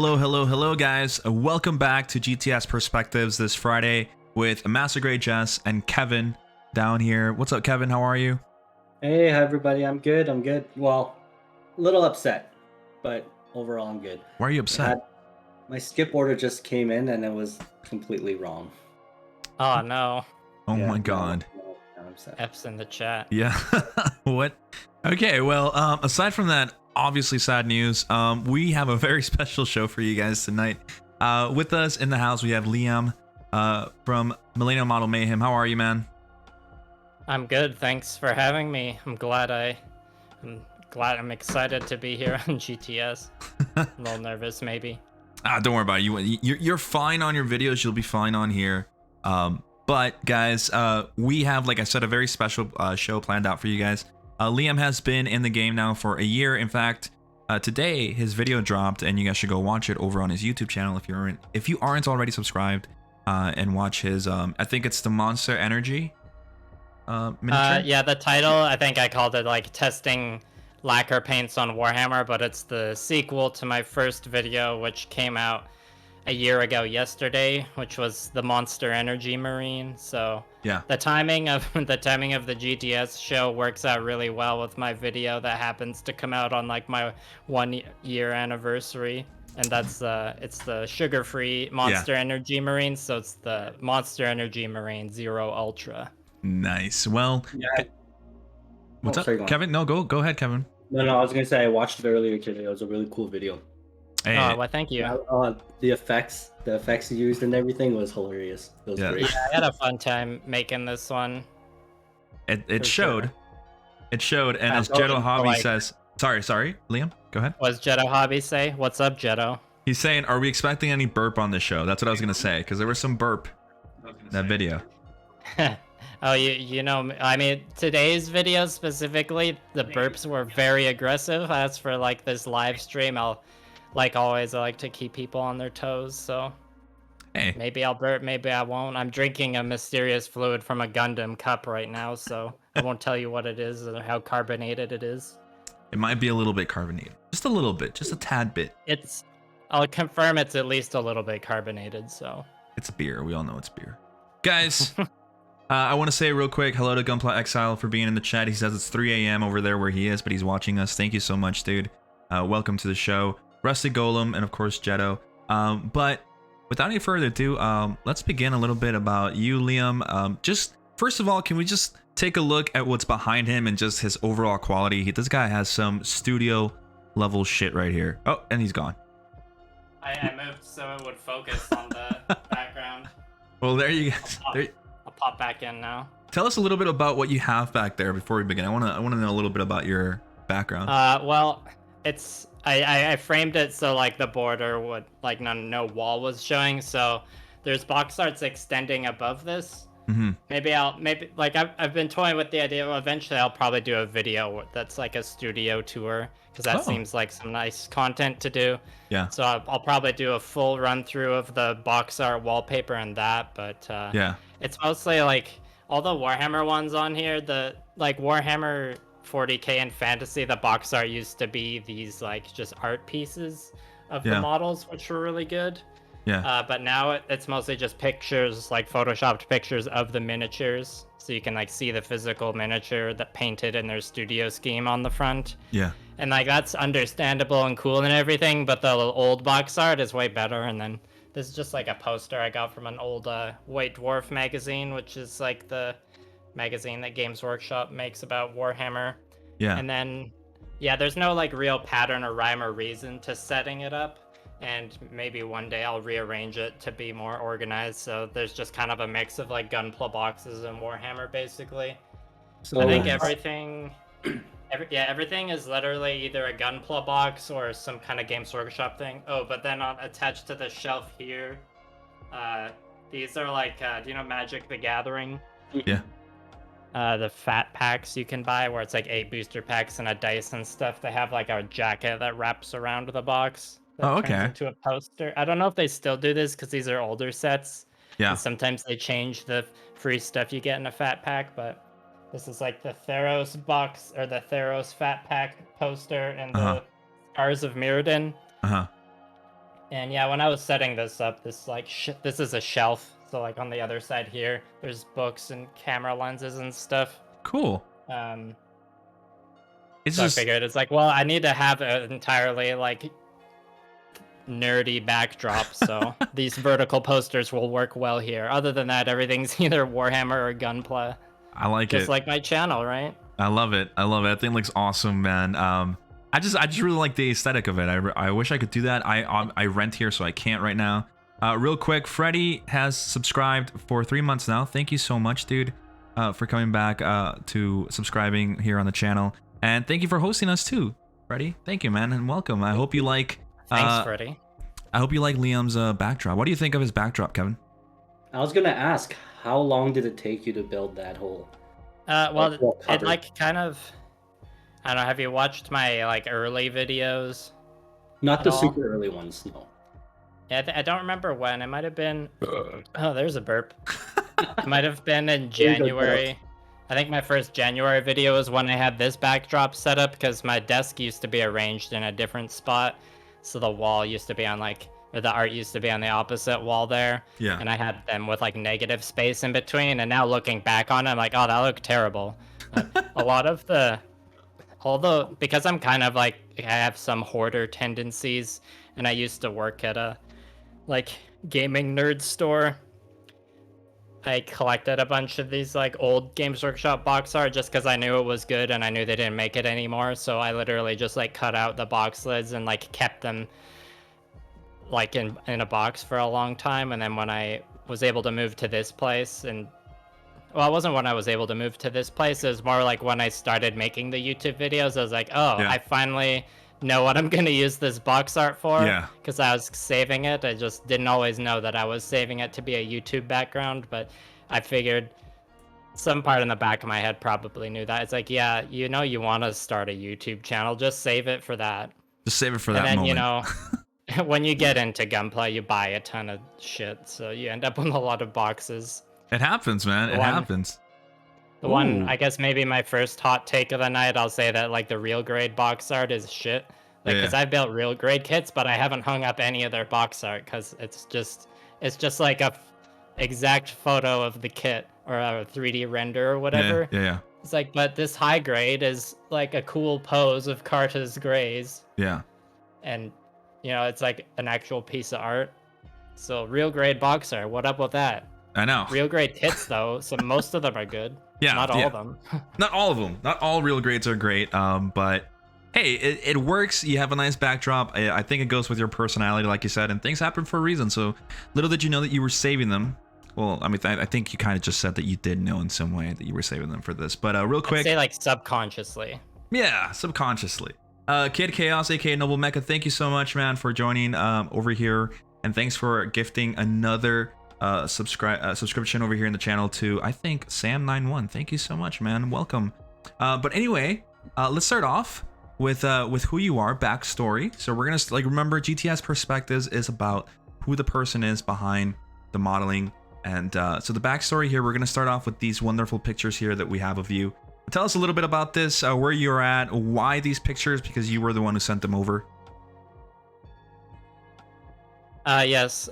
Hello, guys. Welcome back to GTS Perspectives this Friday with Master Grade Jess and Kevin down here. What's up, Kevin? How are you? Hey, hi everybody. I'm good. Well, a little upset, but overall I'm good. Why are you I had upset? my skip order just came in and it was completely wrong. Oh no, Oh Yeah, my no, God. no, I'm upset. F's in the chat. Yeah. What? Okay, well, aside from that obviously sad news, we have a very special show for you guys tonight. With us in the house, we have Liam from Millennial Model Mayhem. How are you, man? I'm good. Thanks for having me. I'm excited to be here on GTS. A little nervous, maybe. Don't worry about it. You're fine on your videos. You'll be fine on here. But guys, we have, like I said, a very special show planned out for you guys. Liam has been in the game now for a year. In fact, today his video dropped, and you guys should go watch it over on his YouTube channel if you aren't already subscribed, and watch his. I think it's the Monster Energy miniature. Yeah, the title, I think I called it like testing lacquer paints on Warhammer, but it's the sequel to my first video, which came out a year ago yesterday, which was the Monster Energy Marine. So Yeah. the timing of the GTS show works out really well with my video that happens to come out on like my 1 year anniversary. And that's it's the sugar-free Monster Energy Marine, so it's the Monster Energy Marine Zero Ultra. Nice. Well, Yeah. what's up, sorry, go on. Kevin? No, go ahead, Kevin. No, I was gonna say I watched it earlier today. It was a really cool video. Hey, Oh, well, thank you. The effects used and everything was hilarious. It was great. Yeah, I had a fun time making this one. it showed. Sure. It showed, and I'm as Jetto going Hobby to, like- says, sorry, Liam, go ahead. What's Jetto Hobby say? What's up, Jetto? He's saying, are we expecting any burp on this show? That's what I was gonna say, because there was some burp in that video. Oh, you know, I mean, today's video specifically, the burps were very aggressive. As for like this live stream, like always, I like to keep people on their toes. So Hey, maybe I'll burp, maybe I won't. I'm drinking a mysterious fluid from a Gundam cup right now, so I won't tell you what it is or how carbonated it is. it might be a little bit carbonated, just a little bit, just a tad bit. I'll confirm it's at least a little bit carbonated. So It's beer. We all know it's beer, guys. I want to say real quick hello to Gunpla Exile for being in the chat. He says it's 3 a.m. over there where he is, but he's watching us. Thank you so much, dude. Welcome to the show. Rusty Golem and of course Jetto. But without any further ado, let's begin a little bit about you, Liam. Just first of all, can we just take a look at what's behind him and just his overall quality? This guy has some studio level shit right here. Oh, and he's gone. I moved so it would focus on the background. Well, there you go. I'll pop back in now. Tell us a little bit about what you have back there before we begin. I want to know a little bit about your background. Well, it's I framed it so like the border would like no wall was showing. So there's box arts extending above this. Mm-hmm. Maybe like I've been toying with the idea. Well, eventually I'll probably do a video that's like a studio tour because that seems like some nice content to do. Yeah. So I'll probably do a full run through of the box art wallpaper and that. But Yeah. it's mostly like all the Warhammer ones on here. The like Warhammer 40k and fantasy, the box art used to be these like just art pieces of the models, which were really good. Yeah. But now it's mostly just pictures, like photoshopped pictures of the miniatures, so you can like see the physical miniature that painted in their studio scheme on the front. Yeah. And like that's understandable and cool and everything, but the old box art is way better. And then this is just like a poster I got from an old White Dwarf magazine, which is like the magazine that Games Workshop makes about Warhammer. Yeah. And then, yeah, there's no like real pattern or rhyme or reason to setting it up. And maybe one day I'll rearrange it to be more organized. So there's just kind of a mix of like Gunpla boxes and Warhammer, basically. So I think everything is literally either a Gunpla box or some kind of Games Workshop thing. Oh, but then attached to the shelf here, these are like, do you know Magic the Gathering? Yeah. The fat packs you can buy where it's like 8 booster packs and a dice and stuff. They have like a jacket that wraps around the box. That turns into a poster. I don't know if they still do this because these are older sets. Yeah. And sometimes they change the free stuff you get in a fat pack, but this is like the Theros box or the Theros fat pack poster and the Scars of Mirrodin. And yeah, when I was setting this up, this is a shelf. So like on the other side here, there's books and camera lenses and stuff. Cool. Um, It's so I just figured it's like, well, I need to have an entirely like nerdy backdrop, so these vertical posters will work well here. Other than that, everything's either Warhammer or Gunpla, I like just it. like my channel, right? I love it. I love it. I think it looks awesome, man. I just really like the aesthetic of it. I wish I could do that. I rent here, so I can't right now. Real quick, Freddie has subscribed for 3 months now. Thank you so much, dude, for coming back to subscribing here on the channel, and thank you for hosting us too, Freddie. Thank you, man, and welcome. I hope you like. Thanks, Freddie. I hope you like Liam's backdrop. What do you think of his backdrop, Kevin? I was gonna ask, how long did it take you to build that whole? Well, wall it cover? like kind of. I don't know. Have you watched my like early videos? Not at the all? super early ones, no. Yeah, I don't remember when. It might have been. Oh, there's a burp. It might have been in January. I think my first January video was when I had this backdrop set up because my desk used to be arranged in a different spot. So the wall used to be on like, or the art used to be on the opposite wall there. Yeah. And I had them with like negative space in between. And now looking back on it, I'm like, oh, that looked terrible. But a lot of the, although, because I'm kind of like, I have some hoarder tendencies and I used to work at a like gaming nerd store. I collected a bunch of these like old Games Workshop box art just because I knew it was good and I knew they didn't make it anymore. So I literally just like cut out the box lids and like kept them like in a box for a long time. And then when I was able to move to this place, and well, it wasn't when I was able to move to this place, it was more like when I started making the YouTube videos. I was like, oh, Yeah. I finally know what I'm gonna use this box art for. Yeah. Because I was saving it. I just didn't always know that I was saving it to be a YouTube background, but I figured some part in the back of my head probably knew that. It's like, yeah, you know, you want to start a YouTube channel, just save it for that. Just save it for And that then, moment. you know, when you get into Gunpla, you buy a ton of shit, so you end up with a lot of boxes. It happens, man. It happens. The one, Ooh. I guess maybe my first hot take of the night, I'll say that like the real grade box art is shit. Like, because I've built real grade kits, but I haven't hung up any of their box art because it's just like a exact photo of the kit or a 3D render or whatever. Yeah. It's like, but this high grade is like a cool pose of Carta's Grays. Yeah. And, you know, it's like an actual piece of art. So real grade box art, what up with that? I know. Real grade kits though, so most of them are good. Yeah, Not all of them. Not all of them. Not all real grades are great. But hey, it works. You have a nice backdrop. I think it goes with your personality, like you said, and things happen for a reason. So little did you know that you were saving them. Well, I mean, I think you kind of just said that you did know in some way that you were saving them for this. But real quick, I'd say like subconsciously. Yeah, subconsciously. Kid Chaos, aka Noble Mecha, thank you so much, man, for joining over here, and thanks for gifting another subscription over here in the channel to, I think, Sam91. Thank you so much, man. Welcome. But anyway, let's start off with who you are, backstory. So we're gonna like remember GTS Perspectives is about who the person is behind the modeling, and so the backstory here. We're gonna start off with these wonderful pictures here that we have of you. Tell us a little bit about this, where you're at, why these pictures, because you were the one who sent them over. Yes,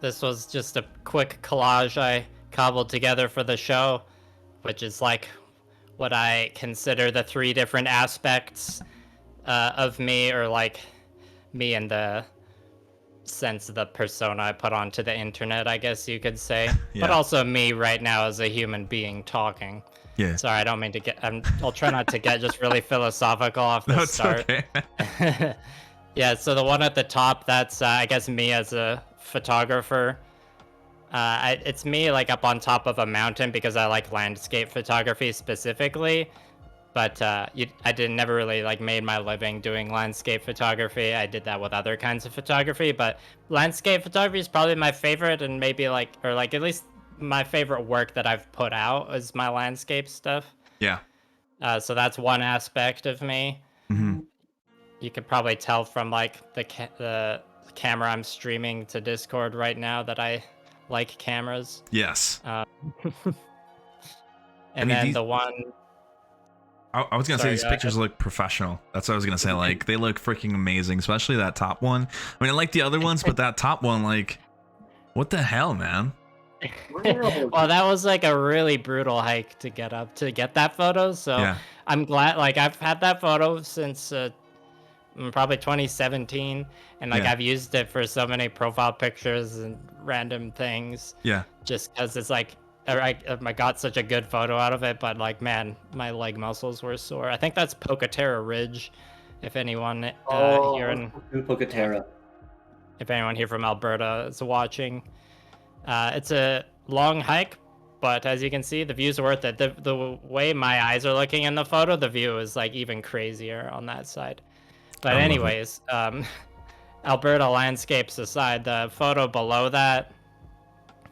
this was just a quick collage I cobbled together for the show, which is like what I consider the 3 different aspects of me, or like me in the sense of the persona I put onto the internet, I guess you could say. Yeah. But also me right now as a human being talking. Yeah. Sorry, I don't mean to get, I'll try not to get just really philosophical off the No, it's start. okay. Yeah, so the one at the top, that's I guess me as a photographer. It's me like up on top of a mountain because I like landscape photography specifically. But I never really like made my living doing landscape photography. I did that with other kinds of photography, but landscape photography is probably my favorite, and maybe like, or like at least my favorite work that I've put out is my landscape stuff. Yeah. So that's one aspect of me. Mm-hmm. You could probably tell from like the camera I'm streaming to Discord right now that I like cameras. Yes. And I mean, then these... the one. I was gonna say Sorry, these go pictures ahead. look professional. That's what I was gonna say. Like they look freaking amazing, especially that top one. I mean, I like the other ones, but that top one, like, what the hell, man? Wow. Well, that was like a really brutal hike to get up to get that photo. So Yeah, I'm glad. Like I've had that photo since probably 2017, and like yeah, I've used it for so many profile pictures and random things, yeah. just because it's like I got such a good photo out of it. But like, man, my leg muscles were sore. I think that's Pocatera Ridge. If anyone here Oh, in in yeah, Pocatera. if anyone here from Alberta is watching. It's a long hike, but as you can see, the view's worth it. The way my eyes are looking in the photo, the view is like even crazier on that side. But I love it. anyways, Alberta landscapes aside, the photo below that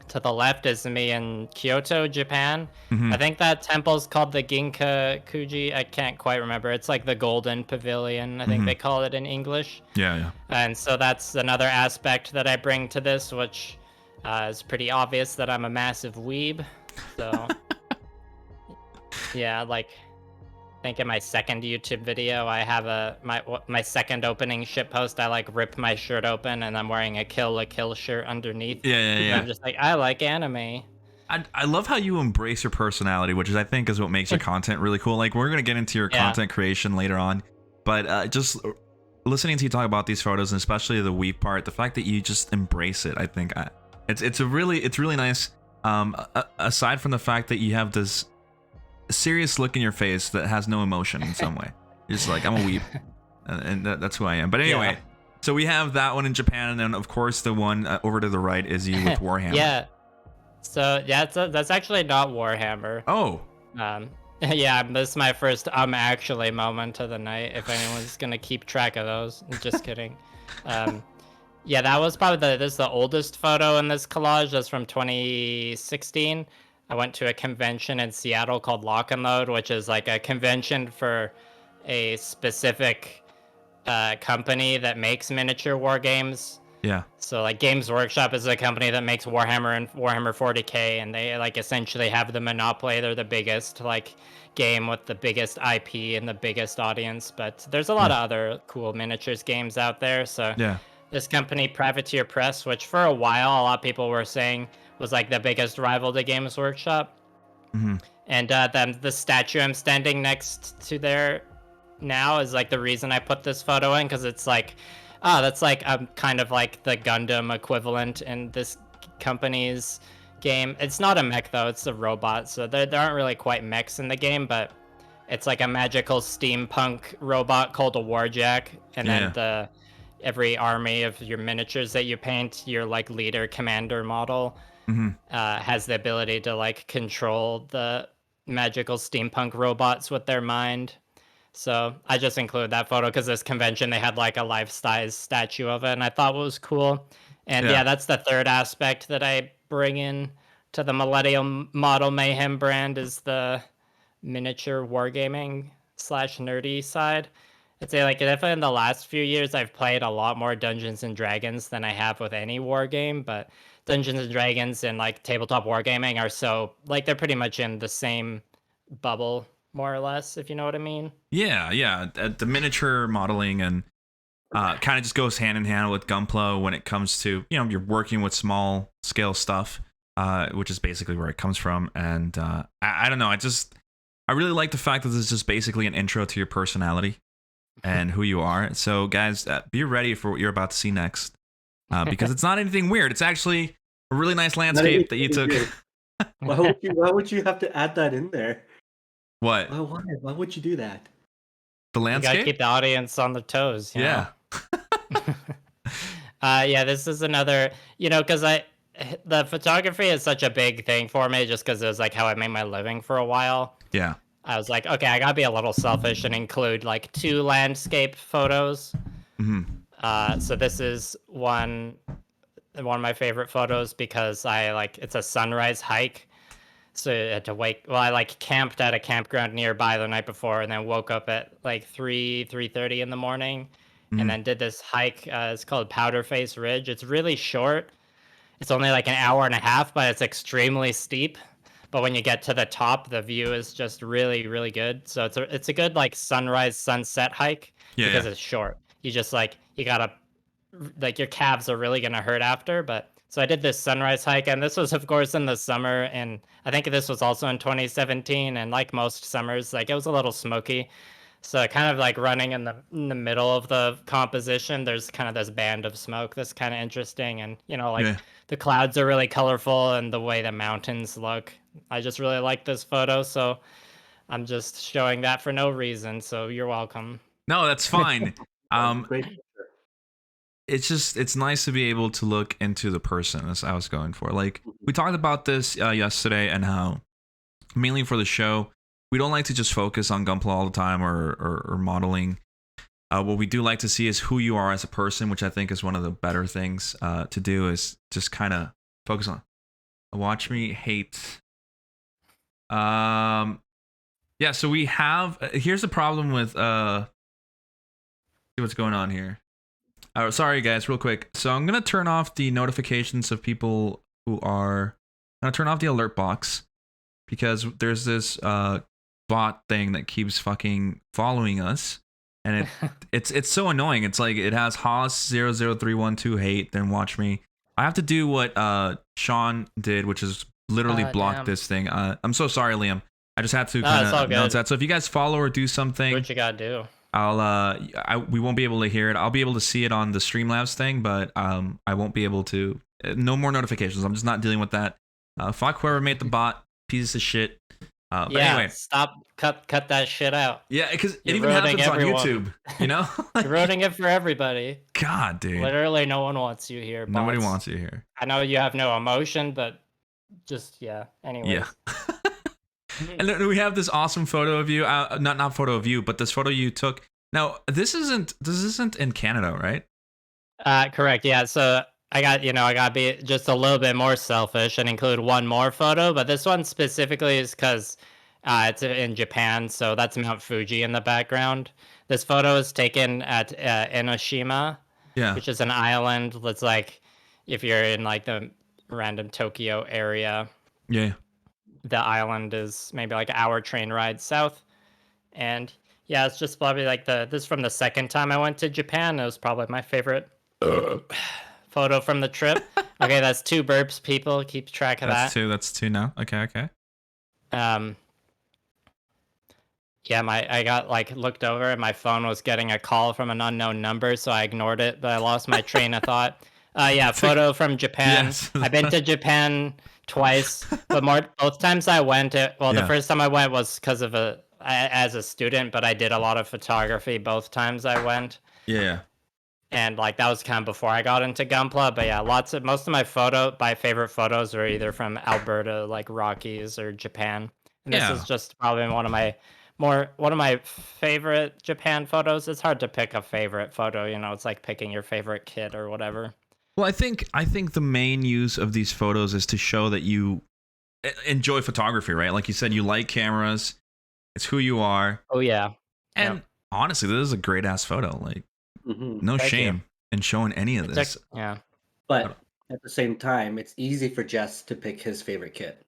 to the left is me in Kyoto, Japan. Hmm. I think that temple's called the Ginka Kuji. I can't quite remember. It's like the Golden Pavilion, I think Hmm. they call it in English. Yeah, yeah. And so that's another aspect that I bring to this, which is pretty obvious that I'm a massive weeb. So yeah, like I think in my second YouTube video, I have my second opening shit post. I like rip my shirt open and I'm wearing a Kill la Kill shirt underneath. Yeah, yeah, And yeah. I'm just like, I like anime. I love how you embrace your personality, which is I think is what makes your content really cool. Like we're gonna get into your Yeah. content creation later on, but just listening to you talk about these photos and especially the weep part, the fact that you just embrace it, I think it's really nice. Aside from the fact that you have this serious look in your face that has no emotion in some way, you're just like I'm a weep, and that's who I am. But anyway. Yeah. So we have that one in Japan, and then of course the one over to the right is you with Warhammer. Yeah. So yeah, that's actually not Warhammer. Oh, Yeah, this is my first actually moment of the night. If anyone's gonna keep track of those, just kidding. Um, yeah, that was probably this is the oldest photo in this collage. That's from 2016. I went to a convention in Seattle called Lock and Load, which is like a convention for a specific company that makes miniature war games. yeah. So like Games Workshop is a company that makes Warhammer and Warhammer 40K, and they like essentially have the monopoly. They're the biggest like game with the biggest IP and the biggest audience. But there's a lot of other cool miniatures games out there. So Yeah. this company, Privateer Press, which for a while a lot of people were saying was like the biggest rival to Games Workshop, Hmm. and then the statue I'm standing next to there now is like the reason I put this photo in, because it's like, oh, that's like kind of like the Gundam equivalent in this company's game. It's not a mech though; it's a robot, so there aren't really quite mechs in the game, but it's like a magical steampunk robot called a warjack, and Yeah. then every army of your miniatures that you paint, your like leader commander model Hmm. has the ability to like control the magical steampunk robots with their mind. So I just include that photo because this convention they had like a life-size statue of it, and I thought it was cool. And Yeah. yeah, that's the third aspect that I bring in to the Millennial Model Mayhem brand is the miniature wargaming slash nerdy side. I'd say like definitely in the last few years I've played a lot more Dungeons and Dragons than I have with any war game, but Dungeons and Dragons and like tabletop wargaming are so like they're pretty much in the same bubble more or less, if you know what I mean. Yeah. Yeah. The miniature modeling and kind of just goes hand in hand with Gunpla when it comes to, you know, you're working with small scale stuff, which is basically where it comes from. And I don't know. I really like the fact that this is just basically an intro to your personality and who you are. So guys, be ready for what you're about to see next, because it's not anything weird. It's actually a really nice landscape that you took. Why would you have to add that in there? What? Why would you do that? The You gotta landscape? keep the audience on their toes, you Yeah. know? Yeah, this is another, because the photography is such a big thing for me just because it was like how I made my living for a while. Yeah. I was like, okay, I gotta be a little selfish and include like 2 landscape photos. Hmm. So this is one of my favorite photos because it's a sunrise hike. So I had to wake. Well, I like camped at a campground nearby the night before, and then woke up at like 3:30 in the morning, and Hmm. then did this hike. It's called Powder Face Ridge. It's really short. It's only like an hour and a half, but it's extremely steep. but when you get to the top, the view is just really, really good. So it's a good like sunrise sunset hike Yeah, because yeah. it's short. You just like you gotta like your calves are really gonna hurt after. But so I did this sunrise hike, and this was of course in the summer, and I think this was also in 2017. And like most summers, like it was a little smoky. So kind of like running in the middle of the composition, there's kind of this band of smoke that's kind of interesting, and like Yeah. the clouds are really colorful and the way the mountains look. I just really like this photo, so I'm just showing that for no reason. So you're welcome. No, that's fine. Um, Great picture. it's nice to be able to look into the person, as I was going for. Like we talked about this yesterday, and how mainly for the show, we don't like to just focus on Gunpla all the time, or modeling. What we do like to see is who you are as a person, which I think is one of the better things to do, is just kind of focus on. Watch me hate. Yeah, so we have here's the problem with see what's going on here. Sorry guys, real quick. So I'm gonna turn off the notifications of people who are. I'm gonna turn off the alert box because there's this bot thing that keeps fucking following us, and it's so annoying. It's like it has Haas00312 hate, then watch me. I have to do what Sean did, which is literally block Damn. this thing. I'm so sorry, Liam. I just had to No, kind it's all of announce good. that. So if you guys follow or do Do something, what you gotta do. we won't be able to hear it. I'll be able to see it on the Streamlabs thing, but I won't be able to. No more notifications. I'm just not dealing with that. Fuck whoever made the bot, piece of shit. But Yeah, anyway, stop, cut that shit out. yeah, because it You're even ruining happens on everyone. YouTube. You know, You're ruining it for everybody. God, dude, Literally, no one wants you here, nobody bots. wants you here. I know you have no emotion, but just yeah. Yeah. Anyways. And then we have this awesome photo of you. Not photo of you, but this photo you took. Now, this isn't in Canada, right? Correct. Yeah. So I got to be just a little bit more selfish and include one more photo, but this one specifically is because it's in Japan, so that's Mount Fuji in the background. This photo is taken at Enoshima, Yeah. which is an island that's like, if you're in like the random Tokyo area, Yeah. the island is maybe like an hour train ride south. And yeah, it's just probably like this from the second time I went to Japan. It was probably my favorite photo from the trip. Okay, that's 2 burps, people. Keep track of That's that. two. That's two now. Okay. Okay. Um, yeah, I got like looked over and my phone was getting a call from an unknown number, so I ignored it, but I lost my train of thought. Yeah, photo from Japan. Yes. I've been to Japan twice, but both times I went, the Yeah. first time I went was because of as a student, but I did a lot of photography both times I went. Yeah. And like that was kind of before I got into Gunpla, but yeah, most of my favorite photos are either from Alberta, like Rockies, or Japan. And this Yeah. is just probably one of my favorite Japan photos. It's hard to pick a favorite photo, it's like picking your favorite kid or whatever. Well, I think the main use of these photos is to show that you enjoy photography, right? Like you said, you like cameras. It's who you are. Oh yeah. And Yep. honestly, this is a great ass photo. Like, no Thank you. shame in showing any of this. Yeah. But at the same time, it's easy for Jess to pick his favorite kit.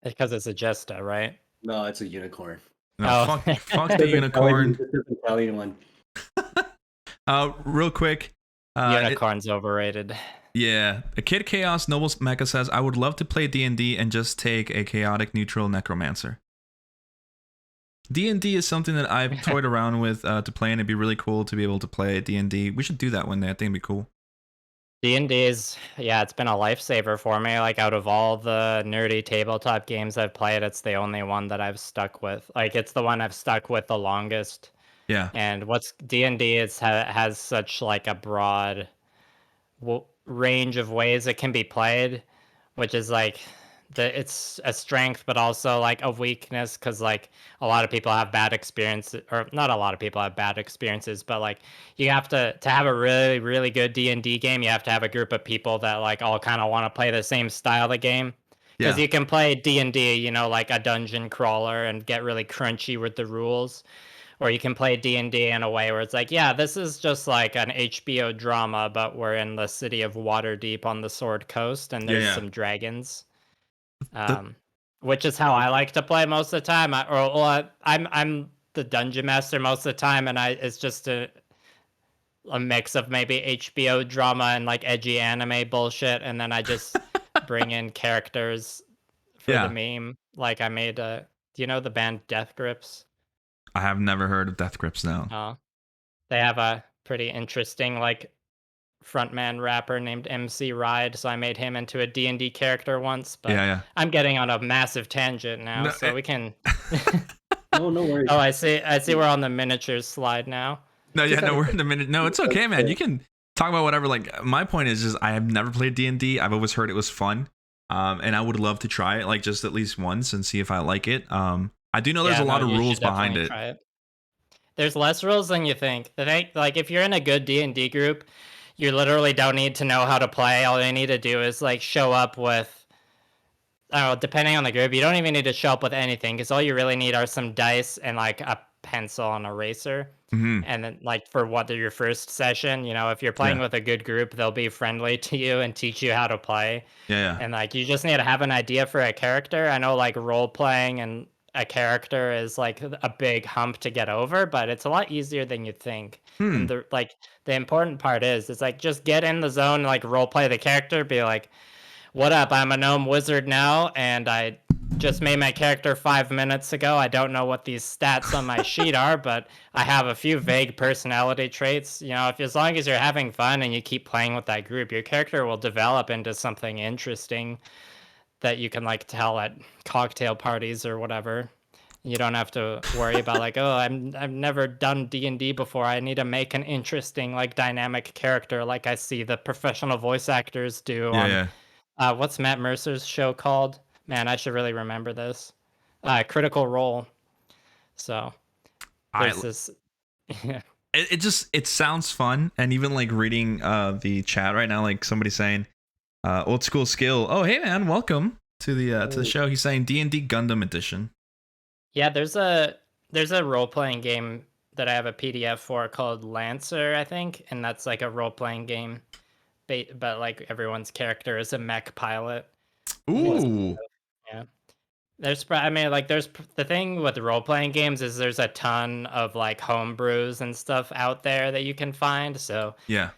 Because it's a Jesta, right? No, it's a unicorn. No, Oh. fuck the unicorn. This is the Italian one. Real quick. Unicorn's overrated. Yeah, a Kid Chaos Noble Mecha says, I would love to play D&D and just take a chaotic neutral necromancer. D&D is something that I've toyed around with to play, and it'd be really cool to be able to play D&D. We should do that one day. I think it'd be cool. D&D is, yeah, it's been a lifesaver for me. Like out of all the nerdy tabletop games I've played, it's the only one that I've stuck with. Like it's the one I've stuck with the longest. Yeah. And what's D&D has such like a broad range of ways it can be played, which is like it's a strength but also like a weakness, because like a lot of people have bad experiences, or not a lot of people have bad experiences, but like you have to have a really really good D&D game, you have to have a group of people that like all kind of want to play the same style of game, because Yeah. you can play D&D like a dungeon crawler and get really crunchy with the rules, or you can play D&D in a way where it's like, yeah, this is just like an HBO drama, but we're in the city of Waterdeep on the Sword Coast, and there's Yeah. some dragons. The- which is how I like to play most of the time. I'm the dungeon master most of the time, and it's just a mix of maybe HBO drama and like edgy anime bullshit, and then I just bring in characters for the Yeah, meme. Like I made a. Do you know the band Death Grips? I have never heard of Death Grips now. They have a pretty interesting like frontman rapper named MC Ride, so I made him into a D&D character once, but Yeah, I'm getting on a massive tangent now, yeah. so we can No, no worries. Oh, I see we're on the miniatures slide now. No, yeah, Just had no, a we're quick in the minute. No, it's okay, man. question. You can talk about whatever. Like, my point is just I have never played D&D. I've always heard it was fun, and I would love to try it, like just at least once and see if I like it. I do know there's Yeah, a no, lot of you rules should behind definitely it. try it. There's less rules than you think. The thing, like, if you're in a good D&D group, you literally don't need to know how to play. All you need to do is like show up with, I don't know, depending on the group, you don't even need to show up with anything because all you really need are some dice and like a pencil and eraser. Hmm. And then, like, for your first session, if you're playing Yeah, with a good group, they'll be friendly to you and teach you how to play. yeah, yeah. And like, you just need to have an idea for a character. I know like role playing and a character is like a big hump to get over, but it's a lot easier than you think. And Hmm. the important part is it's like just get in the zone, like role play the character, be like, what up? I'm a gnome wizard now, and I just made my character 5 minutes ago. I don't know what these stats on my sheet are, but I have a few vague personality traits. If as long as you're having fun and you keep playing with that group, your character will develop into something interesting that you can like tell at cocktail parties or whatever. You don't have to worry about like, oh, I've never done D&D before. I need to make an interesting like dynamic character like I see the professional voice actors do Yeah, on yeah. what's Matt Mercer's show called? Man, I should really remember this. Critical Role. So I there's this. Yeah. it just it sounds fun, and even like reading the chat right now, like somebody saying, old school skill. Oh, hey man, welcome to the show. He's saying D&D Gundam edition. Yeah, there's a role playing game that I have a PDF for called Lancer, I think, and that's like a role playing game, but like everyone's character is a mech pilot. Ooh, Yeah. I mean, like, the thing with role playing games is there's a ton of like home brews and stuff out there that you can find. So yeah,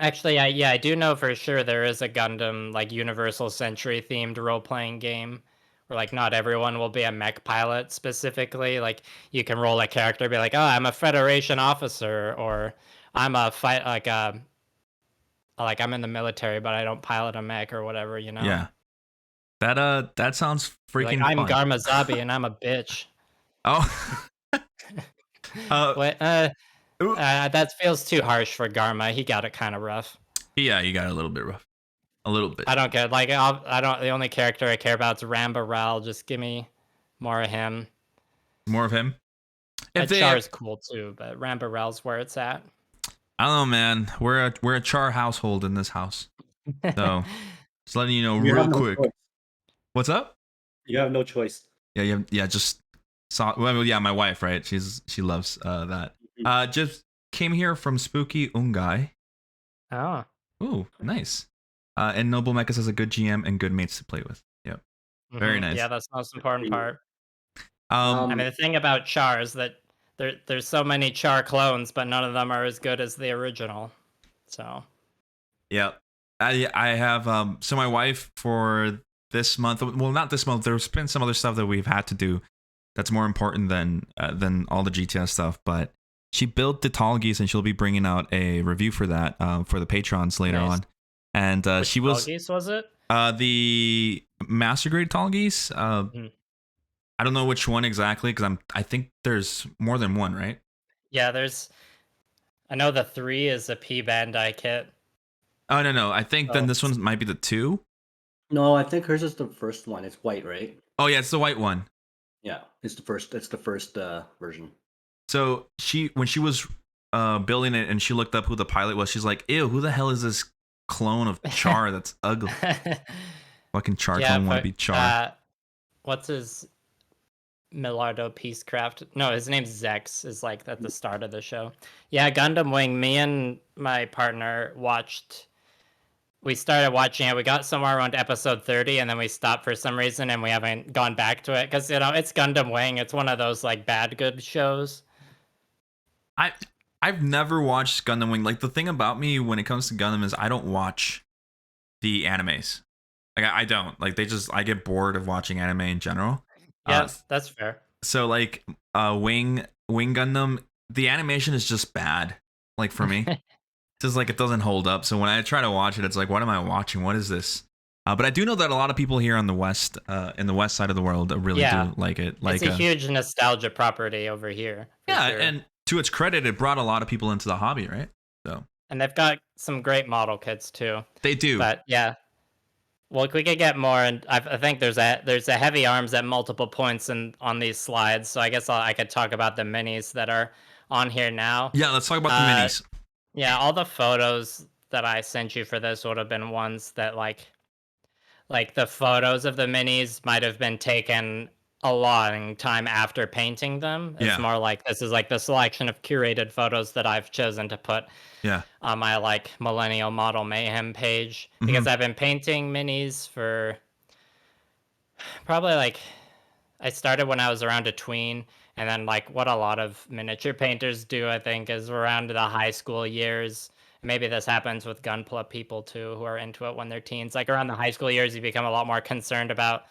actually, I do know for sure there is a Gundam like Universal Century themed role playing game where like not everyone will be a mech pilot specifically. Like you can roll a character, be like, oh, I'm a Federation officer, or I'm a fight like I'm in the military, but I don't pilot a mech or whatever. yeah. That sounds Be like, freaking I'm fun. Garmazabi and I'm a bitch. Oh, uh, What? ooh. That feels too harsh for Garma. He got it kind of rough. Yeah, you got a little bit rough, a little bit I don't care. Like, I don't. The only character I care about is Ramba Ral. Just give me more of him. more of him. If they, Char's cool too, but Ramba Ral's where it's at. I don't know, man. We're a char household in this house, so just letting you know You have real no quick. choice. What's up? You have no choice. Yeah, yeah, yeah. Just saw. Well, yeah, my wife, right? She loves that. Mhm. Just came here from Spooky Ungai. Oh. Ooh, nice. And Noble Mechas has a good GM and good mates to play with. Yep, very nice. Yeah, that's the most important part. I Um, mean, the thing about Char is that there's so many Char clones, but none of them are as good as the original. So. yeah, I have so my wife for this month. Well, not this month. There's been some other stuff that we've had to do that's more important than all the GTS stuff, but. She built the tall geese, and she'll be bringing out a review for that for the patrons later Nice. on. And Which she was Geese was it? the master grade tall geese. Mhm. I don't know which one exactly because I think there's more than one, right? Yeah, I know the 3 is a P Bandai kit. Oh no, I think then Oh. this one might be the 2. No, I think hers is the first one. It's white, right? Oh yeah, it's the white one. Yeah, it's the first. It's the first version. So when she was building it and she looked up who the pilot was, she's like, "Ew, who the hell is this clone of Char? That's ugly. Fucking Char Yeah, clone want to but be Char." what's his Millardo Peacecraft? No, his name's Zex. Is like at the start of the show. Yeah, Gundam Wing. Me and my partner watched we started watching it. We got somewhere around episode 30, and then we stopped for some reason, and we haven't gone back to it because it's Gundam Wing. It's one of those like bad good shows. I I've never watched Gundam Wing. Like the thing about me when it comes to Gundam is I don't watch the animes. Like I don't. Like I get bored of watching anime in general. Yeah, that's fair. So like Wing Gundam, the animation is just bad. Like for me. Just like it doesn't hold up. So when I try to watch it, it's like, what am I watching? What is this? But I do know that a lot of people here on the west, in the west side of the world, really do like it. Like it's a huge nostalgia property over here. Yeah, sure. and to its credit, it brought a lot of people into the hobby, right? So and they've got some great model kits too. They do. But yeah, well, we could get more, and I think there's a heavy arms at multiple points on these slides. So I guess I could talk about the minis that are on here now. Yeah, let's talk about the minis. Yeah, all the photos that I sent you for this would have been ones that like the photos of the minis might have been taken a long time after painting them. It's more like this is like the selection of curated photos that I've chosen to put on my like Millennial Model Mayhem page because I've been painting minis for probably like I started when I was around a tween, and then like what a lot of miniature painters do, I think, is around the high school years. Maybe this happens with Gunpla people too, who are into it when they're teens. Like around the high school years, you become a lot more concerned about,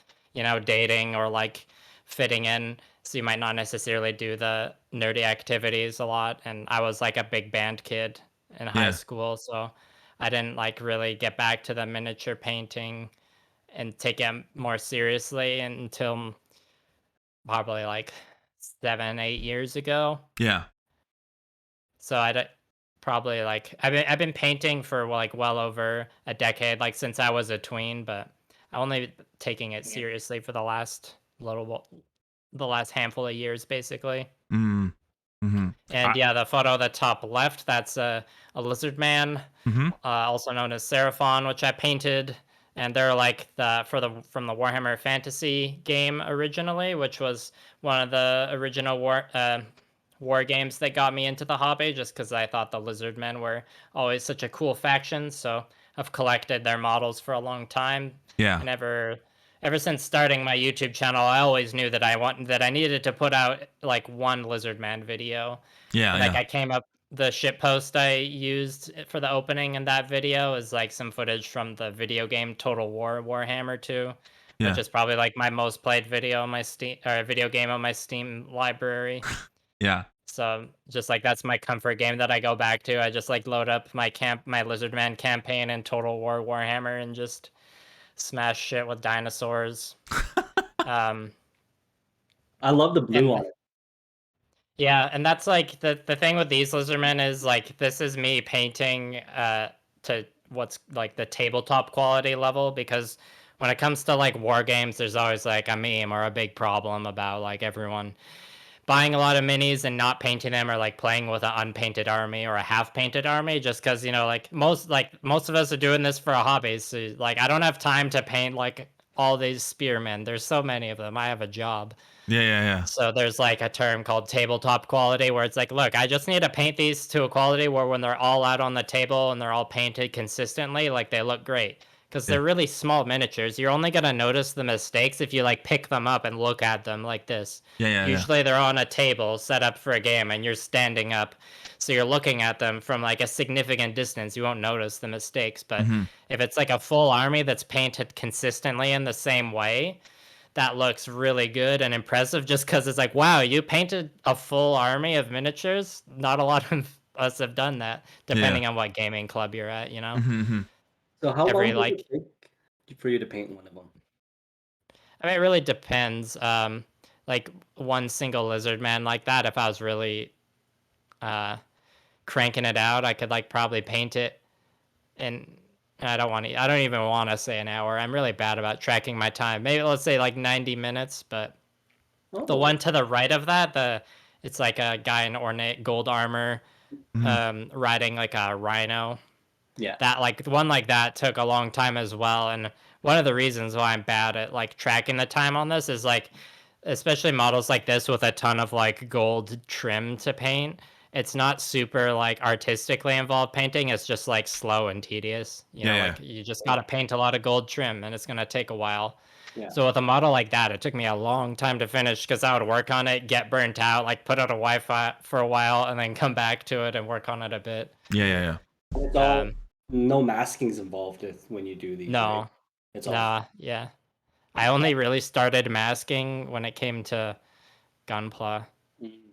dating or like fitting in. So you might not necessarily do the nerdy activities a lot. And I was like a big band kid in high school, so I didn't like really get back to the miniature painting and take it more seriously until probably like 7, 8 years ago. Yeah. So probably like I've been painting for like well over a decade, like since I was a tween, but I only taking it seriously for the last handful of years, basically. Mm-hmm. And the photo at the top left, that's a lizard man, also known as Seraphon, which I painted. And they're like from the Warhammer Fantasy game originally, which was one of the original war games that got me into the hobby, just because I thought the lizard men were always such a cool faction. So I've collected their models for a long time. Yeah. And ever since starting my YouTube channel, I always knew that I needed to put out like one lizard man video. Yeah. And, like I came up the shit post I used for the opening in that video is like some footage from the video game Total War Warhammer 2, which is probably like my most played video on my Steam or video game on my Steam library. Yeah. So just like that's my comfort game that I go back to. I just like load up my Lizardman campaign in Total War Warhammer and just smash shit with dinosaurs. I love the blue on it. Yeah, and that's like the thing with these lizardmen is like this is me painting to what's like the tabletop quality level, because when it comes to like war games, there's always like a meme or a big problem about like everyone buying a lot of minis and not painting them, or like playing with an unpainted army or a half painted army, just because like most of us are doing this for a hobby. So like I don't have time to paint like all these spearmen. There's so many of them. I have a job. Yeah. So there's like a term called tabletop quality, where it's like, look, I just need to paint these to a quality where when they're all out on the table and they're all painted consistently, like they look great. Because they're really small miniatures. You're only gonna notice the mistakes if you like pick them up and look at them like this. Usually they're on a table set up for a game and you're standing up. So you're looking at them from like a significant distance. You won't notice the mistakes. But if it's like a full army that's painted consistently in the same way, that looks really good and impressive, just because it's like, wow, you painted a full army of miniatures. Not a lot of us have done that, depending on what gaming club you're at, So how long does it take for you to paint one of them? I mean, it really depends. Like one single lizard man like that, if I was really cranking it out, I could like probably paint it in I don't even want to say an hour. I'm really bad about tracking my time. Maybe let's say like 90 minutes, but the one to the right of that, it's like a guy in ornate gold armor, riding like a rhino. Yeah. That like one like that took a long time as well. And one of the reasons why I'm bad at like tracking the time on this is like, especially models like this with a ton of like gold trim to paint, it's not super like artistically involved painting. It's just like slow and tedious. You Yeah, know, yeah. like you just got to paint a lot of gold trim, and it's gonna take a while. Yeah. So with a model like that, it took me a long time to finish because I would work on it, get burnt out, like put out a Wi-Fi for a while, and then come back to it and work on it a bit. Yeah, yeah, yeah. It's all no maskings involved when you do these, right? No, It's all nah, yeah. I only really started masking when it came to Gunpla.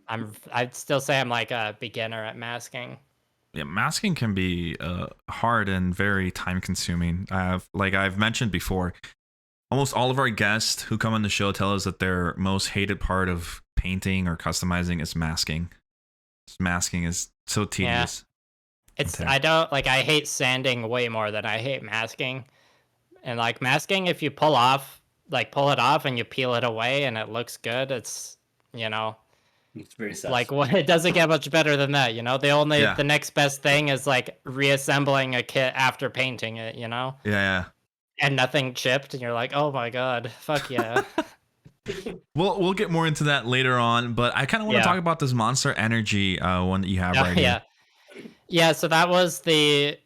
I'd still say I'm like a beginner at masking. Yeah, masking can be hard and very time consuming. I've mentioned before, almost all of our guests who come on the show tell us that their most hated part of painting or customizing is masking. Masking is so tedious. It's Okay. I don't like I hate sanding way more than I hate masking. And like masking, if you pull it off and you peel it away and it looks good, it's you know it's very like satisfying. it doesn't get much better than that. Yeah. The next best thing is like reassembling a kit after painting it. Yeah, And nothing chipped, and you're like, oh my god, fuck yeah. yeah. We'll get more into that later on, but I kind of want to Yeah. talk about this Monster Energy one that you have Oh, right here. yeah. So that was the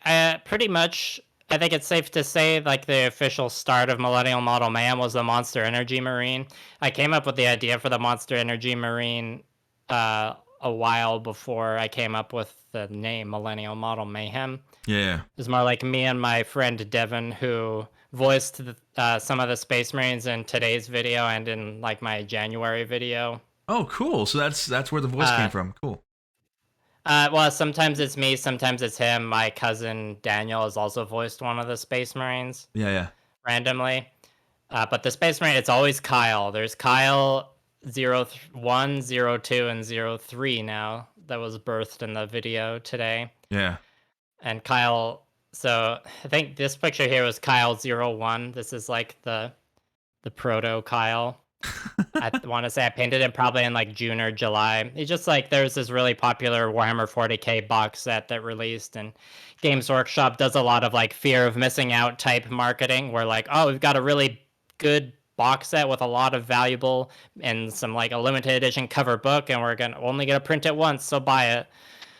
pretty much. I think it's safe to say like the official start of Millennial Model Man was the Monster Energy Marine. I came up with the idea for the Monster Energy Marine a while before I came up with the name Millennial Model Mayhem. Yeah. It was more like me and my friend Devin who voiced some of the Space Marines in today's video and in like my January video. Oh, cool. So that's where the voice came from. Cool. Well, sometimes it's me, sometimes it's him. My cousin Daniel has also voiced one of the Space Marines Yeah, yeah. randomly. But the Space Marine, it's always Kyle. There's Kyle 01, 02, and 03 now that was birthed in the video today. Yeah. And Kyle, so I think this picture here was Kyle 01. This is like the proto Kyle. I want to say I painted him probably in like June or July. It's just like there's this really popular Warhammer 40k box set that released, and Games Workshop does a lot of like fear of missing out type marketing where like, oh, we've got a really good box set with a lot of valuable and some like a limited edition cover book, and we're only gonna print it once, so buy it.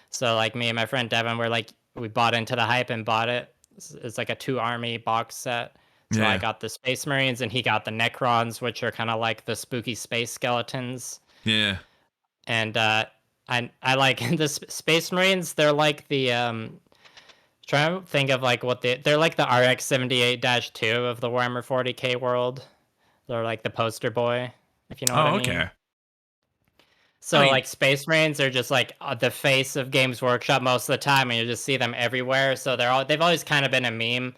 So like me and my friend Devin were like, we bought into the hype and bought it. It's like a 2 army box set. So I Yeah. got the Space Marines and he got the Necrons, which are kind of like the spooky space skeletons. Yeah. And I like the Space Marines. They're like the trying to think of like they're like the RX 78-2 of the Warhammer 40k world. They're like the poster boy, if you know what I Oh, mean. okay. So I mean, like Space Marines are just like the face of Games Workshop most of the time, and you just see them everywhere. So they've always kind of been a meme,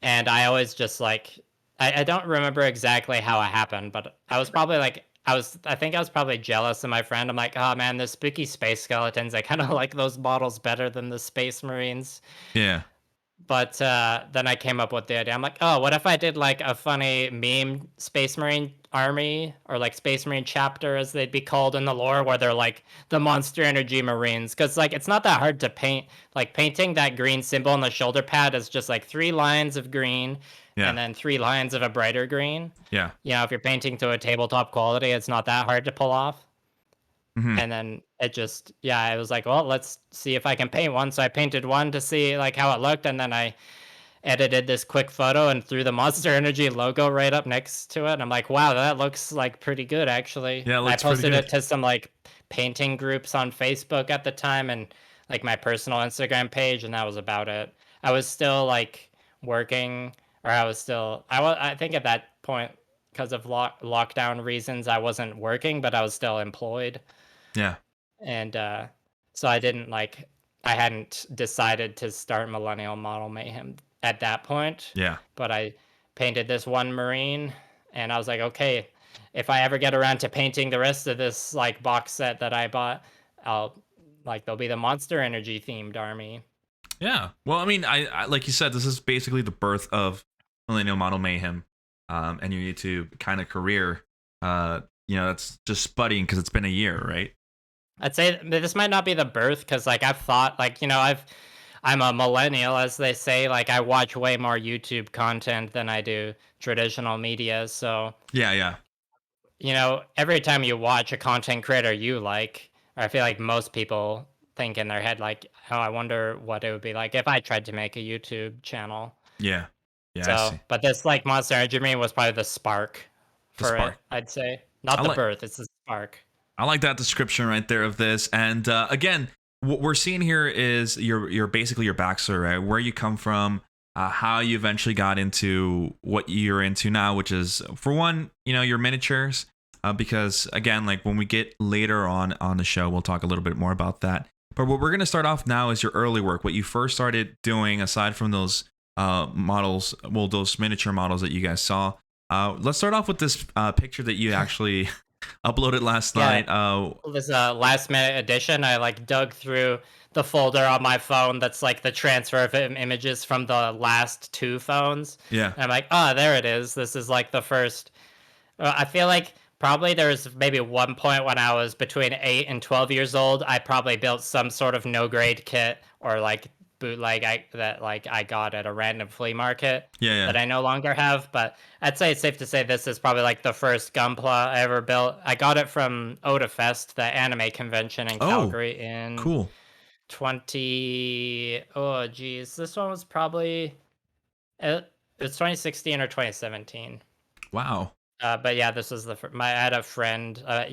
and I always just like I don't remember exactly how it happened, but I was probably like I think I was probably jealous of my friend. I'm like, oh man, the spooky space skeletons. I kind of like those models better than the Space Marines. yeah. But then I came up with the idea. I'm like, oh, what if I did like a funny meme Space Marine army or like Space Marine chapter, as they'd be called in the lore, where they're like the Monster Energy Marines? Because like it's not that hard to paint. Like painting that green symbol on the shoulder pad is just like 3 lines of green Yeah. and then 3 lines of a brighter green. Yeah. If you're painting to a tabletop quality, it's not that hard to pull off. Hmm. And then I was like, well, let's see if I can paint one. So I painted one to see like how it looked, and then I edited this quick photo and threw the Monster Energy logo right up next to it. And I'm like, wow, that looks like pretty good actually. Yeah, it I looks pretty posted good. it to some like painting groups on Facebook at the time and like my personal Instagram page, and that was about it. I was still like working, or I think at that point because of lockdown reasons I wasn't working, but I was still employed. Yeah. And so I hadn't decided to start Millennial Model Mayhem at that point, Yeah. but I painted this one Marine, and I was like, okay, if I ever get around to painting the rest of this like box set that I bought, there'll be the Monster Energy themed army. Yeah. Well, I mean, I like you said, this is basically the birth of Millennial Model Mayhem, and your YouTube kind of career. It's just spudding because it's been a year, right? I'd say this might not be the birth because like I've thought like I'm a millennial, as they say. Like I watch way more YouTube content than I do traditional media. So Yeah. Yeah. every time you watch a content creator you like, or I feel like most people think in their head like, oh, I wonder what it would be like if I tried to make a YouTube channel. Yeah. Yeah, I So, see. but this like Monster Energy Drink was probably the spark The for it, spark. I'd say. Not I the like birth, it's the spark. I like that description right there of this. And again, what we're seeing here is your basically your backstory, right? Where you come from, how you eventually got into what you're into now, which is for one, your miniatures. Because again, like when we get later on the show, we'll talk a little bit more about that. But what we're gonna start off now is your early work, what you first started doing aside from those models, well, those miniature models that you guys saw. Let's start off with this picture that you actually uploaded last Yeah, night. this last minute edition. I like dug through the folder on my phone that's like the transfer of images from the last two phones. Yeah. And I'm like, oh, there it is. This is like the first. I feel like probably there's maybe one point when I was between 8 and 12 years old. I probably built some sort of no grade kit or like bootleg I got at a random flea market Yeah, yeah. that I no longer have. But I'd say it's safe to say this is probably like the first Gunpla I ever built. I got it from Oda Fest, the anime convention in Oh, Calgary in cool. 20. Oh, geez, this one was probably it's 2016 or 2017. Wow. But yeah, this was I had a friend, a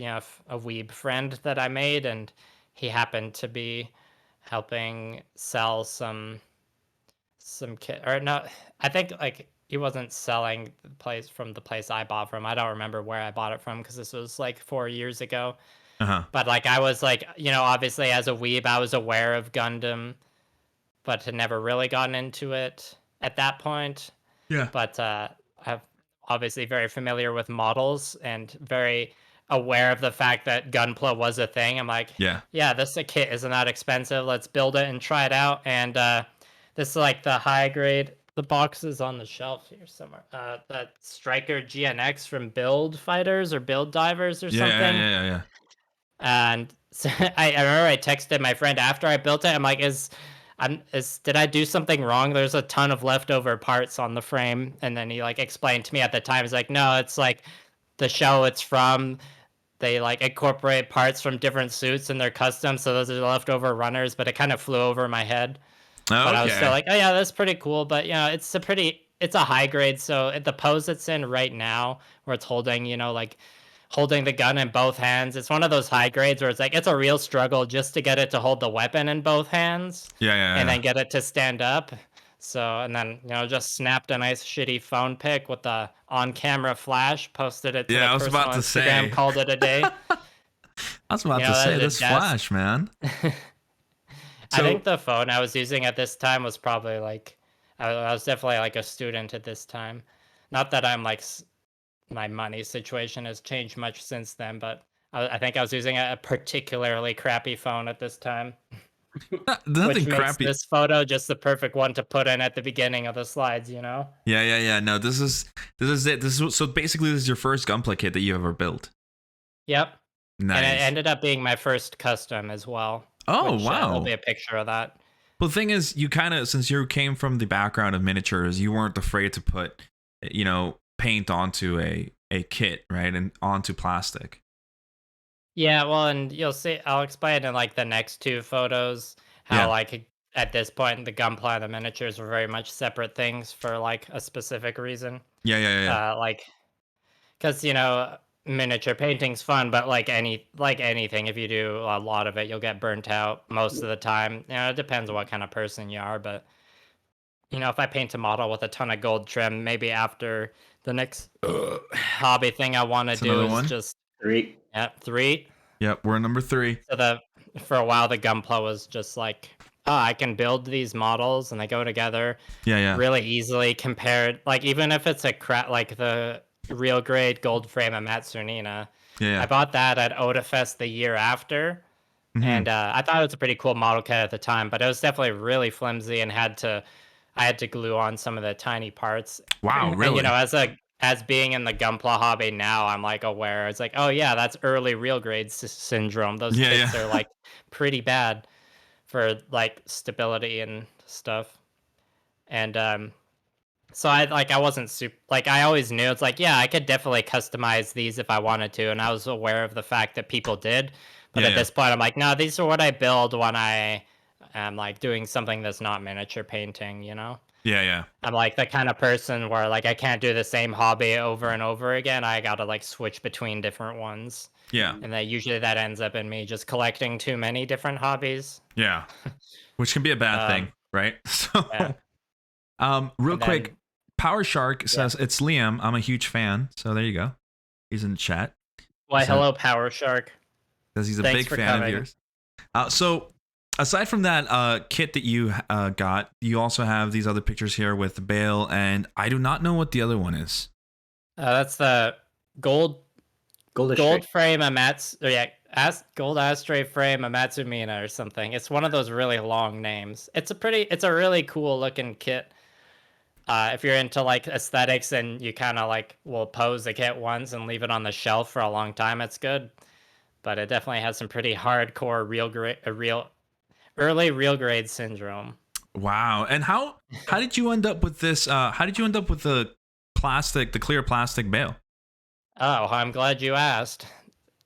weeb friend that I made, and he happened to be helping sell some kit or no, I think like he wasn't selling the place I bought from. I don't remember where I bought it from because this was like 4 years ago. Uh-huh. But like I was like, obviously as a weeb, I was aware of Gundam, but had never really gotten into it at that point. Yeah. But I'm obviously very familiar with models and very aware of the fact that Gunpla was a thing. I'm like, Yeah. yeah, this kit isn't that expensive. Let's build it and try it out. And this is like the high grade. The box is on the shelf here somewhere. That Striker GNX from Build Fighters or Build Divers or Yeah, yeah, something. yeah, yeah. And so I remember I texted my friend after I built it. I'm like, did I do something wrong? There's a ton of leftover parts on the frame. And then he like explained to me at the time, he's like, no, it's like the show it's from. They like incorporate parts from different suits and they're custom. So those are the leftover runners, but it kind of flew over my head. But I was still Okay. like, oh yeah, that's pretty cool. But it's a high grade. So at the pose it's in right now, where it's holding, like holding the gun in both hands, it's one of those high grades where it's like it's a real struggle just to get it to hold the weapon in both hands, Yeah, yeah, and yeah. then get it to stand up. So and then just snapped a nice shitty phone pic with the on-camera flash, posted it to Yeah, the I was personal about to Instagram, say. called it a day. I was about to say That's a this desk. flash, man. I think So, the phone I was using at this time was probably like I was definitely like a student at this time. Not that I'm like my money situation has changed much since then, but I think I was using a particularly crappy phone at this time, which nothing makes crappy. this photo just the perfect one to put in at the beginning of the slides, Yeah, yeah, yeah. No, this is it. So basically this is your first Gunpla kit that you ever built. Yep. And it Nice. ended up being my first custom as well, Oh, which there'll wow. be a picture of that. Well, the thing is, you kind of, since you came from the background of miniatures, you weren't afraid to put, paint onto a kit, right, and onto plastic. Yeah, well, and you'll see, I'll explain in like the next two photos how Yeah, like at this point the gunpla and the miniatures were very much separate things for like a specific reason. yeah, yeah, yeah, Like because miniature painting's fun, but like anything, if you do a lot of it, you'll get burnt out most of the time. It depends on what kind of person you are, but if I paint a model with a ton of gold trim, maybe after the next hobby thing I want to It's do another is one. just Three. three. Yep, we're number 3. So for a while the gunpla was just like, oh, I can build these models and they go together Yeah, yeah, really easily compared, like even if it's a crap like the real grade gold frame of Matsunina. yeah, I yeah. bought that at Odafest the year after, Mm-hmm. and I thought it was a pretty cool model kit at the time, but it was definitely really flimsy and I had to glue on some of the tiny parts. Wow, And really? as being in the gunpla hobby now, I'm like aware. It's like, oh yeah, that's early real grade syndrome. Those Yeah, kits yeah. are like pretty bad for like stability and stuff. And So I wasn't super like I always knew it's like yeah I could definitely customize these if I wanted to, and I was aware of the fact that people did. But Yeah, at yeah, this point, I'm like, no, these are what I build when I am like doing something that's not miniature painting. You know, yeah, yeah, I'm like the kind of person where like I can't do the same hobby over and over again. I gotta like switch between different ones, yeah, and that usually that ends up in me just collecting too many different hobbies. yeah. Which can be a bad thing, Um, right? yeah, So, real and quick, then Power Shark yeah. says it's Liam. I'm a huge fan. So there you go. He's in the chat. Why, So hello, Power Shark. says he's a Thanks big for fan of coming. yours. So aside from that kit that you got, you also have these other pictures here with Bale, and I do not know what the other one is. That's the gold Goldish gold straight. frame Amatsu, or yeah, gold ashtray frame Amatsumina or something. It's one of those really long names. It's a really cool looking kit. If you're into like aesthetics and you kind of like will pose the kit once and leave it on the shelf for a long time, it's good. But it definitely has some pretty hardcore real early real grade syndrome. Wow. And how did you end up with this? How did you end up with the clear plastic Bale? Oh, I'm glad you asked.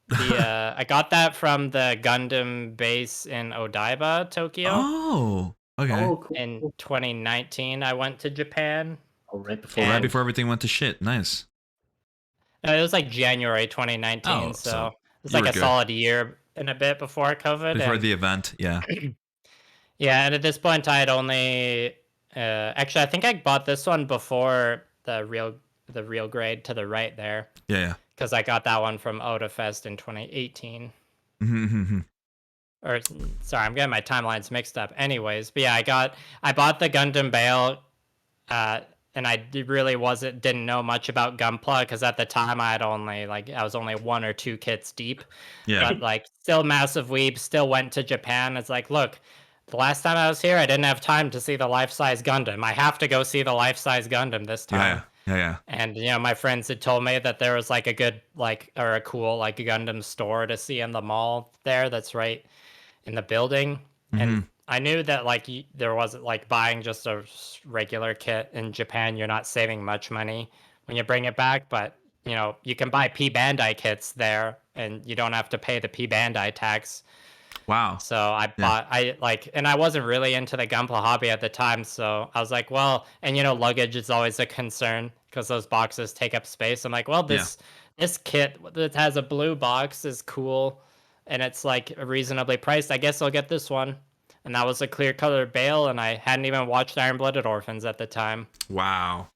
The I got that from the Gundam base in Odaiba, Tokyo. Oh, okay. Oh, cool. In Cool. 2019, I went to Japan, Oh, right before Right and before everything went to shit. Nice. it was like January 2019, Oh, so so it was you like were a good solid year and a bit before COVID. before And the event. Yeah. yeah, and at this point, I had only actually I think I bought this one before the real grade to the right there Yeah. Yeah. because I got that one from Odafest in 2018. Mm-hmm. Or sorry, I'm getting my timelines mixed up. Anyways, but yeah, I bought the Gundam Bale, uh, and really didn't know much about Gunpla because at the time I was only one or two kits deep, Yeah. but like still massive weeb. Still went to Japan. It's like, look, the last time I was here, I didn't have time to see the life size Gundam. I have to go see the life size Gundam this Yeah. time. Yeah. Yeah. And my friends had told me that there was like a good like or a cool like Gundam store to see in the mall there. That's right in the building, and Mm-hmm. I knew that like there wasn't like buying just a regular kit in Japan. You're not saving much money when you bring it back, but you can buy P Bandai kits there, and you don't have to pay the P Bandai tax. Wow. So Yeah. and I wasn't really into the Gunpla hobby at the time. So I was like, well, and luggage is always a concern because those boxes take up space. I'm like, well, Yeah. this kit that has a blue box is cool, and it's like reasonably priced. I guess I'll get this one. And that was a clear color bale, and I hadn't even watched Iron Blooded Orphans at the time. Wow.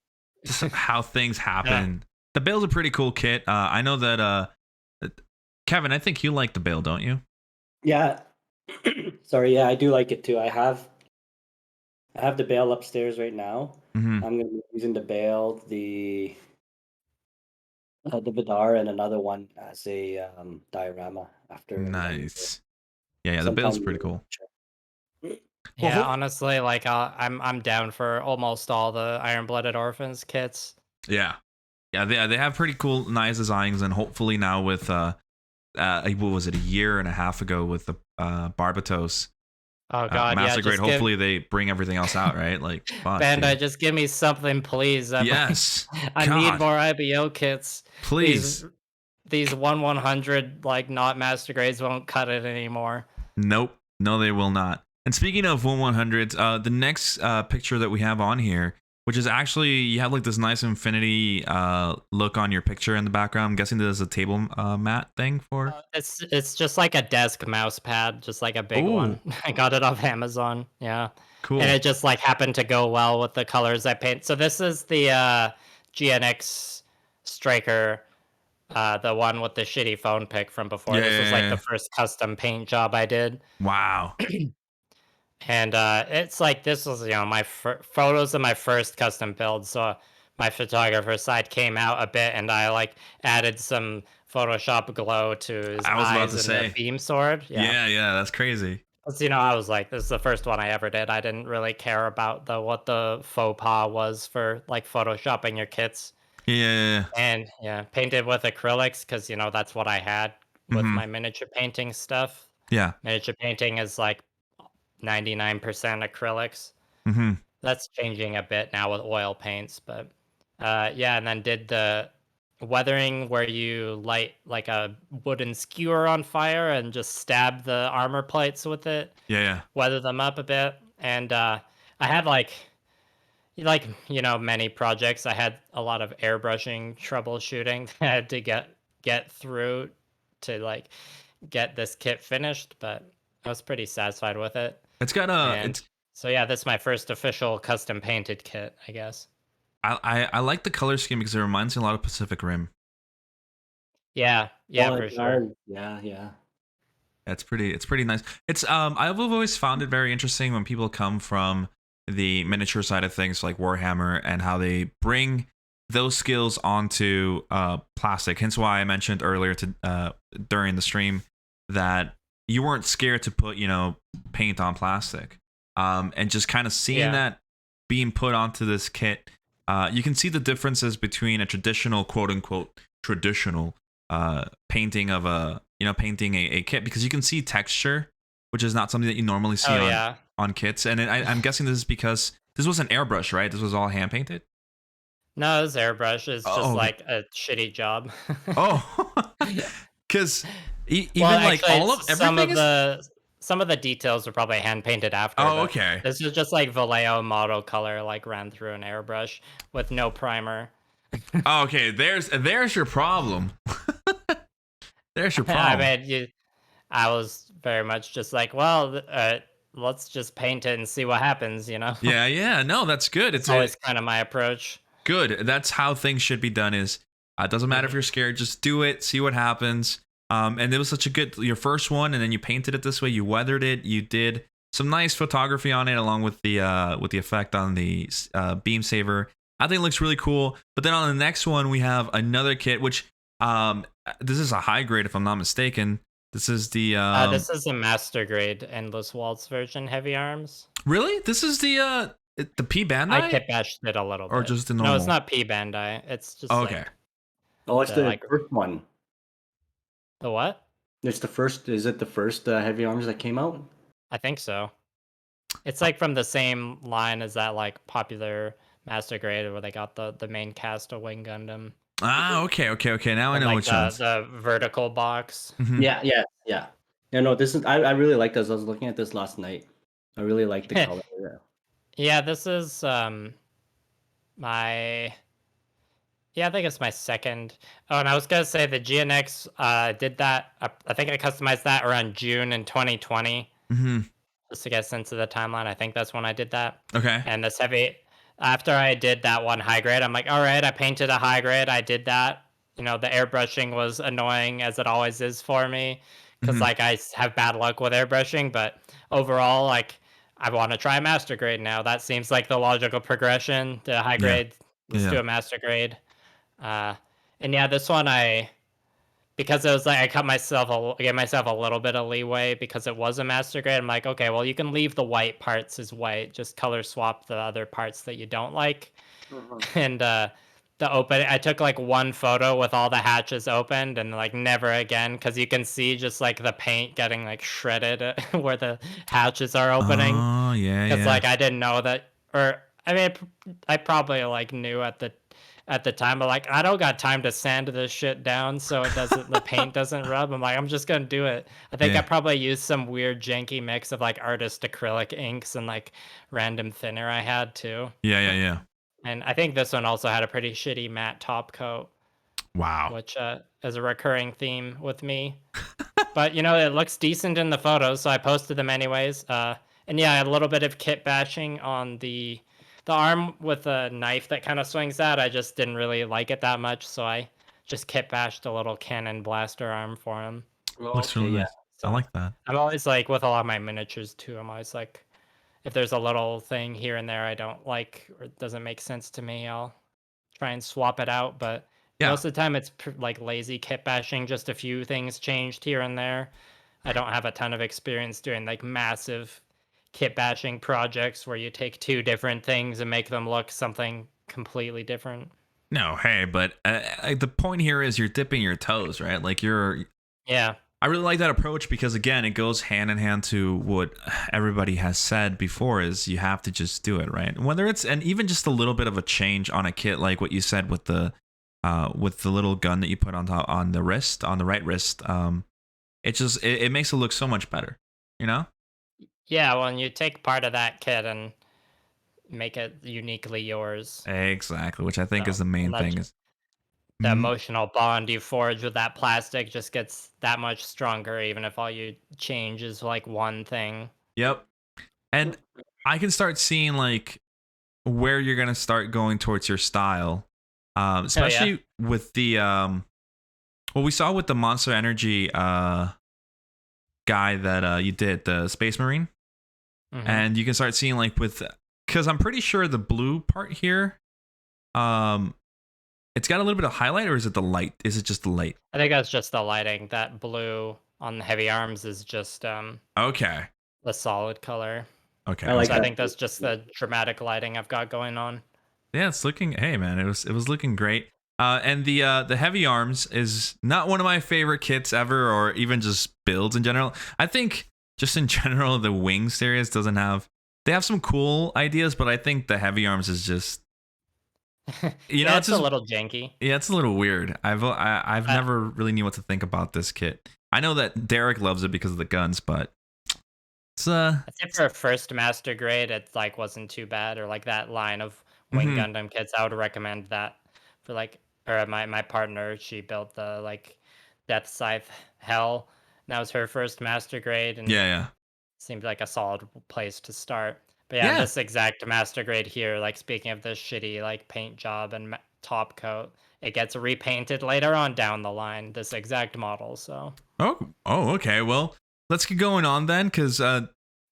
Just how things Yeah. happen. The Bale's a pretty cool kit. I know that Kevin, I think you like the Bale, don't you? Yeah. Sorry, yeah, I do like it too. I have the bale upstairs right now. Mm-hmm. I'm gonna be using the bale, the Vidar, and another one as a diorama after I'm done with it. Nice. Yeah, yeah, the Bale's Sometime pretty cool. Well, Yeah, honestly, like I'm down for almost all the Iron Blooded Orphans kits. yeah. Yeah, they have pretty cool, nice designs, and hopefully now with what was it, a year and a half ago with the Barbatos Oh God, yeah, Master Grade. just give Hopefully they bring everything else out, right? Like, fuck, Bandai, dude. just give me something, please. Yes, I need God, more IBO kits. These please. these 1/100 like not master grades won't cut it anymore. Nope, no, they will not. And speaking of 1/100s, the next picture that we have on here, which is actually you have like this nice infinity look on your picture in the background. I'm guessing there's a table mat thing for. It's just like a desk mouse pad, just like a big one. Oh, I got it off Amazon. Yeah. And cool. it just like happened to go well with the colors I paint. So this is the GNX Striker, the one with the shitty phone pic from before. Yeah, This was yeah, like the yeah. first custom paint job I did. Wow. And it's like this was my photos of my first custom build. So my photographer side came out a bit, and I like added some Photoshop glow to his I was about eyes to and the say. beam sword. Yeah. Yeah, yeah, that's crazy. 'Cause, I was like, this is the first one I ever did. I didn't really care about the what the faux pas was for like photoshopping your kits. Yeah, yeah, And yeah, painted with acrylics because that's what I had yeah. with Mm-hmm. my miniature painting stuff. Yeah. Miniature painting is like 99% acrylics. Mm-hmm. That's changing a bit now with oil paints, but yeah, and then did the weathering where you light like a wooden skewer on fire and just stab the armor plates with it, Yeah, yeah. weather them up a bit. And I had like many projects, I had a lot of airbrushing troubleshooting that I had to get through to like get this kit finished, but I was pretty satisfied with it. It's got a And it's so yeah, that's my first official custom painted kit, I guess. I like the color scheme because it reminds me a lot of Pacific Rim. Yeah, Oh, yeah, it for sure. does. Yeah, yeah. It's pretty nice. It's I've always found it very interesting when people come from the miniature side of things like Warhammer and how they bring those skills onto plastic. Hence why I mentioned earlier to during the stream that you weren't scared to put, paint on plastic. And just kind of seeing Yeah. that being put onto this kit, you can see the differences between a traditional quote unquote traditional painting of painting a kit, because you can see texture, which is not something that you normally see Oh on yeah. kits. And I'm guessing this is because this was an airbrush, right? This was all hand painted. No, this airbrush is just Oh, okay. like a shitty job. Oh, because Well, even like actually, all of some everything of is. the details were probably hand painted after, Oh, but okay. this is just like Vallejo model color, like ran through an airbrush with no primer. Oh, okay. There's your problem. There's your I problem. mean, I was very much just like, well, let's just paint it and see what happens, you know? Yeah, yeah. No, that's good. It's always kind of my approach. Good. That's how things should be done. Is it doesn't matter if Mhm. you're scared, just do it, see what happens. And it was such a good your first one, and then you painted it this way. You weathered it. You did some nice photography on it, along with the effect on the beam saver. I think it looks really cool. But then on the next one, we have another kit, which this is a high grade, if I'm not mistaken. This is the This is a master grade Endless Waltz version heavy arms. really, this is the P I Bandai, kit bashed it a little or bit. just the No, it's normal. not P Bandai. It's just Oh, okay. like Oh, it's the the like first one. the what? It's the first. Is it the first heavy arms that came out? I think so. It's like from the same line as that like popular master grade where they got the main cast of Wing Gundam Ah, okay, okay, okay. Now I and know like which ones. the vertical box. Mhm. Yeah, yeah, yeah. Yeah, no, this is. I really like this. I was looking at this last night. I really like the color. Yeah. Yeah, this is my yeah, I think it's my second. Oh, and I was gonna say the GNX did that. I think I customized that around June in 2020, Mhm. just to get a sense of the timeline. I think that's when I did that. Okay. And this heavy, after I did that one high grade, I'm like, all right, I painted a high grade. I did that. The airbrushing was annoying as it always is for me, because Mhm. like have bad luck with airbrushing. But overall, like I want to try master grade now. That seems like the logical progression. The high Yeah. grade, let's Yeah. do a master grade. Uh, and yeah, this one because it was like I gave myself a little bit of leeway because it was a master grade. I'm like, okay, well you can leave the white parts as white, just color swap the other parts that you don't like. Mhm. And I took like one photo with all the hatches opened and like never again, because you can see just like the paint getting like shredded where the hatches are opening. Oh, yeah, Because yeah. like I didn't know that, or I mean, I probably like knew at the time, but like I don't got time to sand this shit down so the paint doesn't rub. I'm like, I'm just gonna do it. I think I Yeah. probably used some weird janky mix of like artist acrylic inks and like random thinner I had too. Yeah, yeah, yeah. And I think this one also had a pretty shitty matte top coat, Wow. which is a recurring theme with me. But it looks decent in the photos, so I posted them anyways. And yeah, I had a little bit of kit bashing on the arm with a knife that kind of swings out. I just didn't really like it that much, so I just kit bashed a little cannon blaster arm for him. Oh, Looks okay, really yeah. nice. I So like that. I'm always like with a lot of my miniatures too. I'm always like, if there's a little thing here and there I don't like or it doesn't make sense to me, I'll try and swap it out. But Yeah. most of the time, it's like lazy kit bashing. Just a few things changed here and there. I don't have a ton of experience doing like massive kit bashing projects where you take two different things and make them look something completely different. No, hey, but the point here is you're dipping your toes, right? Like you're. Yeah. I really like that approach because again, it goes hand in hand to what everybody has said before is you have to just do it, right? Whether it's and even just a little bit of a change on a kit, like what you said with the little gun that you put on top on the wrist, on the right wrist, it makes it look so much better, you know? Yeah, when you take part of that kit and make it uniquely yours. Exactly, which I think is So, the main and that thing is the mm, emotional bond you forge with that plastic just gets that much stronger, even if all you change is like one thing. yep. And I can start seeing like where you're gonna start going towards your style, Oh yeah. especially with the what we saw with the Monster Energy guy that you did, the Space Marine, Hmm. and you can start seeing like with because I'm pretty sure the blue part here, um, it's got a little bit of highlight, or is it the light? Is it just the light? I think that's just the lighting. That blue on the heavy arms is just Okay, a solid color. okay, I like So I okay. that. think that's just the dramatic lighting I've got going on. Yeah, it's looking. Hey, man, it was looking great. And the heavy arms is not one of my favorite kits ever, or even just builds in general. I think just in general, the Wing series doesn't have. They have some cool ideas, but I think the heavy arms is just Yeah, it's it's a just little janky. yeah, it's a little weird. I've Uh, never really knew what to think about this kit. I know that Derek loves it because of the guns, but it's I'd say for a first master grade, it like wasn't too bad, or like that line of Wing mhm. Gundam kits. I would recommend that for like, or my partner, she built the like Death Scythe Hell. And that was her first master grade, and Yeah, seemed like a solid place to start. But yeah, yeah. this exact master grade here, like speaking of this shitty like paint job and top coat, it gets repainted later on down the line. This exact model, so. Oh, okay. Well, let's get going on then, because the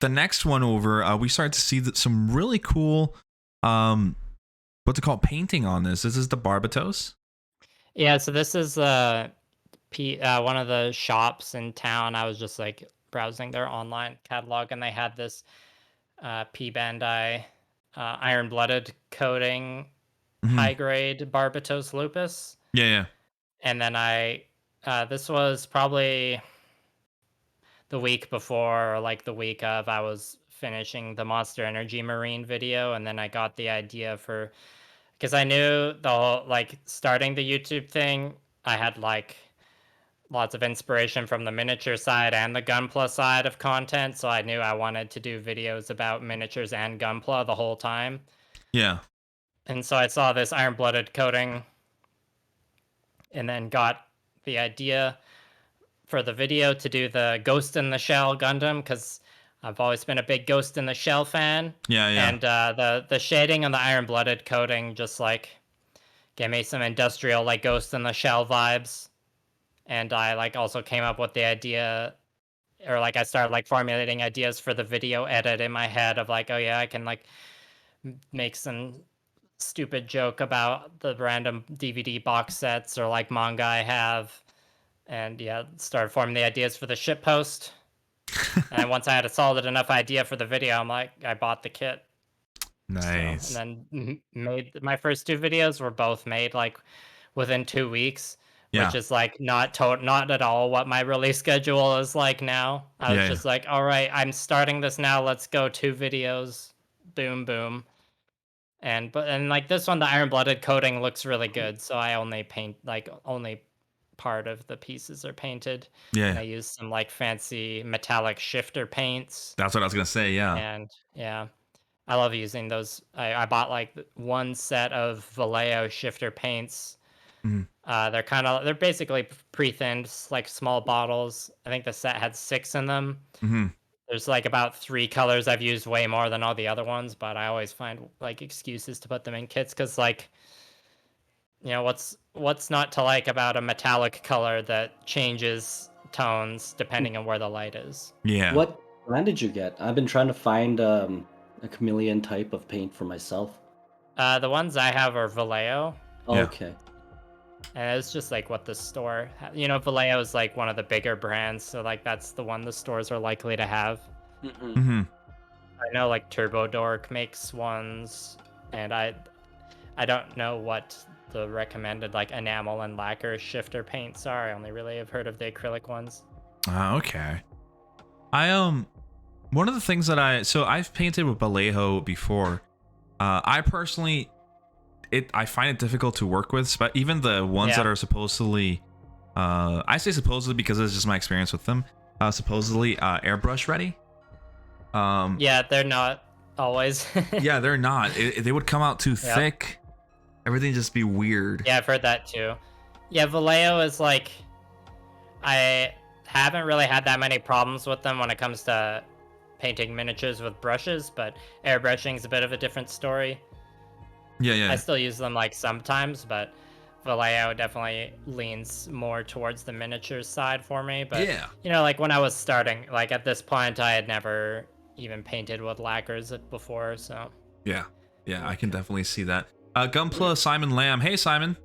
next one over, we start to see that some really cool, um, what's it called, painting on this. This is the Barbatos. Yeah, so this is one of the shops in town. I was just like browsing their online catalog, and they had this P Bandai iron blooded coating Hmm. high grade Barbatos Lupus, Yeah, yeah, and then this was probably the week before or like the week of. I was finishing the Monster Energy Marine video, and then I got the idea for because I knew the whole like starting the YouTube thing. I had like lots of inspiration from the miniature side and the Gunpla side of content, so I knew I wanted to do videos about miniatures and Gunpla the whole time. yeah. And so I saw this iron blooded coating and then got the idea for the video to do the Ghost in the Shell Gundam because I've always been a big Ghost in the Shell fan. Yeah, yeah. And the shading on the iron blooded coating just like gave me some industrial like Ghost in the Shell vibes. And I like also came up with the idea, or like I started like formulating ideas for the video edit in my head of like, oh yeah, I can like make some stupid joke about the random DVD box sets or like manga I have, and yeah, started forming the ideas for the ship post. And once I had a solid enough idea for the video, I'm like, I bought the kit. So, and Nice. then made my first two videos were both made like within 2 weeks, which Yeah, is like not at all what my release schedule is like now. I was yeah, yeah, just like, all right, I'm starting this now. Let's go 2 videos, boom, boom. And like this one, the iron blooded coating looks really good. So I only paint like only part of the pieces are painted, and yeah. I use some like fancy metallic shifter paints. That's what I was gonna say. Yeah. And yeah, I love using those. I bought like one set of Vallejo shifter paints. Hmm. They're basically pre-thinned, like small bottles. I think the set had 6 in them. Hmm. There's like about 3 colors I've used way more than all the other ones, but I always find like excuses to put them in kits because like what's not to like about a metallic color that changes tones depending on where the light is. Yeah. What brand did you get? I've been trying to find a chameleon type of paint for myself. The ones I have are Vallejo. Yeah. Okay. And it's just like what the store, Vallejo is like one of the bigger brands, so like that's the one the stores are likely to have. Hmm. Hmm. I know like Turbo Dork makes ones, and I don't know what the recommended like enamel and lacquer shifter paints are. I only really have heard of the acrylic ones. Okay. One of the things that I've painted with Vallejo before. I personally, I find it difficult to work with, but even the ones that are supposedly, I say supposedly because it's just my experience with them. Supposedly airbrush ready. Yeah, they're not always. Yeah, they're not. They would come out too thick. Everything just be weird. Yeah, I've heard that too. Yeah, Vallejo is like, I haven't really had that many problems with them when it comes to painting miniatures with brushes, but airbrushing is a bit of a different story. Yeah. I still use them like sometimes, but Vallejo definitely leans more towards the miniatures side for me. But you know, like when I was starting, like at this point, I had never even painted with lacquers before, so Yeah, I can definitely see that. Gunpla Simon Lamb. Hey Simon,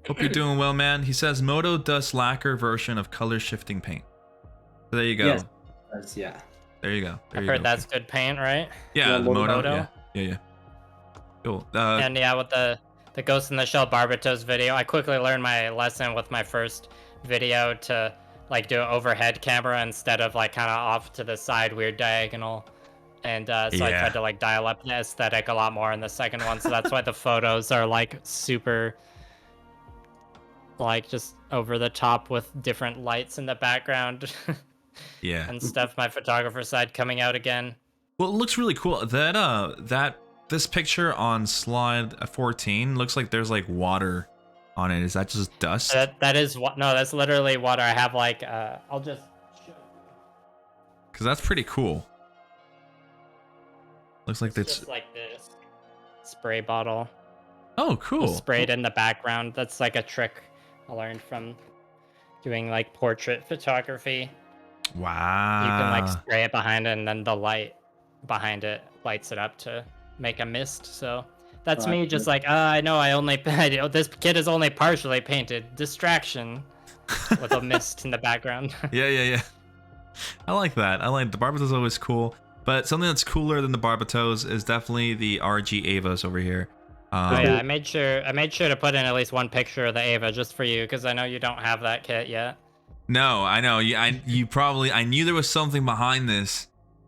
hope you're doing well, man. He says Moto does lacquer version of color shifting paint. So there you go. Yes, yeah. There you go. I've heard that's good paint, right? Yeah, the Moto. Moto. Yeah. Cool. And yeah, with the Ghost in the Shell Barbatos video, I quickly learned my lesson with my first video to like do an overhead camera instead of like kind of off to the side, weird diagonal. And so I tried to like dial up the aesthetic a lot more in the second one. So that's why the photos are like super, like just over the top with different lights in the background. Yeah. And stuff. My photographer side coming out again. Well, it looks really cool. This picture on slide 14 looks like there's like water on it. Is that just dust? That is what? No, that's literally water. I have like I'll just show you. Because that's pretty cool. Looks like it's just like this spray bottle. Oh, cool. Sprayed in the background. That's like a trick I learned from doing like portrait photography. Wow. You can like spray it behind it, and then the light behind it lights it up to make a mist. So that's me just like, I know this kid is only partially painted. Distraction with a mist in the background. Yeah. I like that. I like the Barbatos is always cool. But something that's cooler than the Barbatos is definitely the RG Avas over here. Yeah, I made sure to put in at least one picture of the Ava just for you because I know you don't have that kit yet. No, I know. You probably. I knew there was something behind this.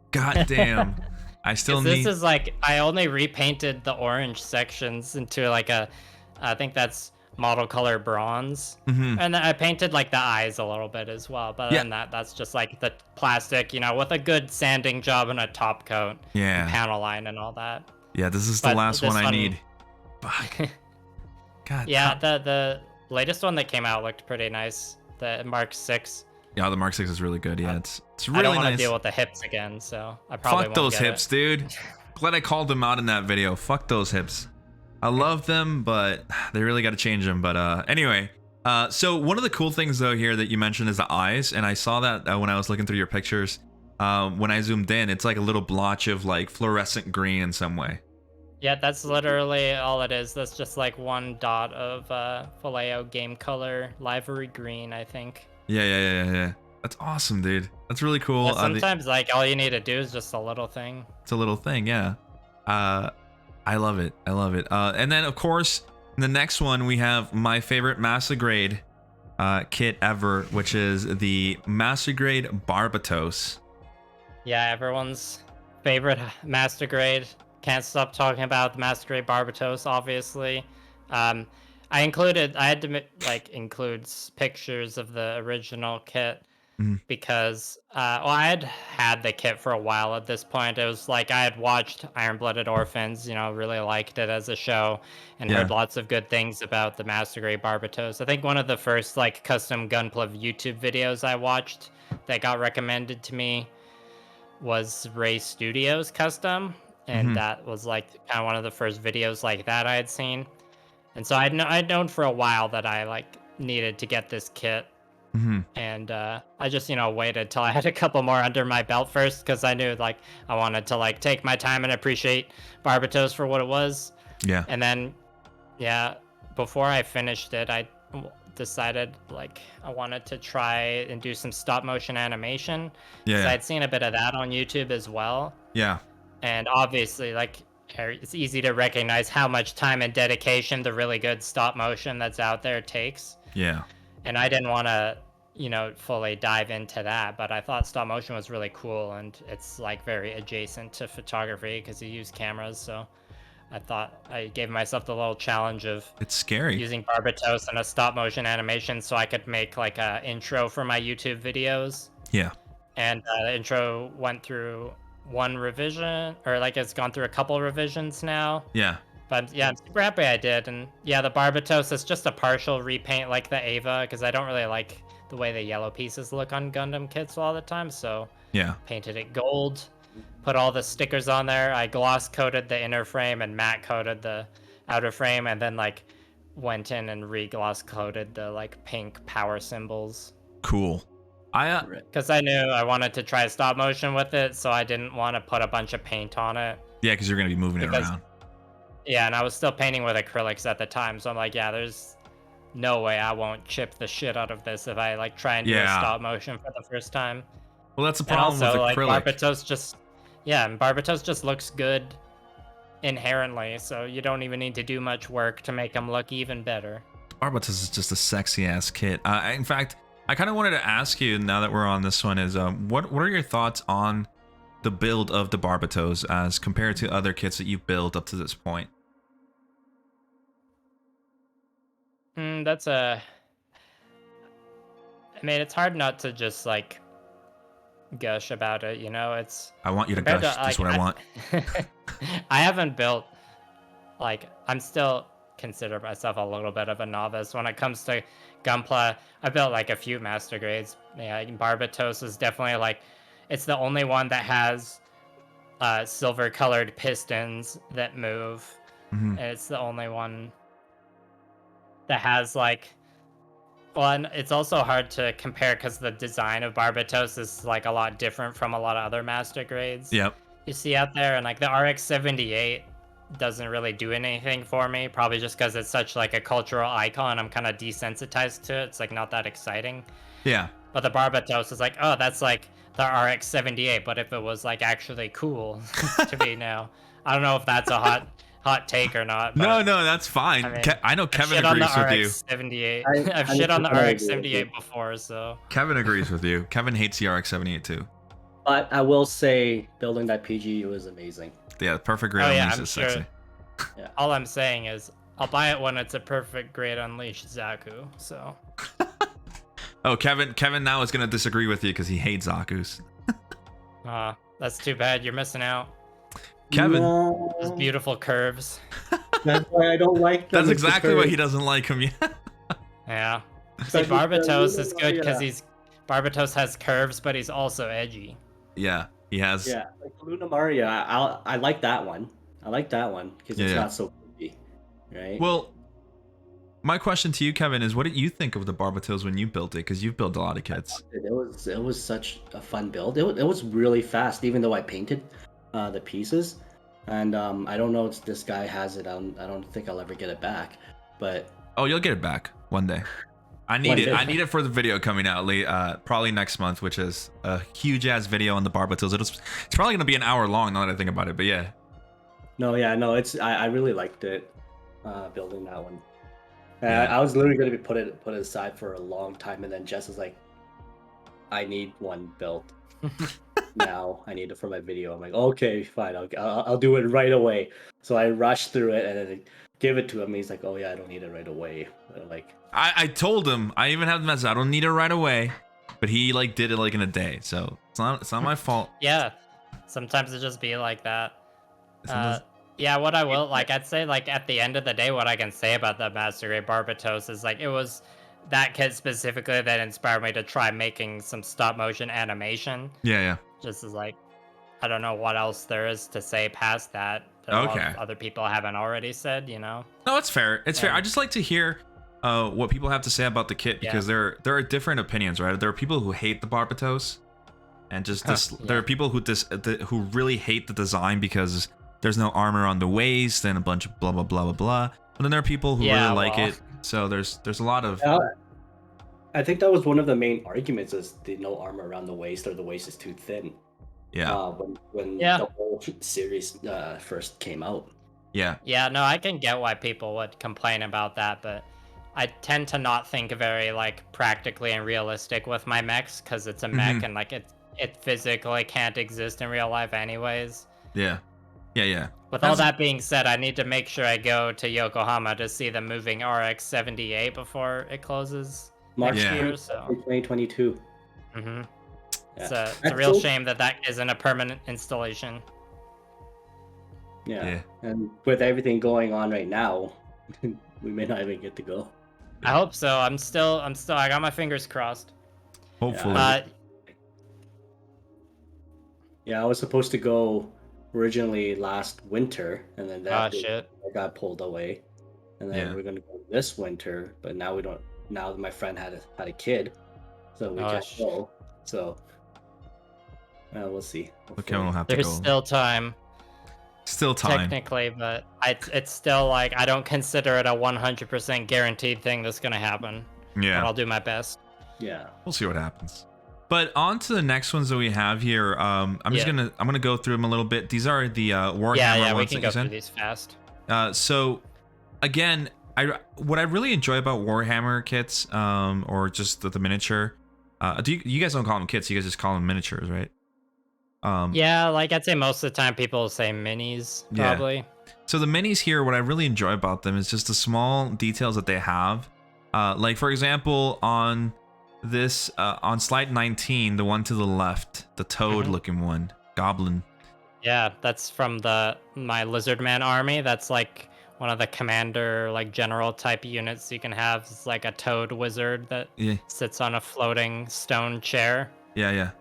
God damn. I still need. This is like I only repainted the orange sections into like I think that's model color bronze, and then I painted like the eyes a little bit as well. But then that's just like the plastic, you know, with a good sanding job and a top coat, and panel line and all that. Yeah, this is the last one I need. Fuck. God. Yeah, the latest one that came out looked pretty nice. The Mark 6. Yeah, the Mark 6 is really good. Yeah, it's really nice. I don't want to deal with the hips again, so I probably Fuck those hips, dude. Glad I called them out in that video. Fuck those hips. I love them, but they really got to change them. But anyway, so one of the cool things though here that you mentioned is the eyes, and I saw that when I was looking through your pictures. When I zoomed in, it's like a little blotch of like fluorescent green in some way. Yeah, that's literally all it is. That's just like one dot of Vallejo game color livery green, I think. Yeah. That's awesome, dude. That's really cool. Yeah, sometimes like all you need to do is just a little thing. It's a little thing, yeah. I love it. And then of course, in the next one we have my favorite Master Grade kit ever, which is the Master Grade Barbatos. Yeah, everyone's favorite Master Grade. Can't stop talking about the Master Grade Barbatos, obviously. I had to like include pictures of the original kit because I had the kit for a while at this point. It was like I had watched Iron-Blooded Orphans, you know, really liked it as a show and heard lots of good things about the Master Grade Barbatos. I think one of the first like custom Gunpla YouTube videos I watched that got recommended to me was Ray Studios custom, and that was like kind of one of the first videos like that I had seen. And so I'd known for a while that I like needed to get this kit, and I just waited till I had a couple more under my belt first because I knew like I wanted to like take my time and appreciate Barbatos for what it was. Yeah. And then before I finished it, I decided like I wanted to try and do some stop motion animation. Yeah. I'd seen a bit of that on YouTube as well. Yeah. And obviously, like, it's easy to recognize how much time and dedication the really good stop motion that's out there takes. Yeah. And I didn't want to you know, fully dive into that, but I thought stop motion was really cool, and it's like very adjacent to photography because you use cameras. So I thought I gave myself the little challenge of It's scary. using Barbatos and a stop motion animation so I could make like a intro for my YouTube videos. Yeah. And the intro went through one revision, or like it's gone through a couple revisions now. Yeah. But yeah, I'm super happy I did. And yeah, the Barbatos is just a partial repaint like the Ava, because I don't really like the way the yellow pieces look on Gundam kits all the time. So Yeah. painted it gold, put all the stickers on there. I gloss coated the inner frame and matte coated the outer frame, and then like went in and re-gloss coated the like pink power symbols. Cool. I Because I knew I wanted to try stop motion with it, so I didn't want to put a bunch of paint on it. yeah, because you're gonna be moving it Because- around. Yeah, and I was still painting with acrylics at the time, so I'm like, yeah, there's no way I won't chip the shit out of this if I like try and do a Yeah. stop motion for the first time. Well, that's the And problem also, with like acrylic. Barbatos just, yeah, and Barbatos just looks good inherently, so you don't even need to do much work to make them look even better. Barbatos is just a sexy ass kit. In fact, I kind of wanted to ask you now that we're on this one is what are your thoughts on the build of the Barbatos as compared to other kits that you've built up to this point? That's a. I mean, it's hard not to just like gush about it, you know? It's I want you to compared gush. to, That's like, what I want. I haven't built, like, I'm still consider myself a little bit of a novice when it comes to Gunpla. I built like a few master grades. Yeah, Barbatos is definitely like, it's the only one that has silver colored pistons that move, Mhm. and it's the only one that has like. Well, and it's also hard to compare because the design of Barbatos is like a lot different from a lot of other master grades Yep. you see out there, and like the RX-78 doesn't really do anything for me, probably just because it's such like a cultural icon. I'm kind of desensitized to it. It's like not that exciting. Yeah. But the Barbatos is like, oh, that's like the RX-78, but if it was like actually cool to me now. I don't know if that's a hot take or not. But No, that's fine. I mean, I know I've Kevin shit on the agrees with you. RX-78. I- I've I shit on the totally agree with you. RX-78 before, so. Kevin agrees with you. Kevin hates the RX-78 too. But I will say, building that PGU is amazing. Yeah, perfect grade Oh, yeah, unleashed I'm is sure. sexy. All I'm saying is, I'll buy it when it's a perfect grade unleashed Zaku. So Oh, Kevin now is gonna disagree with you because he hates Zaku's. that's too bad. You're missing out. Kevin, No, Those beautiful curves. that's why I don't like them. that's It's the exactly why he curve. doesn't like him. Yeah. Yeah. See, Especially Barbatos the- is good because yeah. Barbatos has curves, but he's also edgy. Yeah, he has. Yeah, like Luna Maria, I like that one. I like that one because it's Yeah. not so creepy, right? Well, my question to you, Kevin, is what did you think of the Barbatos when you built it? Because you've built a lot of kits. It was such a fun build. It was really fast, even though I painted the pieces, and I don't know if this guy has it. I don't think I'll ever get it back, but Oh, you'll get it back one day. I need One it. day. I need it for the video coming out late, probably next month, which is a huge ass video on the Barbatos. It's probably gonna be an hour long now that I think about it. But yeah, no, it's I really liked it, building that one. Yeah. I was literally gonna put it aside for a long time, and then Jess was like, "I need one built now. I need it for my video." I'm like, "Okay, fine. I'll do it right away." So I rushed through it and then give it to him. He's like, "Oh yeah, I don't need it right away." I'm like, I told him. I even have the message. I don't need it right away, but he like did it like in a day. So it's not my fault. Yeah. Sometimes it just be like that. Sometimes- Yeah, what I will like, I'd say like at the end of the day, what I can say about the Master Grade Barbatos is like it was that kit specifically that inspired me to try making some stop motion animation. yeah. Just as like, I don't know what else there is to say past that. That a lot Okay. of other people haven't already said, you know. No, it's fair. It's fair. Yeah. I just like to hear what people have to say about the kit because there are different opinions, right? There are people who hate the Barbatos, and just there are people who really hate the design because there's no armor on the waist and a bunch of blah blah blah blah blah. And then there are people who Yeah, really like well. it. So there's a lot of I think that was one of the main arguments: is the no armor around the waist or the waist is too thin. yeah When Yeah. the whole series first came out. yeah Yeah, no, I can get why people would complain about that, but I tend to not think very like practically and realistic with my mechs because it's a mech and like it physically can't exist in real life anyways. Yeah. Yeah. With all that being said, I need to make sure I go to Yokohama to see the moving RX-78 before it closes March next Yeah. year. So 2022. yeah. It's a That's real so- shame that isn't a permanent installation. Yeah. Yeah. And with everything going on right now, we may not even get to go. I hope so. I'm still. I got my fingers crossed. Hopefully. But Yeah, I was supposed to go originally last winter, and then shit. got pulled away, and then Yeah. we're gonna go this winter. But now we don't. Now that my friend had a kid, so we can't go. So we'll see. Okay, we'll have to There's go. still time. Still time. Technically, but it's still like I don't consider it a 100% guaranteed thing that's gonna happen. Yeah. But I'll do my best. Yeah. We'll see what happens. But on to the next ones that we have here. I'm gonna go through them a little bit. These are the Warhammer Yeah, we ones can that go you through sent. these fast. So again, what I really enjoy about Warhammer kits, or just the miniature. You guys don't call them kits? You guys just call them miniatures, right? Yeah, like I'd say most of the time people say minis, Yeah. probably. So the minis here, what I really enjoy about them is just the small details that they have. Like for example, on this on slide 19, the one to the left, the toad looking one, goblin. Yeah, that's from my Lizardman army. That's like one of the commander, like general type units you can have. It's like a toad wizard that sits on a floating stone chair. Yeah.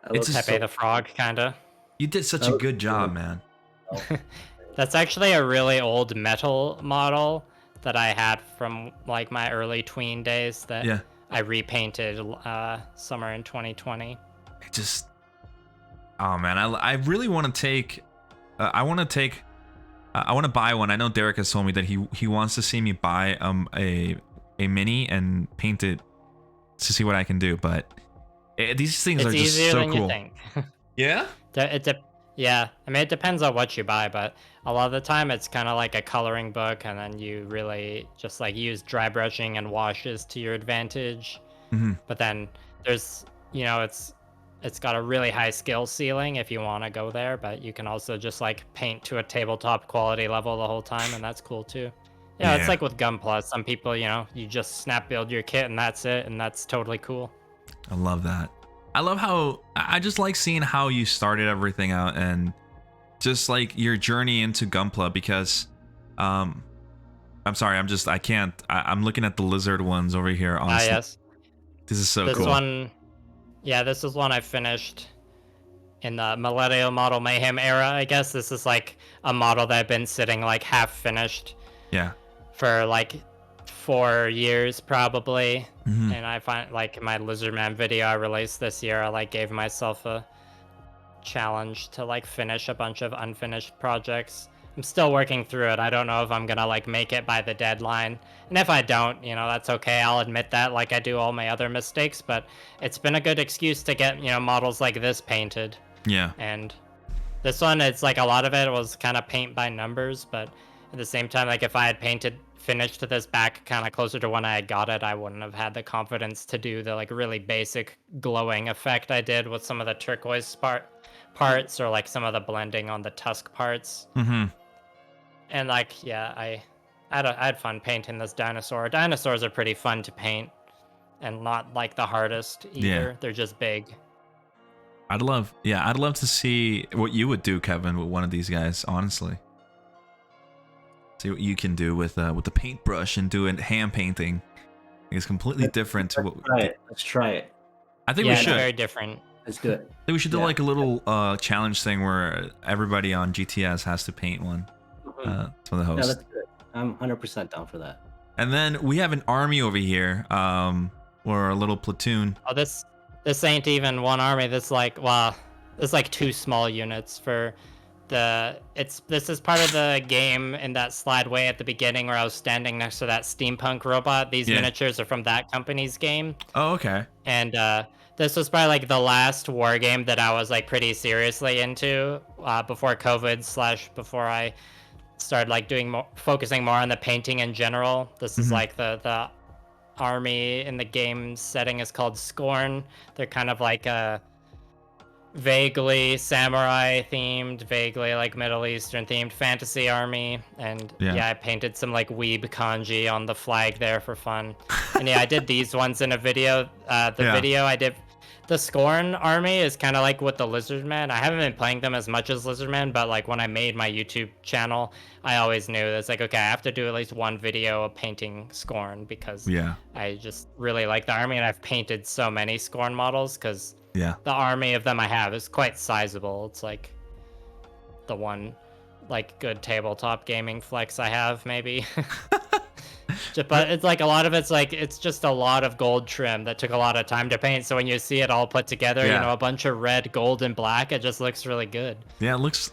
It's just Pepe the Frog, kinda. You did such a good job, man. That's actually a really old metal model that I had from like my early tween days that I repainted summer in 2020. It just, oh man, I really want to take, I want to buy one. I know Derek has told me that he wants to see me buy a mini and paint it to see what I can do, but these things are just so cool. You think. Yeah? Yeah, I mean, it depends on what you buy, but a lot of the time it's kind of like a coloring book, and then you really just like use dry brushing and washes to your advantage. But then there's, it's got a really high skill ceiling if you want to go there, but you can also just like paint to a tabletop quality level the whole time, and that's cool too. Yeah, it's like with Gunpla. Some people, you just snap build your kit and that's it, and that's totally cool. I love that. I love how I just like seeing how you started everything out and just like your journey into Gunpla, because I'm sorry, I'm looking at the lizard ones over here. Honestly. Yes. This is so cool. This is one I finished in the Millennial Model Mayhem era. I guess this is like a model that had been sitting like half finished. Yeah. For like 4 years probably. And I find like in my Lizardman video I released this year, I like gave myself a challenge to like finish a bunch of unfinished projects. I'm still working through it. I don't know if I'm gonna like make it by the deadline, and if I don't, that's okay. I'll admit that, like I do all my other mistakes, but it's been a good excuse to get models like this painted. Yeah. And this one, it's like a lot of it was kind of paint by numbers, but at the same time, like if I had finished this back kind of closer to when I had got it, I wouldn't have had the confidence to do the like really basic glowing effect I did with some of the turquoise parts or like some of the blending on the tusk parts. And like, yeah, I had fun painting this dinosaur. Dinosaurs are pretty fun to paint and not like the hardest either. Yeah. They're just big. I'd love to see what you would do, Kevin, with one of these guys, honestly. See what you can do with the paintbrush and doing hand painting. It's completely different to what. Let's try it. I think we should. It's very different. Let's do it. I think we should do like a little challenge thing where everybody on GTS has to paint one. For the host. Yeah, that's good. I'm 100% down for that. And then we have an army over here, or a little platoon. Oh, this ain't even one army. This like two small units for this is part of the game in that slide way at the beginning where I was standing next to that steampunk robot. These miniatures are from that company's game. Oh, okay. And this was probably like the last war game that I was like pretty seriously into before COVID / before I started like focusing more on the painting in general. This is like the army in the game setting is called Scorn. They're kind of like a vaguely samurai themed, vaguely like Middle Eastern themed fantasy army. And yeah, I painted some like weeb kanji on the flag there for fun. And yeah, I did these ones in a video. Video I did, the Scorn army is kind of like with the Lizardman. I haven't been playing them as much as Lizardman, but like when I made my YouTube channel, I always knew it's like, okay, I have to do at least one video of painting Scorn because I just really like the army, and I've painted so many Scorn models because the army of them I have is quite sizable. It's like the one like good tabletop gaming flex I have, maybe. But it's like a lot of it's just a lot of gold trim that took a lot of time to paint. So when you see it all put together, you know, a bunch of red, gold, and black, it just looks really good. Yeah, it looks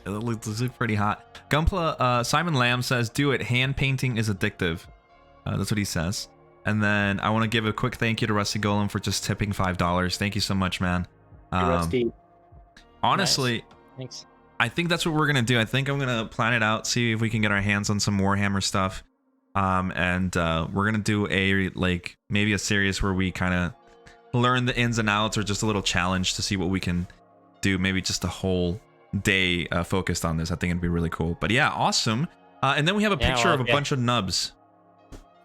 pretty hot. Gunpla, Simon Lamb says, "Do it. Hand painting is addictive." That's what he says. And then I want to give a quick thank you to Rusty Golem for just tipping $5. Thank you so much, man. Rusty. Honestly, thanks. I think that's what we're gonna do. I think I'm gonna plan it out, see if we can get our hands on some Warhammer stuff. And we're gonna do maybe a series where we kind of learn the ins and outs, or just a little challenge to see what we can do. Maybe just a whole day focused on this. I think it'd be really cool. But yeah, awesome. And then we have a picture of a bunch of nubs.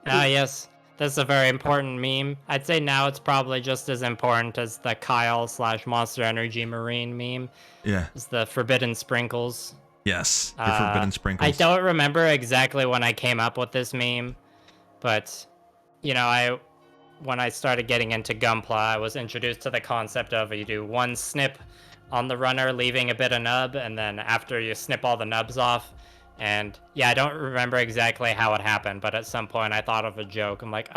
Ah, yes. That's a very important meme. I'd say now it's probably just as important as the Kyle/Monster Energy Marine meme. Yeah. It's the Forbidden Sprinkles. Yes, the Forbidden Sprinkles. I don't remember exactly when I came up with this meme, but you know, when I started getting into Gunpla, I was introduced to the concept of you do one snip on the runner, leaving a bit of nub, and then after you snip all the nubs off. And yeah, I don't remember exactly how it happened, but at some point I thought of a joke. I'm like,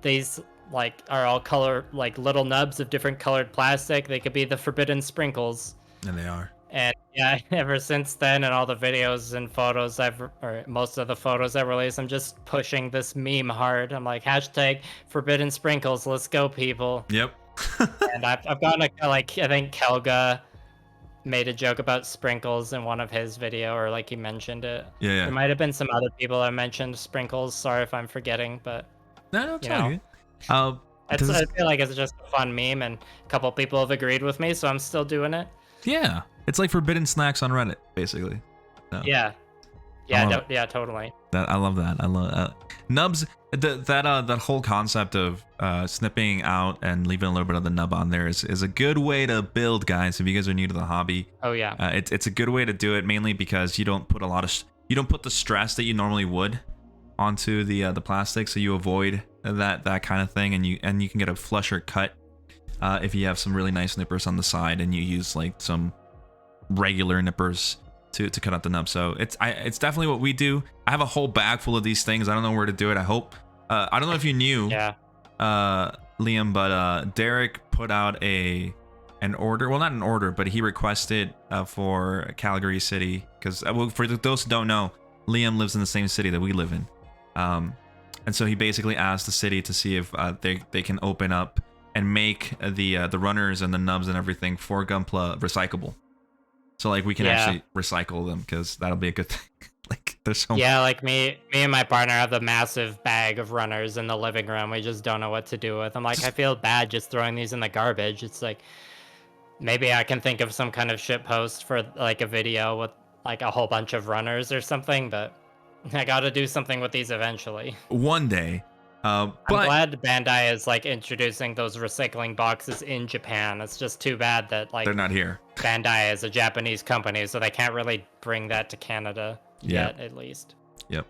these like are all like little nubs of different colored plastic. They could be the Forbidden Sprinkles. And they are. And yeah, ever since then, and all the videos and photos or most of the photos I release, I'm just pushing this meme hard. I'm like, hashtag Forbidden Sprinkles, let's go, people. Yep. And I've gotten I think Kelga made a joke about sprinkles in one of his video, or like he mentioned it. Yeah. There might have been some other people that mentioned sprinkles. Sorry if I'm forgetting, but no, it's all good. I feel like it's just a fun meme, and a couple people have agreed with me, so I'm still doing it. Yeah, it's like forbidden snacks on Reddit, basically. So. Yeah, totally. I love that. I love nubs. That whole concept of snipping out and leaving a little bit of the nub on there is a good way to build, guys. If you guys are new to the hobby, it's a good way to do it, mainly because you don't put the stress that you normally would onto the plastic, so you avoid that kind of thing, and you can get a flusher cut if you have some really nice nippers on the side and you use like some regular nippers to cut out the nub. So it's definitely what we do. I have a whole bag full of these things. I don't know where to do it. I hope I don't know if you knew, Liam, but Derek put out an order. Well, not an order, but he requested for Calgary City, because for those who don't know, Liam lives in the same city that we live in, and so he basically asked the city to see if they can open up and make the runners and the nubs and everything for Gunpla recyclable. So like we can actually recycle them, because that'll be a good thing. Like there's so like me and my partner have a massive bag of runners in the living room. We just don't know what to do with. I'm like, I feel bad just throwing these in the garbage. It's like, maybe I can think of some kind of shit post for like a video with like a whole bunch of runners or something, but I gotta do something with these eventually. One day. I'm glad Bandai is like introducing those recycling boxes in Japan. It's just too bad that like they're not here. Bandai is a Japanese company, so they can't really bring that to Canada yet, at least. Yep.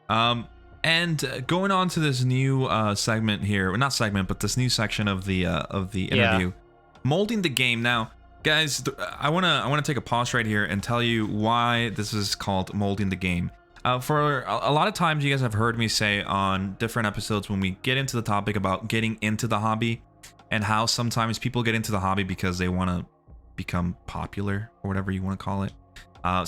And going on to this new segment here, well, not segment, but this new section of the interview, molding the game. Now, guys, I wanna take a pause right here and tell you why this is called molding the game. For a lot of times, you guys have heard me say on different episodes when we get into the topic about getting into the hobby, and how sometimes people get into the hobby because they want to become popular, or whatever you want to call it.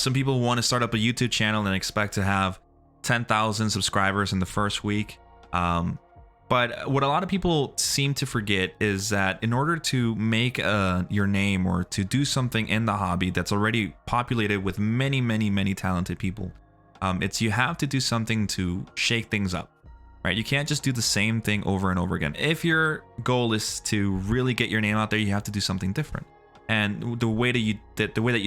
Some people want to start up a YouTube channel and expect to have 10,000 subscribers in the first week. But what a lot of people seem to forget is that in order to make your name, or to do something in the hobby that's already populated with many, many, many talented people, It's you have to do something to shake things up, right? You can't just do the same thing over and over again. If your goal is to really get your name out there, you have to do something different. And the way that you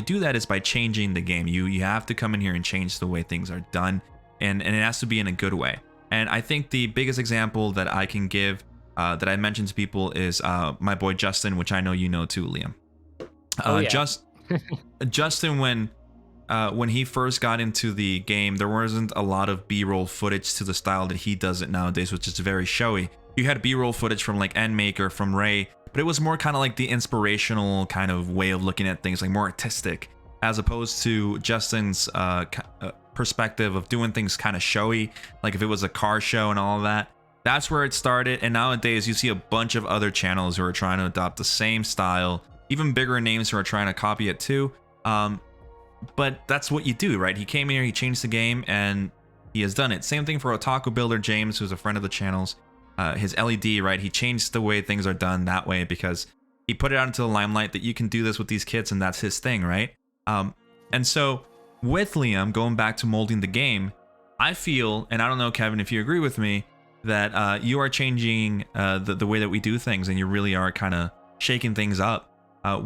do that is by changing the game. You have to come in here and change the way things are done, and it has to be in a good way. And I think the biggest example that I can give that I mentioned to people is my boy Justin, which I know you know too, Liam. Justin, when he first got into the game, there wasn't a lot of B-roll footage to the style that he does it nowadays, which is very showy. You had B-roll footage from like Endmaker, from Ray, but it was more kind of like the inspirational kind of way of looking at things, like more artistic, as opposed to Justin's perspective of doing things kind of showy, like if it was a car show and all of that. That's where it started, and nowadays you see a bunch of other channels who are trying to adopt the same style, even bigger names who are trying to copy it too. But that's what you do, right? He came here, he changed the game, and he has done it. Same thing for Otaku Builder James, who's a friend of the channel's. His LED, right? He changed the way things are done that way because he put it out into the limelight that you can do this with these kits, and that's his thing, right? And so with Liam, going back to molding the game, I feel, and I don't know, Kevin, if you agree with me, that you are changing the way that we do things, and you really are kind of shaking things up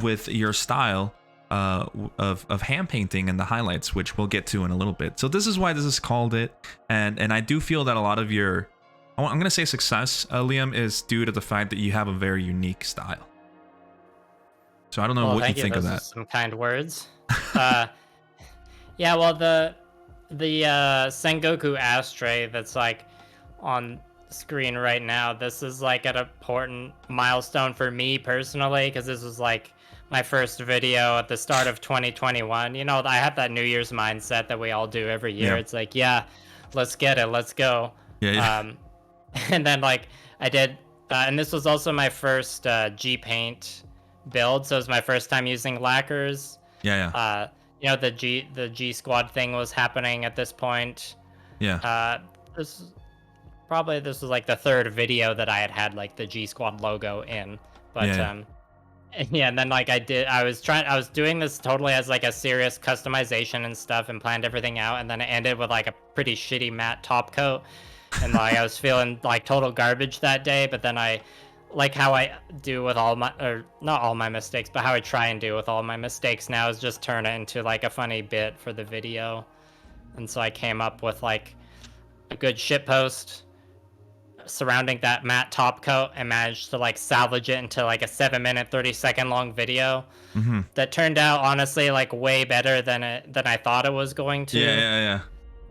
with your style of hand painting and the highlights, which we'll get to in a little bit. So this is why this is called it, and I do feel that a lot of your, I'm gonna say success, Liam, is due to the fact that you have a very unique style. So I don't know what you think of that. Some kind words. Yeah, well, the Sengoku Astray that's like on screen right now, this is like an important milestone for me personally, because this was like my first video at the start of 2021. You know, I have that New Year's mindset that we all do every year. Yeah. It's like, yeah, let's get it, let's go. Yeah. And then like I did, and this was also my first G Paint build, so it was my first time using lacquers. Yeah. You know, the G Squad thing was happening at this point. Yeah. This was like the third video that I had like the G Squad logo in, but yeah, and then like I was doing this totally as like a serious customization and stuff, and planned everything out, and then it ended with like a pretty shitty matte top coat, and like I was feeling like total garbage that day. But then I, like how I do with all my, or not all my mistakes, but how I try and do with all my mistakes now is just turn it into like a funny bit for the video. And so I came up with like a good shitpost surrounding that matte top coat, and managed to like salvage it into like a 7-minute 30-second long video that turned out honestly like way better than I thought it was going to. Yeah.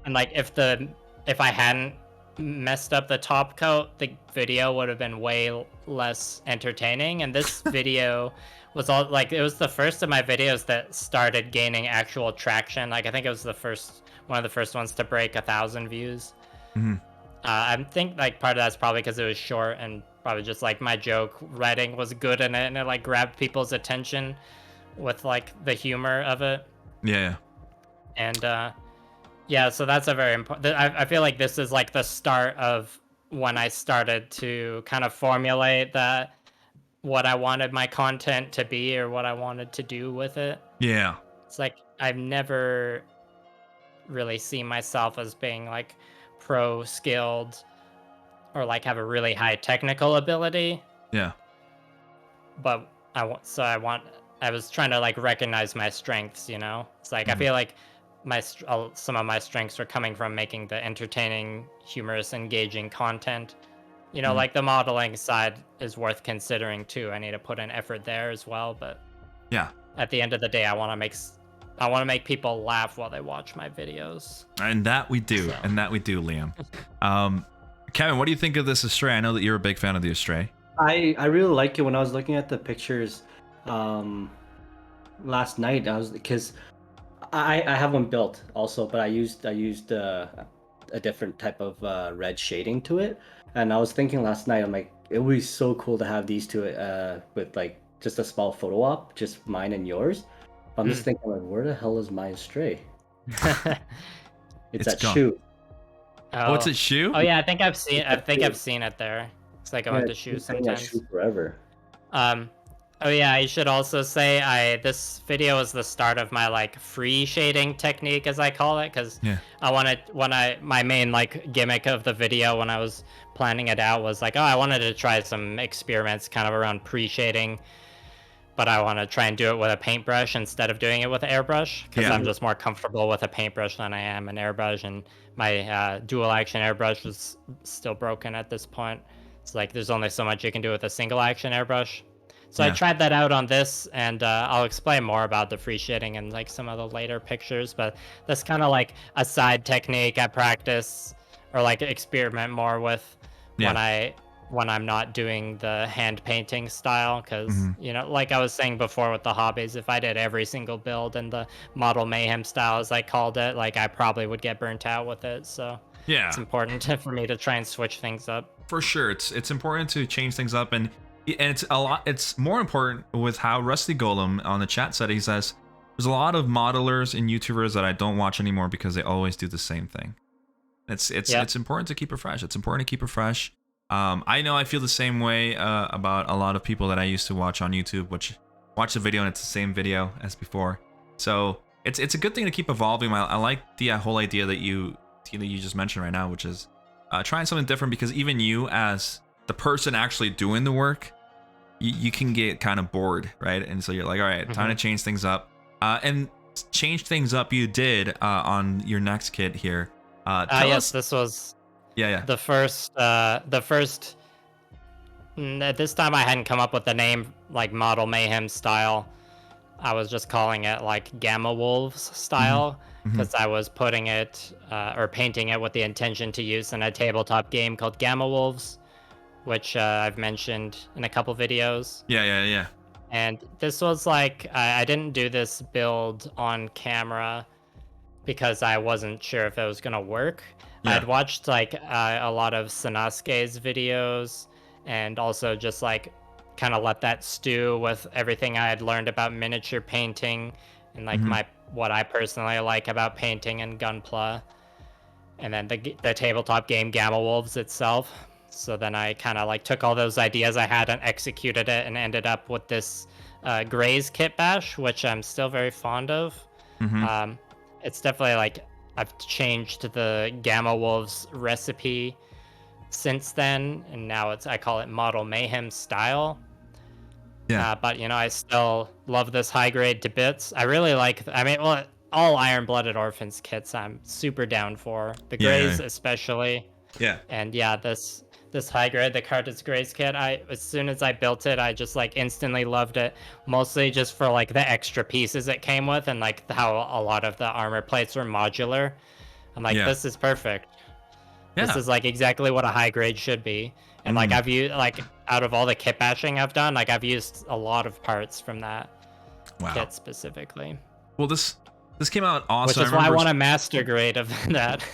And like if I hadn't messed up the top coat, the video would have been way less entertaining. And this video was all like, it was the first of my videos that started gaining actual traction. Like I think it was one of the first ones to break 1,000 views. I think like part of that's probably because it was short, and probably just like my joke writing was good in it, and it like grabbed people's attention with like the humor of it. Yeah. And yeah, so that's a very important, I feel like this is like the start of when I started to kind of formulate that, what I wanted my content to be, or what I wanted to do with it. Yeah. It's like I've never really seen myself as being like pro skilled or like have a really high technical ability. Yeah. But I was trying to like recognize my strengths, you know? It's like I feel like some of my strengths are coming from making the entertaining, humorous, engaging content. You know, like the modeling side is worth considering too. I need to put in effort there as well, but yeah, at the end of the day, I want to make people laugh while they watch my videos. And that we do, Liam. Kevin, what do you think of this Astray? I know that you're a big fan of the Astray. I really like it. When I was looking at the pictures last night, because I have one built also, but I used a different type of red shading to it, and I was thinking last night, I'm like, it would be so cool to have these two with like just a small photo op, just mine and yours. I'm just thinking, like, where the hell is my Astray? It's that gone. shoe. Oh, it's a shoe? Oh yeah, I think I've seen it there. It's like I went to shoes sometimes. Shoe forever. Oh yeah, I should also say this video is the start of my like free shading technique, as I call it, because Yeah. my main like gimmick of the video when I was planning it out was like, oh, I wanted to try some experiments kind of around pre-shading, but I want to try and do it with a paintbrush instead of doing it with an airbrush, because Yeah. I'm just more comfortable with a paintbrush than I am an airbrush, and my dual action airbrush was still broken at this point. It's like there's only so much you can do with a single action airbrush. So I Yeah. tried that out on this, and I'll explain more about the free shading and like some of the later pictures. But that's kind of like a side technique I practice or like experiment more with when Yeah. I'm not doing the hand painting style, because Mhm. you know, like I was saying before with the hobbies, if I did every single build in the model mayhem style, as I called it, like I probably would get burnt out with it. So it's Yeah. important for me to try and switch things up. For sure, it's important to change things up, and it's a lot. It's more important with how Rusty Golem on the chat said. He says there's a lot of modelers and YouTubers that I don't watch anymore because they always do the same thing. It's important to keep it fresh. It's important to keep it fresh. I know I feel the same way about a lot of people that I used to watch on YouTube, which watch the video and it's the same video as before. So it's a good thing to keep evolving. I like the whole idea that you just mentioned right now, which is trying something different, because even you as the person actually doing the work, you can get kind of bored, right? And so you're like, all right, time to change things up. And change things up you did on your next kit here. Tell Yes, us. this was Yeah. the first at this time I hadn't come up with the name like model mayhem style. I was just calling it like Gamma Wolves style, because I was putting it or painting it with the intention to use in a tabletop game called Gamma Wolves, which I've mentioned in a couple videos. Yeah. And this was like, I didn't do this build on camera because I wasn't sure if it was gonna work. Yeah. I'd watched like a lot of Sanosuke's videos, and also just like kind of let that stew with everything I had learned about miniature painting and like what I personally like about painting and Gunpla, and then the tabletop game Gamma Wolves itself. So then I kind of like took all those ideas I had and executed it, and ended up with this Gray's kit bash, which I'm still very fond of. It's definitely like I've changed the Gamma Wolves recipe since then, and now I call it Model Mayhem style. Yeah. But you know, I still love this high grade to bits. I really like. I mean, well, all Iron Blooded Orphans kits I'm super down for. The Grays especially. Yeah. And yeah, this high grade, the Carthage Grays kit, as soon as I built it, I just like instantly loved it. Mostly just for like the extra pieces it came with, and like how a lot of the armor plates were modular. I'm like, this is perfect. This is like exactly what a high grade should be. And like I've used, like out of all the kit bashing I've done, like I've used a lot of parts from that kit specifically. Well, this came out awesome. Which is why I want a master grade of that.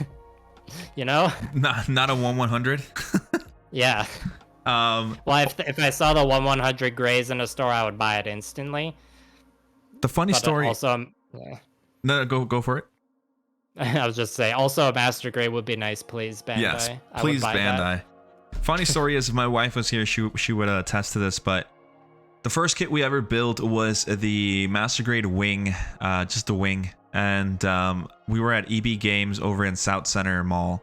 You know? Not a 1/100. Yeah. Well, if I saw the 1/100 Grays in a store, I would buy it instantly. The funny story. Also, no, go for it. I was just saying. Also, a master grade would be nice, please, Bandai. Yes, please, Bandai. Funny story is, if my wife was here, she would attest to this. But the first kit we ever built was the master grade wing, just the wing, and we were at EB Games over in South Center Mall.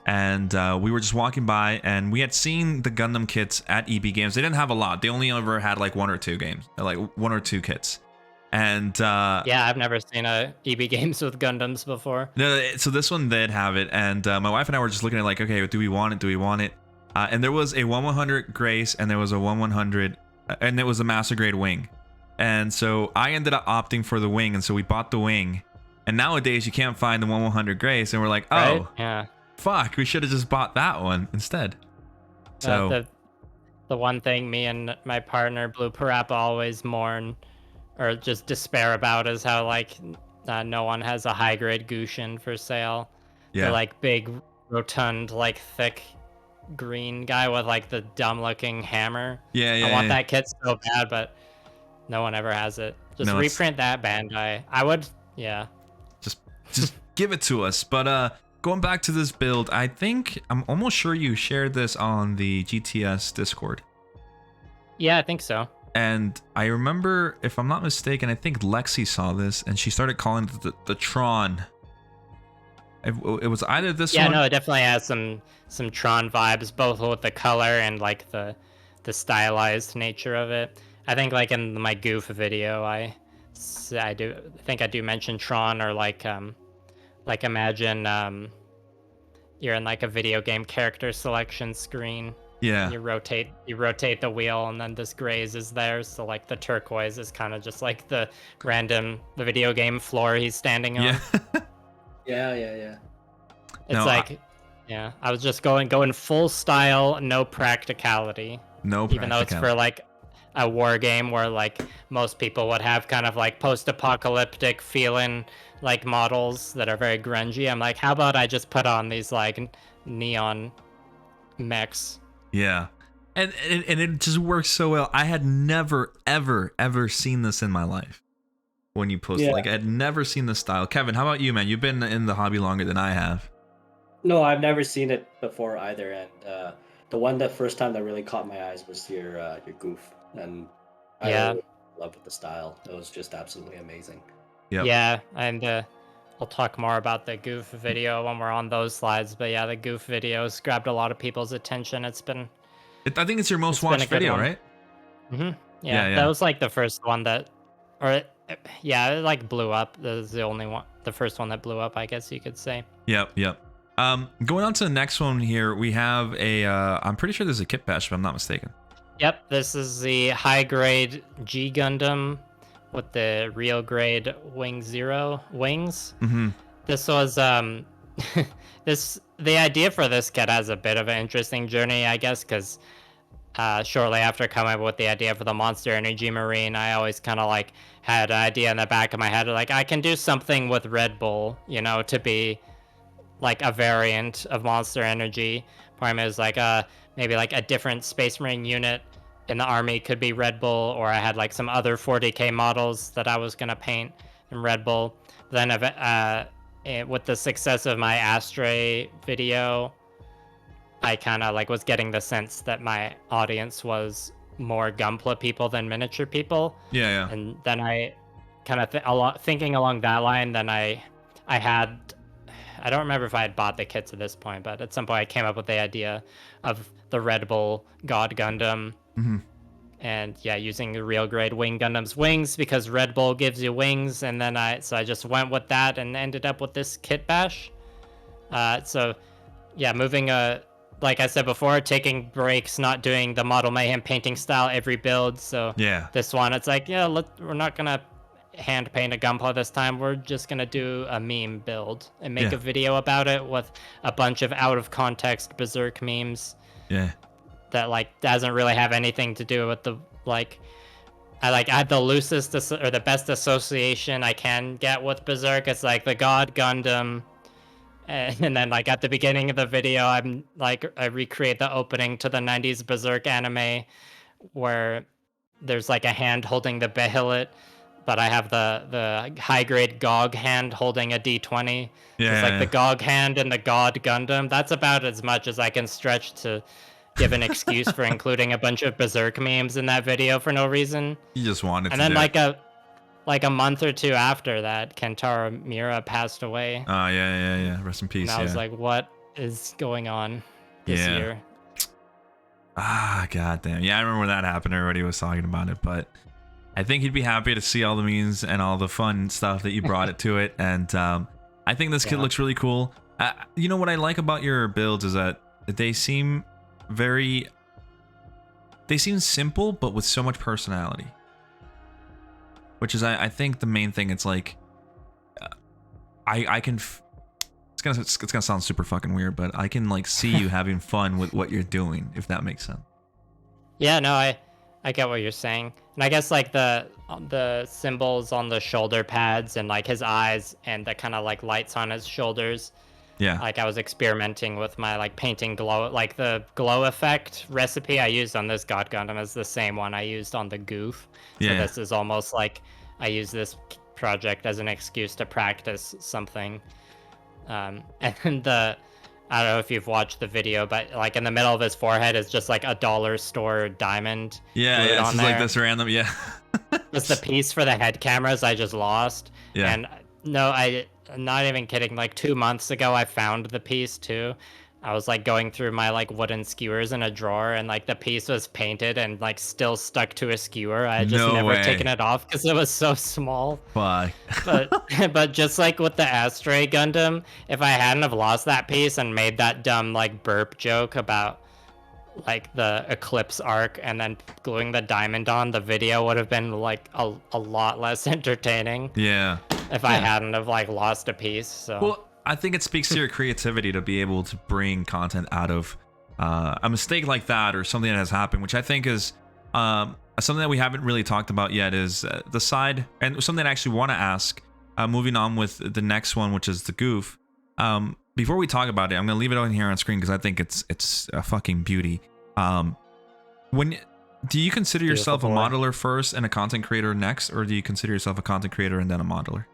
And we were just walking by, and we had seen the Gundam kits at EB Games. They didn't have a lot. They only ever had like 1 or 2 games, like 1 or 2 kits. And yeah, I've never seen a EB Games with Gundams before. No, so this one did have it, and my wife and I were just looking at like, okay, do we want it? Do we want it? And there was a 1/100 Grace, and there was a 1/100, and it was a master grade wing. And so I ended up opting for the wing, and so we bought the wing. And nowadays you can't find the 1/100 Grace, and we're like, oh. Right? Yeah. Fuck, we should have just bought that one instead. So the one thing me and my partner Blue Parappa always mourn or just despair about is how like no one has a high grade Gushin for sale. Yeah. The like big rotund like thick green guy with like the dumb looking hammer. Yeah. I want that kit so bad, but no one ever has it. Just reprint that, Bandai. I would, yeah. Just give it to us. But going back to this build, I'm almost sure you shared this on the GTS Discord. Yeah, I think so. And I remember, if I'm not mistaken, I think Lexi saw this and she started calling it the Tron. It was either this Yeah, one. no, it definitely has some Tron vibes, both with the color and like the stylized nature of it. I think like in my goof video, I think I do mention Tron, or like imagine you're in like a video game character selection screen. Yeah. You rotate the wheel, and then this graze is there. So like the turquoise is kind of just like the video game floor he's standing on. Yeah. Yeah. It's No, like, yeah, I was just going full style, no practicality. No Even though it's for like a war game where like most people would have kind of like post-apocalyptic feeling like models that are very grungy. I'm like, how about I just put on these like neon mechs? Yeah. And it just works so well. I had never, ever seen this in my life when you posted. Yeah. Like, I had never seen this style. Kevin, how about you, man? You've been in the hobby longer than I have. No, I've never seen it before either, and the one that first time that really caught my eyes was your goof, and I Yeah. really loved the style. It was just absolutely amazing. Yep. Yeah, and I'll talk more about the goof video when we're on those slides. But yeah, the goof videos grabbed a lot of people's attention. I think it's your most It's been a watched good video, one. right? Mm-hmm. Yeah. That was like the first one that, it like blew up. That was the only one, the first one that blew up, I guess you could say. Yep. Going on to the next one here, we have a, I'm pretty sure there's a kit patch, if I'm not mistaken. Yep, this is the high grade G Gundam with the real grade Wing Zero wings. Mm-hmm. This was the idea for this kit has a bit of an interesting journey, I guess, because shortly after coming up with the idea for the Monster Energy Marine, I always kind of like had an idea in the back of my head, like I can do something with Red Bull, to be like a variant of Monster Energy. Part of it was like maybe like a different Space Marine unit in the army could be Red Bull, or I had like some other 40k models that I was gonna paint in Red Bull. Then with the success of my Astray video, I kind of like was getting the sense that my audience was more Gunpla people than miniature people. Yeah. And then I kind of thinking along that line, then I don't remember if I had bought the kits at this point, but at some point I came up with the idea of the Red Bull God Gundam. Mm-hmm. And yeah, using the real grade Wing Gundam's wings, because Red Bull gives you wings. And then I just went with that and ended up with this kit bash. So yeah, moving like I said before, taking breaks, not doing the Model Mayhem painting style every build. So Yeah. this one, it's like, yeah, we're not gonna hand paint a Gunpla this time. We're just gonna do a meme build and make a video about it with a bunch of out of context Berserk memes. Yeah. That like doesn't really have anything to do with the like. I had the loosest or the best association I can get with Berserk. It's like the God Gundam. And then like at the beginning of the video, I recreate the opening to the 90s Berserk anime where there's like a hand holding the Behelit, but I have the high grade GOG hand holding a D20. Yeah. It's like the GOG hand and the God Gundam. That's about as much as I can stretch to give an excuse for including a bunch of Berserk memes in that video for no reason. You just wanted and to then do like a month or two after that, Kentaro Miura passed away. Oh, yeah. Rest in peace. And I was like, what is going on this year? Ah, goddamn. Yeah, I remember when that happened. Everybody was talking about it, but I think he'd be happy to see all the memes and all the fun stuff that you brought it to it. And I think this kit looks really cool. You know what I like about your builds is that they seem simple, but with so much personality. Which is, I think, the main thing. It's like, I can. It's gonna sound super fucking weird, but I can like see you having fun with what you're doing, if that makes sense. Yeah, no, I get what you're saying, and I guess like the symbols on the shoulder pads and like his eyes and the kind of like lights on his shoulders. Yeah. Like I was experimenting with my like painting glow, like the glow effect recipe I used on this God Gundam is the same one I used on the Goof. So this is almost like I use this project as an excuse to practice something. And the I don't know if you've watched the video, but like in the middle of his forehead is just like a dollar store diamond Yeah, glued yeah, it's on just like there. this random, yeah. Just the piece for the head cameras I just lost. Yeah. And no, I'm not even kidding. Like 2 months ago, I found the piece too. I was like going through my like wooden skewers in a drawer, and like the piece was painted and like still stuck to a skewer. I had just No never taken way. it off because it was so small. Fuck. But but just like with the Astray Gundam, if I hadn't have lost that piece and made that dumb like burp joke about like the Eclipse arc and then gluing the diamond on, the video would have been like a lot less entertaining Yeah. if I hadn't have like lost a piece. So Well, I think it speaks to your creativity to be able to bring content out of a mistake like that or something that has happened, which I think is something that we haven't really talked about yet is the side, and something I actually want to ask, moving on with the next one, which is the goof. Before we talk about it, I'm going to leave it on here on screen because I think it's a fucking beauty. When do you consider yourself a Beautiful boy. modeler first and a content creator next, or do you consider yourself a content creator and then a modeler?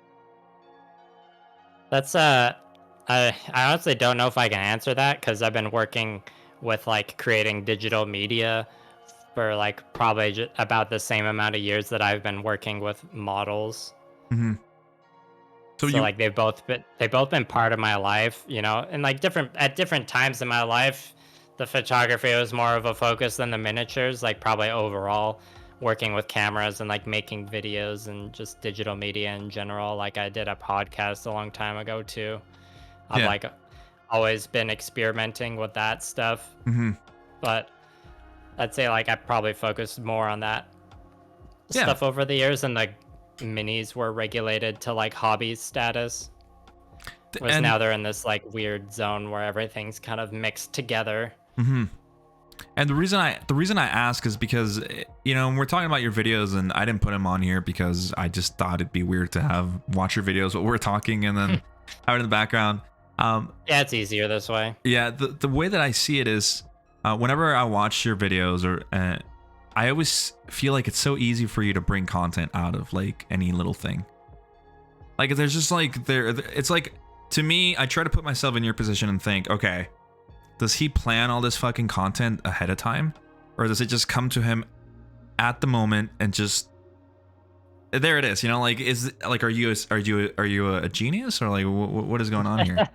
that's I honestly don't know if I can answer that because I've been working with like creating digital media for like probably about the same amount of years that I've been working with models. Mm-hmm. So like they've both been part of my life, you know, and like at different times in my life, the photography was more of a focus than the miniatures. Like probably overall, working with cameras and like making videos and just digital media in general. Like I did a podcast a long time ago too. I've like always been experimenting with that stuff, but I'd say like I probably focused more on that stuff over the years, and like minis were regulated to like hobby status. Whereas now they're in this like weird zone where everything's kind of mixed together. And the reason I ask is because, you know, we're talking about your videos, and I didn't put them on here because I just thought it'd be weird to watch your videos while we're talking and then have it in the background. Yeah, it's easier this way. Yeah, the way that I see it is, whenever I watch your videos, or I always feel like it's so easy for you to bring content out of like any little thing. Like there's just like it's like, to me, I try to put myself in your position and think, okay, does he plan all this fucking content ahead of time, or does it just come to him at the moment and just there it is? You know, like are you a genius, or like what is going on here?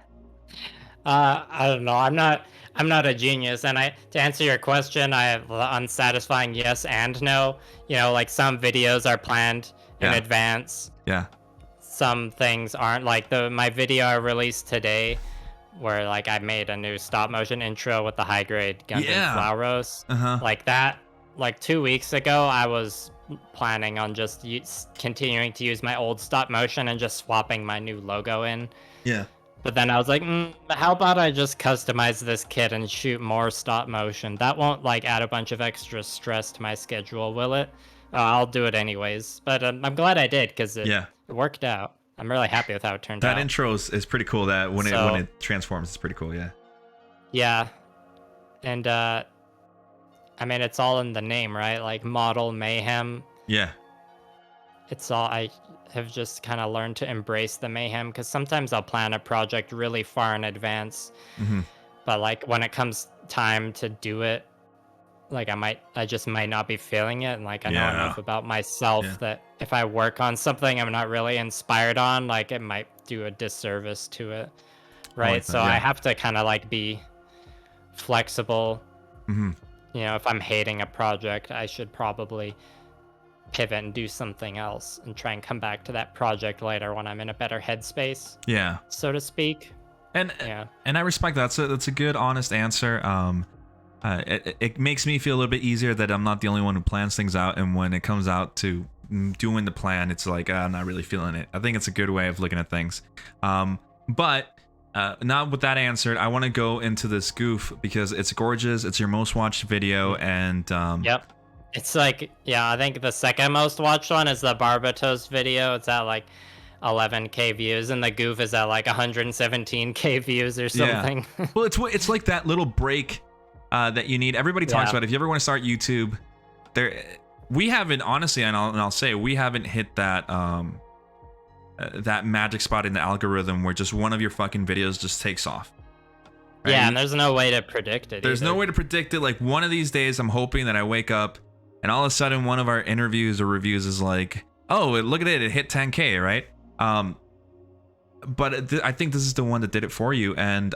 I don't know. I'm not a genius, and to answer your question, I have unsatisfying yes and no. You know, like some videos are planned in advance. Yeah. Some things aren't. Like my video I released today, where like I made a new stop motion intro with the high grade Gundam Flowros. Like that. Like 2 weeks ago, I was planning on just continuing to use my old stop motion and just swapping my new logo in. Yeah. But then I was like, how about I just customize this kit and shoot more stop motion? That won't like add a bunch of extra stress to my schedule, will it? I'll do it anyways. But I'm glad I did because it worked out. I'm really happy with how it turned out. That intro is pretty cool. That when it transforms, it's pretty cool. Yeah. Yeah, and I mean it's all in the name, right? Like Model Mayhem. Yeah. It's all I have just kind of learned to embrace the mayhem, because sometimes I'll plan a project really far in advance, but like when it comes time to do it, like I just might not be feeling it, and like I know enough about myself that if I work on something I'm not really inspired on, like it might do a disservice to it, right? Like so I have to kind of like be flexible. You know, if I'm hating a project, I should probably pivot and do something else and try and come back to that project later when I'm in a better headspace. Yeah. So to speak. And I respect that. That's a good, honest answer. It makes me feel a little bit easier that I'm not the only one who plans things out, and when it comes out to doing the plan, it's like I'm not really feeling it. I think it's a good way of looking at things. But now with that answered, I want to go into this goof because it's gorgeous. It's your most watched video, and Yep. It's like, I think the second most watched one is the Barbatos video. It's at like 11k views, and the goof is at like 117k views or something. Yeah. Well, it's like that little break that you need. Everybody talks about it. If you ever want to start YouTube, we haven't, honestly, and I'll say we haven't hit that that magic spot in the algorithm where just one of your fucking videos just takes off. Right? Yeah, and there's no way to predict it. There's either. no way to predict it. Like one of these days, I'm hoping that I wake up and all of a sudden one of our interviews or reviews is like, oh, look at it, it hit 10K, right? But I think this is the one that did it for you. And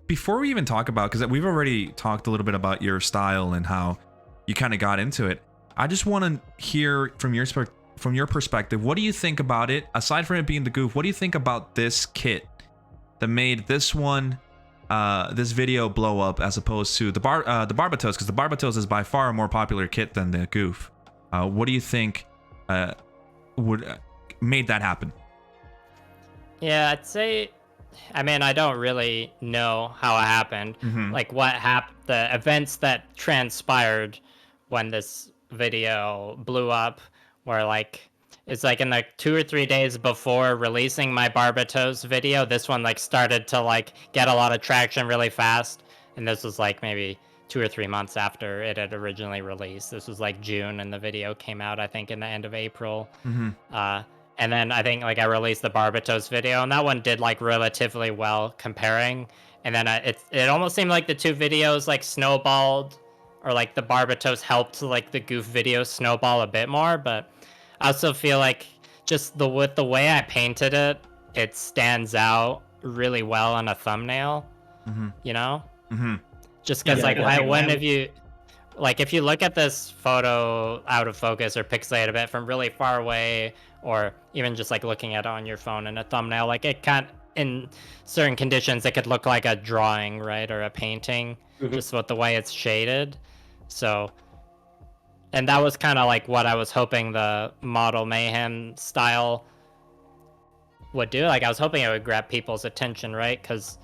before we even talk about, because we've already talked a little bit about your style and how you kind of got into it. I just want to hear from your perspective. What do you think about it? Aside from it being the goof, what do you think about this kit that made this video blow up as opposed to the Barbatos? Because the Barbatos is by far a more popular kit than the goof. What do you think made that happen? Yeah, I'd say, I mean, I don't really know how it happened. Like what happened, the events that transpired when this video blew up were like, it's like in like 2 or 3 days before releasing my Barbatos video, this one like started to like get a lot of traction really fast. And this was like maybe 2 or 3 months after it had originally released. This was like June and the video came out, I think, in the end of April. And then I think like I released the Barbatos video, and that one did like relatively well comparing. And then it almost seemed like the two videos like snowballed, or like the Barbatos helped like the goof video snowball a bit more. But I also feel like just with the way I painted it, it stands out really well on a thumbnail. You know, just because if you look at this photo out of focus or pixelated a bit from really far away, or even just like looking at it on your phone in a thumbnail, like it can't, in certain conditions, it could look like a drawing, right? Or a painting, just with the way it's shaded. So, and that was kind of like what I was hoping the Model Mayhem style would do. Like I was hoping it would grab people's attention, right? Because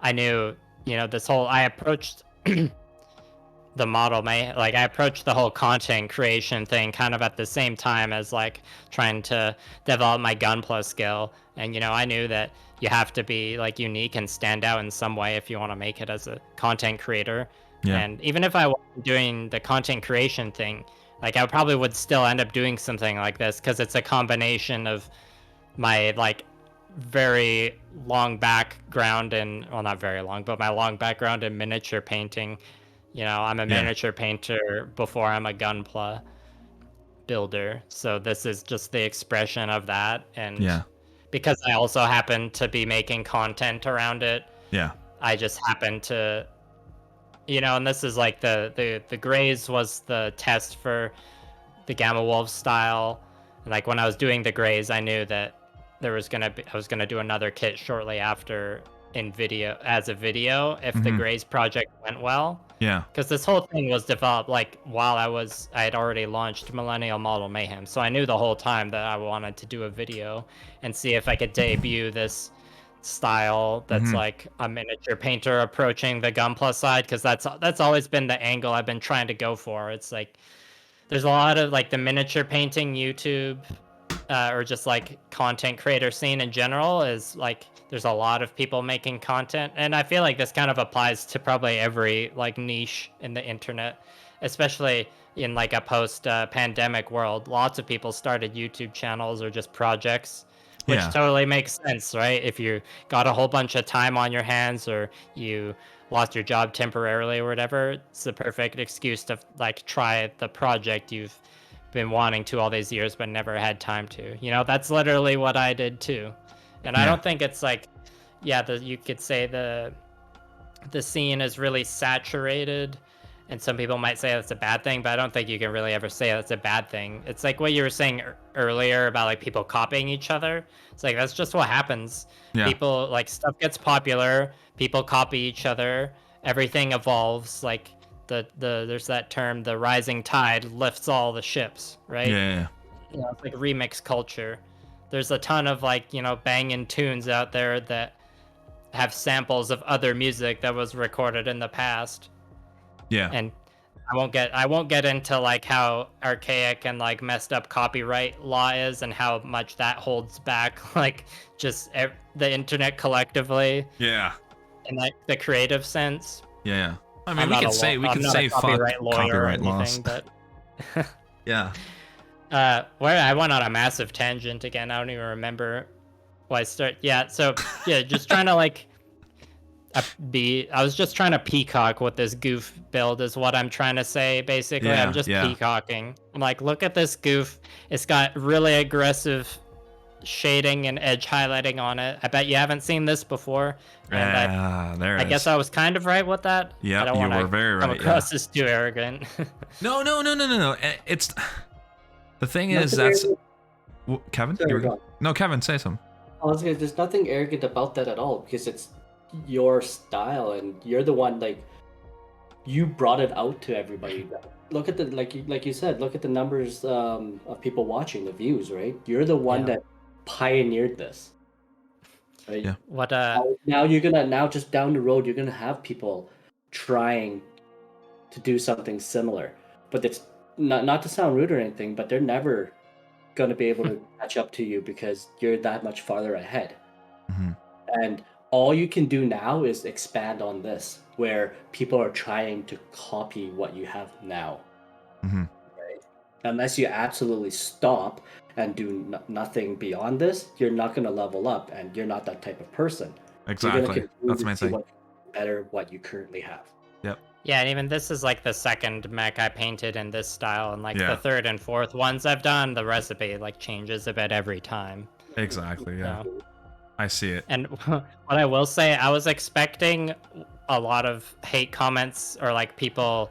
I knew, I approached the Model Mayhem, like I approached the whole content creation thing kind of at the same time as like trying to develop my Gunpla skill. And I knew that you have to be like unique and stand out in some way if you want to make it as a content creator. And even if I wasn't doing the content creation thing, like I probably would still end up doing something like this, because it's a combination of my like very long background in, well, not very long, but my long background in miniature painting. I'm a miniature painter before I'm a Gunpla builder. So this is just the expression of that. And because I also happen to be making content around it, I just happen to, and this is like the Grays was the test for the Gamma Wolf style. And like when I was doing the Grays, I knew that I was gonna do another kit shortly after as a video if the Grays project went well. Because this whole thing was developed like while I had already launched Millennial Model Mayhem. So I knew the whole time that I wanted to do a video and see if I could debut this style that's like a miniature painter approaching the Gunpla side, because that's always been the angle I've been trying to go for. It's like there's a lot of like the miniature painting YouTube or just like content creator scene in general is like there's a lot of people making content, and I feel like this kind of applies to probably every like niche in the internet, especially in like a post pandemic world. Lots of people started YouTube channels or just projects, which totally makes sense, right? If you got a whole bunch of time on your hands, or you lost your job temporarily or whatever, it's the perfect excuse to like try the project you've been wanting to all these years but never had time to. That's literally what I did too. And I don't think it's like, you could say the scene is really saturated, and some people might say that's a bad thing, but I don't think you can really ever say that's a bad thing. It's like what you were saying earlier about like people copying each other. It's like that's just what happens. People, like, stuff gets popular, people copy each other, everything evolves. Like there's that term, the rising tide lifts all the ships, right? It's like remix culture. There's a ton of like banging tunes out there that have samples of other music that was recorded in the past. And I won't get into like how archaic and like messed up copyright law is, and how much that holds back like just the internet collectively. In like the creative sense. I mean, we could say fuck copyright laws. But where I went on a massive tangent again. I don't even remember why I start. So just trying to like, I was just trying to peacock with this goof build is what I'm trying to say. Basically, I'm just peacocking. I'm like, look at this goof. It's got really aggressive shading and edge highlighting on it. I bet you haven't seen this before. And I guess I was kind of right with that. Yeah, I don't you want were very come right. across as too arrogant. No. It's the thing is Kevin. Sorry, No, Kevin, say something. There's nothing arrogant about that at all because it's your style and you're the one like you brought it out to everybody. Look at the like you said, look at the numbers of people watching, the views, right? You're the one that pioneered this. Right? Yeah. What now you're gonna just down the road you're gonna have people trying to do something similar. But it's not to sound rude or anything, but they're never gonna be able to catch up to you because you're that much farther ahead. Mm-hmm. And all you can do now is expand on this, where people are trying to copy what you have now. Mm-hmm. Right? Unless you absolutely stop and do nothing beyond this, you're not going to level up, and you're not that type of person. Exactly. That's my thing. Better what you currently have. Yep. Yeah, and even this is like the second mech I painted in this style, and like the third and fourth ones I've done, the recipe like changes a bit every time. Exactly. Yeah. So. I see it. And what I will say, I was expecting a lot of hate comments or like people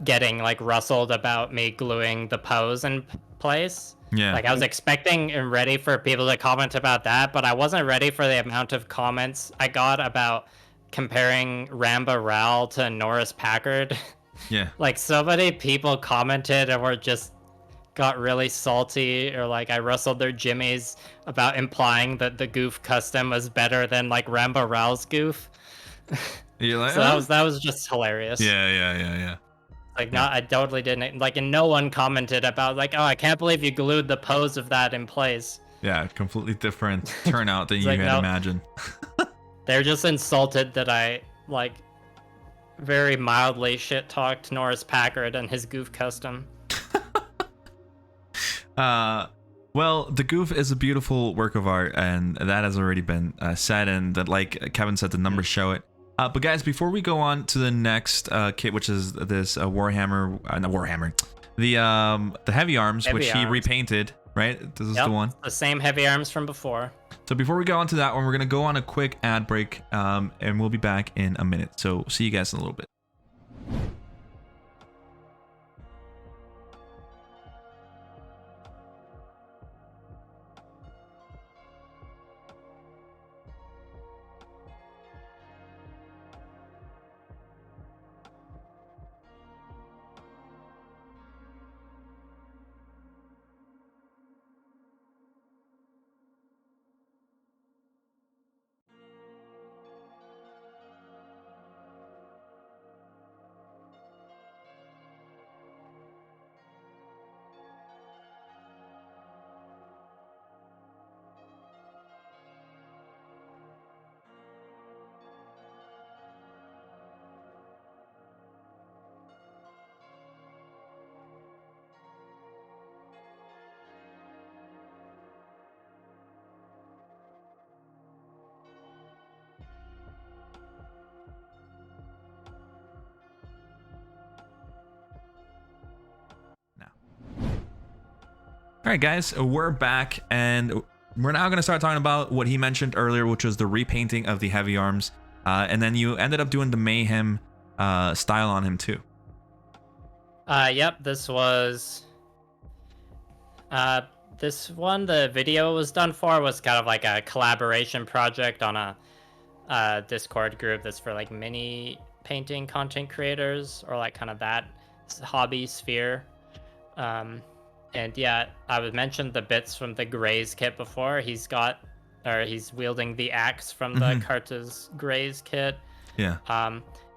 getting like rustled about me gluing the pose in place. Yeah. Like I was expecting and ready for people to comment about that, but I wasn't ready for the amount of comments I got about comparing Ramba Ral to Norris Packard. Yeah. Like so many people commented and were just got really salty, or like I rustled their jimmies about implying that the goof custom was better than like Ramba Ral's goof. You're like, so that was just hilarious. Yeah. Like I totally didn't like, and no one commented about like, oh, I can't believe you glued the pose of that in place. Yeah, completely different turnout than you like, had imagined. They're just insulted that I like very mildly shit talked Norris Packard and his goof custom. Well, the goof is a beautiful work of art, and that has already been said, and that, like Kevin said, the numbers show it. But guys, before we go on to the next kit, which is this Warhammer, the heavy arms, which he repainted, right? This is the one. The same heavy arms from before. So before we go on to that one, we're gonna go on a quick ad break, and we'll be back in a minute. So see you guys in a little bit. All right, guys, we're back, and we're now going to start talking about what he mentioned earlier, which was the repainting of the heavy arms, and then you ended up doing the Mayhem style on him too. Yep, this was this one. The video was done for was kind of like a collaboration project on a Discord group that's for like mini painting content creators, or like kind of that hobby sphere. And yeah, I was mentioned the bits from the Grays kit before. He's wielding the axe from the Carta's Grays kit. Yeah.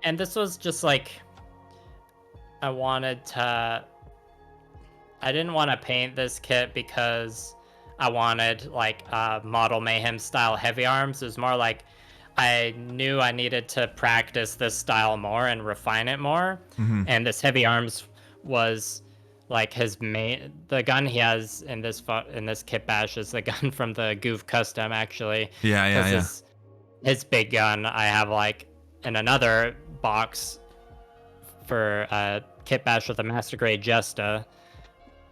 And this was just like, I didn't want to paint this kit because I wanted like model Mayhem style heavy arms. It was more like I knew I needed to practice this style more and refine it more. And this heavy arms was like the gun he has in this kit bash is the gun from the Goof custom, actually. Yeah. his big gun I have like in another box for kit bash with a master grade Jesta,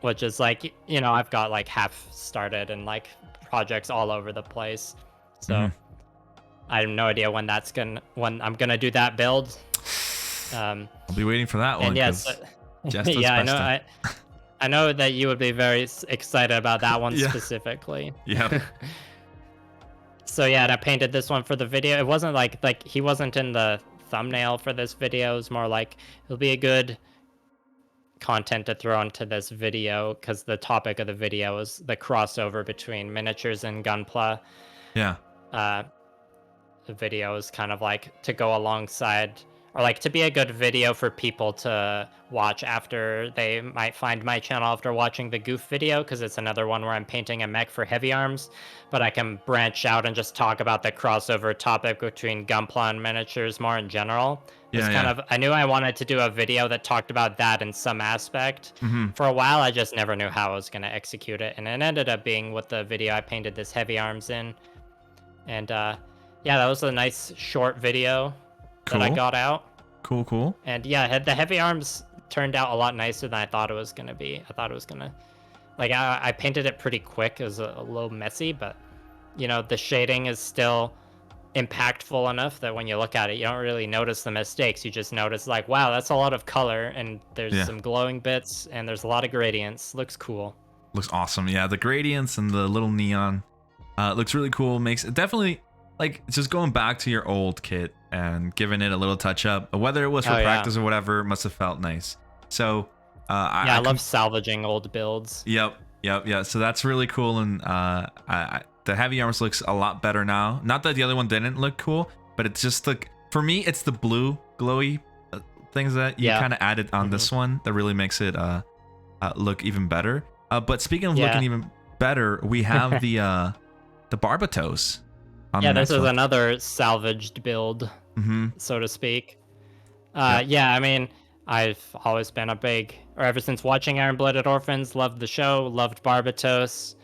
which is like, you know, I've got like half started and like projects all over the place. So I have no idea when I'm gonna do that build. I'll be waiting for that one. And yes, yeah, I know. I know that you would be very excited about that one specifically. Yeah. So yeah, and I painted this one for the video. It wasn't like he wasn't in the thumbnail for this video. It was more like it'll be a good content to throw into this video because the topic of the video is the crossover between miniatures and Gunpla. Yeah. The video is kind of like to go alongside, or like to be a good video for people to watch after they might find my channel after watching the goof video, because it's another one where I'm painting a mech for heavy arms, but I can branch out and just talk about the crossover topic between Gunpla and miniatures more in general. I knew I wanted to do a video that talked about that in some aspect. For a while I just never knew how I was going to execute it, and it ended up being what the video I painted this heavy arms in. And yeah, that was a nice short video that I got out. Cool. And yeah, the heavy arms turned out a lot nicer than I thought it was gonna be. I thought it was gonna, like, I painted it pretty quick. It was a little messy, but you know, the shading is still impactful enough that when you look at it, you don't really notice the mistakes. You just notice like, wow, that's a lot of color, and there's some glowing bits, and there's a lot of gradients. Looks cool. Looks awesome. Yeah, the gradients and the little neon looks really cool. Makes it definitely, like, just going back to your old kit and giving it a little touch up, whether it was for practice or whatever, must have felt nice. So I love salvaging old builds. Yep. So that's really cool. And the heavy arms looks a lot better now. Not that the other one didn't look cool, but it's just like, for me, it's the blue glowy things that you kind of added on this one that really makes it look even better. But speaking of looking even better, we have the Barbatos. This is another salvaged build, so to speak. Yeah, I mean, I've always been ever since watching Iron Blooded Orphans, loved the show, loved Barbatos.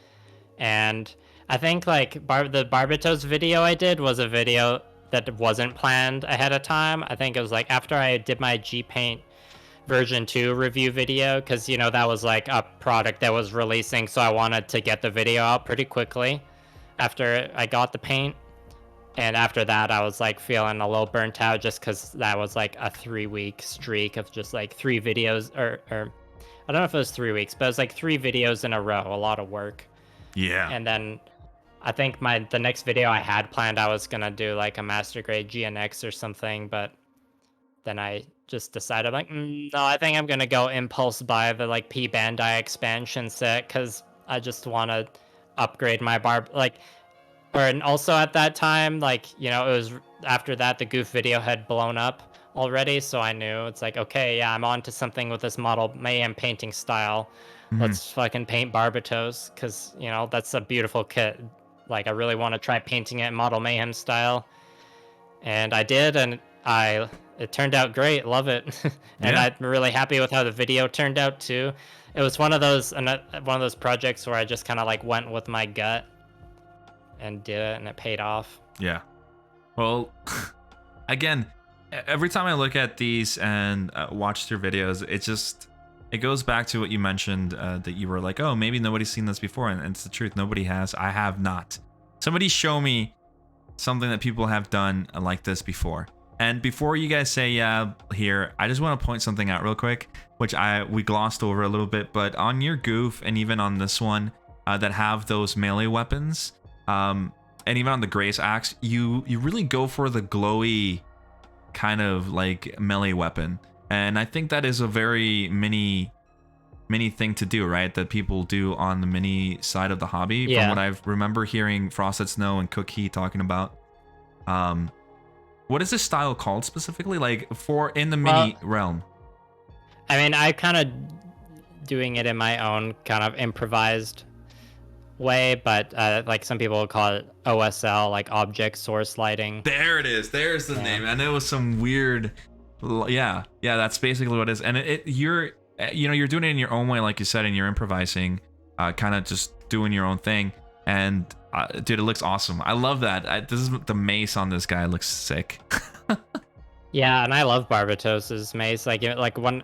And I think like the Barbatos video I did was a video that wasn't planned ahead of time. I think it was like after I did my G-Paint version 2 review video, because, you know, that was like a product that was releasing, so I wanted to get the video out pretty quickly after I got the paint. And after that, I was like feeling a little burnt out, just because that was like a 3-week streak of just like 3 videos, or I don't know if it was 3 weeks, but it was like 3 videos in a row, a lot of work. Yeah. And then I think the next video I had planned, I was gonna do like a master grade GNX or something, but then I just decided like, no, I think I'm gonna go impulse buy the like P Bandai expansion set, because I just want to upgrade my and also at that time, like, you know, it was after that the goof video had blown up already, so I knew it's like, okay, yeah, I'm on to something with this model mayhem painting style. Let's fucking paint Barbatos, because, you know, that's a beautiful kit. Like, I really want to try painting it model mayhem style, and I did, and it turned out great. Love it. And I'm really happy with how the video turned out too. It was one of those projects where I just kind of like went with my gut and did it, and it paid off. Yeah. Well, again, every time I look at these and watch your videos, it goes back to what you mentioned, that you were like, oh, maybe nobody's seen this before, and it's the truth. Nobody has. I have not. Somebody show me something that people have done like this before. And before you guys say here, I just want to point something out real quick, which we glossed over a little bit, but on your goof and even on this one that have those melee weapons, and even on the Grace Axe, you really go for the glowy kind of like melee weapon. And I think that is a very mini thing to do, right? That people do on the mini side of the hobby, from what I remember hearing Frosted Snow and Cookie talking about. What is this style called specifically, like for in the mini realm? I mean, I kind of doing it in my own kind of improvised way, but like some people would call it OSL, like object source lighting. There it is. There's the name. And it was some weird. Yeah, that's basically what it is. And you're doing it in your own way, like you said, and you're improvising, kind of just doing your own thing. And Dude, it looks awesome. I love that. This is the mace on this guy looks sick. Yeah, and I love Barbatos's mace. Like when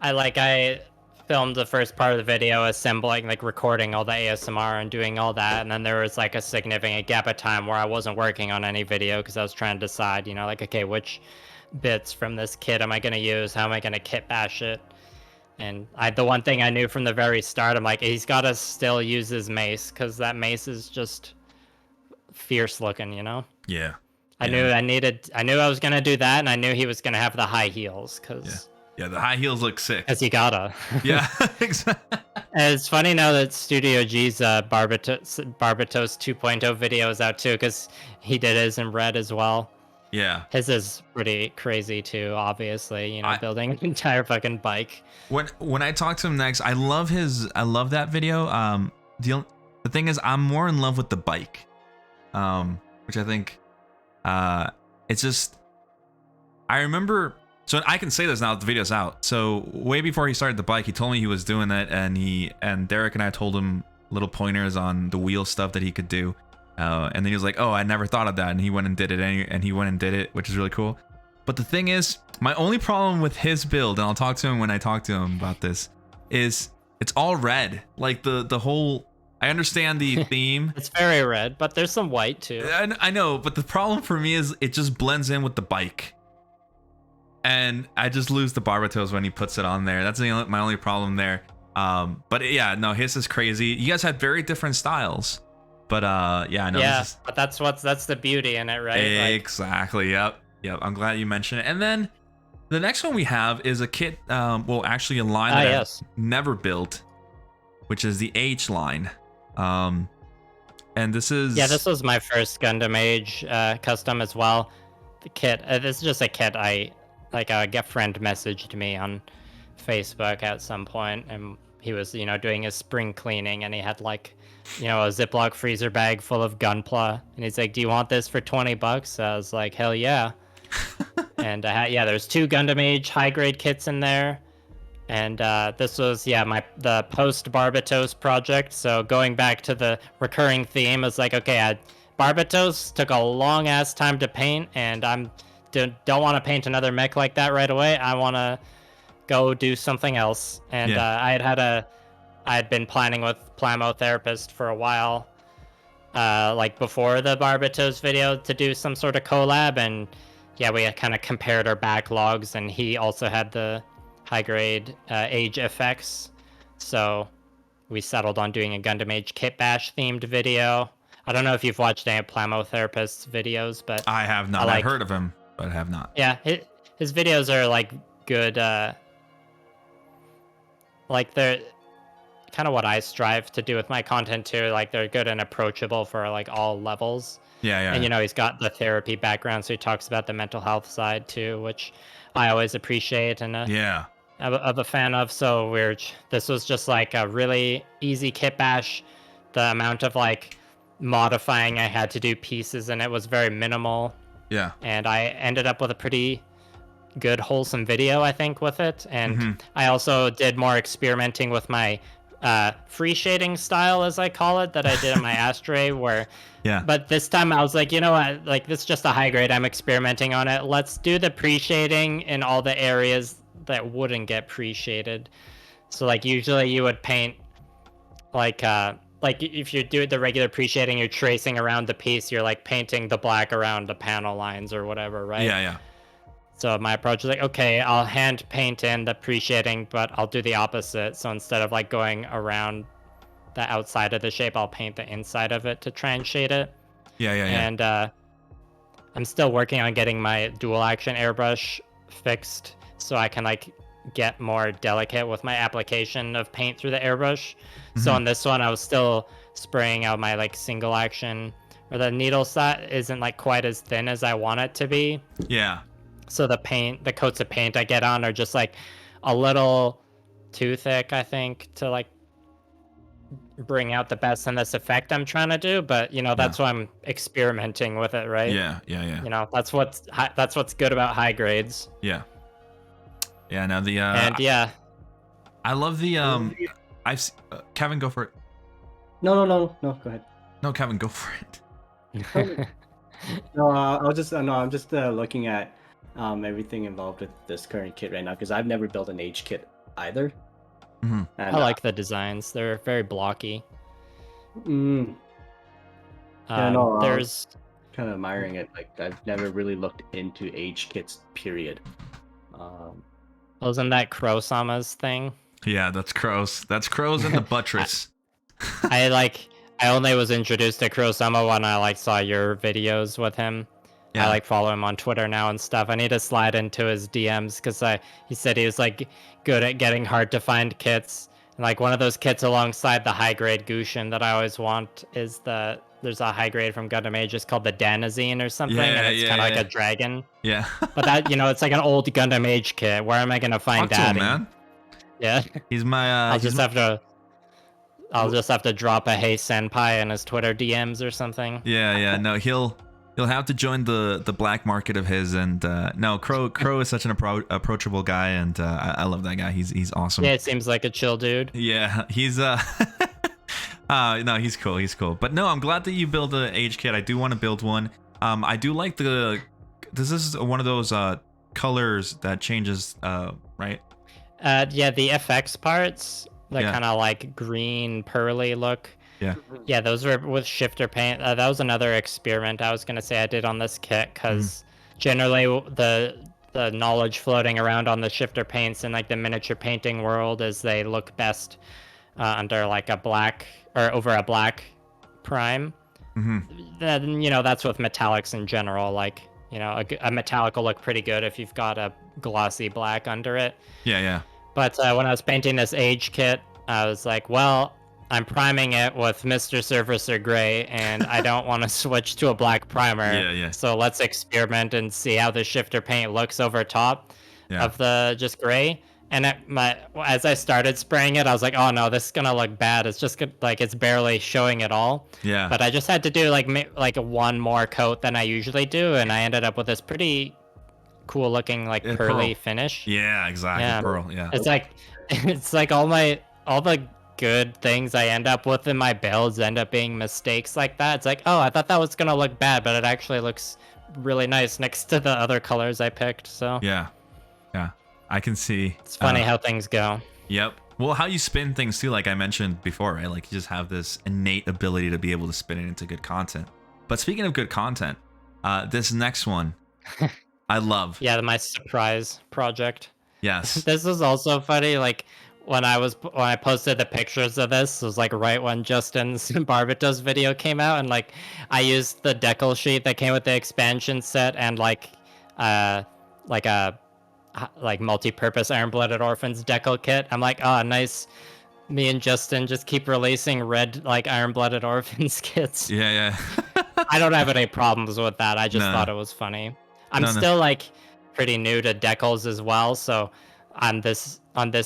I filmed the first part of the video, assembling, like recording all the ASMR and doing all that, and then there was like a significant gap of time where I wasn't working on any video because I was trying to decide, you know, like, okay, which bits from this kit am I gonna use? How am I gonna kit bash it? And the one thing I knew from the very start, I'm like, he's gotta still use his mace because that mace is just fierce looking, you know? Yeah. I knew I was gonna do that, and I knew he was gonna have the high heels, cause the high heels look sick. Cause you gotta. Yeah, exactly. And it's funny now that Studio G's Barbatos 2.0 video is out too, cause he did his in red as well. Yeah. His is pretty crazy too, obviously. You know, building an entire fucking bike. When I talk to him next, I love that video. The thing is, I'm more in love with the bike, which I think. It's just, I remember, so I can say this now that the video's out. So way before he started the bike, he told me he was doing that, and Derek and I told him little pointers on the wheel stuff that he could do. And then he was like, oh, I never thought of that. And he went and did it, and he went and did it, which is really cool. But the thing is, my only problem with his build, and I'll talk to him when I talk to him about this, is it's all red. Like the whole, I understand the theme. It's very red, but there's some white too. I know, but the problem for me is it just blends in with the bike. And I just lose the Barbatos when he puts it on there. That's my only problem there. But yeah, no, his is crazy. You guys had very different styles. But yeah, no. Yeah, but that's the beauty in it, right? Exactly. Yep. I'm glad you mentioned it. And then the next one we have is a kit, well, actually a line that I've never built, which is the H line. And this was my first Gundam Age custom as well. The kit, this is just a kit a friend messaged me on Facebook at some point, and he was, you know, doing his spring cleaning, and he had like, you know, a Ziploc freezer bag full of Gunpla, and he's like, do you want this for $20? I was like, hell yeah. And there's 2 Gundam Age high grade kits in there. And this was, the post-Barbatos project. So going back to the recurring theme, is like, okay, Barbatos took a long-ass time to paint, and don't want to paint another mech like that right away. I want to go do something else. And I had been planning with Plamo Therapist for a while, like before the Barbatos video, to do some sort of collab. And we kind of compared our backlogs, and he also had the high grade Age effects, so we settled on doing a Gundam Age kit bash themed video. I don't know if you've watched any of Plamo Therapist's videos, but I have not. I've heard of him, but I have not. Yeah, his videos are like good, like they're kind of what I strive to do with my content too. Like they're good and approachable for like all levels. Yeah. And you know, he's got the therapy background, so he talks about the mental health side too, which I always appreciate and of a fan of. So this was just like a really easy kit bash. The amount of like modifying I had to do pieces, and it was very minimal. Yeah. And I ended up with a pretty good wholesome video, I think, with it. And I also did more experimenting with my free shading style, as I call it, that I did in my Astray, where but this time I was like, you know what, like this is just a high grade, I'm experimenting on it, let's do the pre-shading in all the areas that wouldn't get pre-shaded. So like usually you would paint like if you do the regular pre-shading, you're tracing around the piece, you're like painting the black around the panel lines or whatever, right? Yeah. So my approach is like, okay, I'll hand paint in the pre-shading, but I'll do the opposite. So instead of like going around the outside of the shape, I'll paint the inside of it to try and shade it. Yeah. And I'm still working on getting my dual action airbrush fixed so I can like get more delicate with my application of paint through the airbrush. So on this one, I was still spraying out my like single action, or the needle set isn't like quite as thin as I want it to be. Yeah. So the coats of paint I get on are just like a little too thick, I think, to like bring out the best in this effect I'm trying to do. But you know, that's why I'm experimenting with it, right? Yeah. You know, that's what's good about high grades. Yeah. Now the and I love the Kevin, go for it. No, go ahead. No, Kevin, go for it. No, I'll just no. I'm just looking at everything involved with this current kit right now because I've never built an H kit either. Mhm. And I like the designs. They're very blocky. Yeah, no, There's kind of admiring it. Like I've never really looked into H kits. Period. wasn't that Krosama's thing? Yeah, that's Crows. That's Crows in the buttress. I only was introduced to Kurosama when I like saw your videos with him. Yeah. I like follow him on Twitter now and stuff. I need to slide into his DMs because he said he was like good at getting hard to find kits. And like one of those kits alongside the high grade Gushin that I always want is there's a high grade from Gundam Aegis called the Danazine or something, and it's kind of like a dragon. Yeah. But that it's like an old Gundam Age kit. Where am I gonna find Talk to him, Daddy? man. Yeah. He's my. I'll just have to drop a hey senpai in his Twitter DMs or something. Yeah. No, he'll have to join the black market of his. And no, Crow is such an approachable guy, and I love that guy. He's awesome. Yeah, it seems like a chill dude. Yeah, he's no, he's cool. He's cool. But no, I'm glad that you build a Age kit. I do want to build one. I do like this is one of those colors that changes, right? Yeah, the FX parts, the Yeah. kind of like green pearly look. Yeah. Yeah, those were with shifter paint. That was another experiment I was gonna say I did on this kit because generally the knowledge floating around on the shifter paints in like the miniature painting world is they look best under like a black or over a black prime. Then that's with metallics in general. Like a metallic will look pretty good if you've got a glossy black under it. Yeah. But when I was painting this Age kit, I was like, well, I'm priming it with Mr. Surfacer Gray, and I don't want to switch to a black primer. Yeah. So let's experiment and see how the shifter paint looks over top of the just gray. And as I started spraying it, I was like, oh no, this is gonna look bad. It's just like it's barely showing it all. Yeah. But I just had to do like one more coat than I usually do, and I ended up with this pretty cool looking like pearly finish. Yeah, exactly. Yeah. Pearl. Yeah. It's like all the good things I end up with in my builds end up being mistakes like that. It's like, oh, I thought that was gonna look bad, but it actually looks really nice next to the other colors I picked. So Yeah. I can see. It's funny how things go. Yep. Well, how you spin things too, like I mentioned before, right? Like you just have this innate ability to be able to spin it into good content. But speaking of good content, this next one, I love. Yeah, my surprise project. Yes. This is also funny. Like when I posted the pictures of this, it was like right when Justin's Barbatos video came out, and like I used the decal sheet that came with the expansion set and like a multi-purpose Iron-Blooded Orphans decal kit. I'm like, oh, nice. Me and Justin just keep releasing red like Iron-Blooded Orphans kits. Yeah. I don't have any problems with that. I just thought it was funny. I'm still like pretty new to decals as well, so on this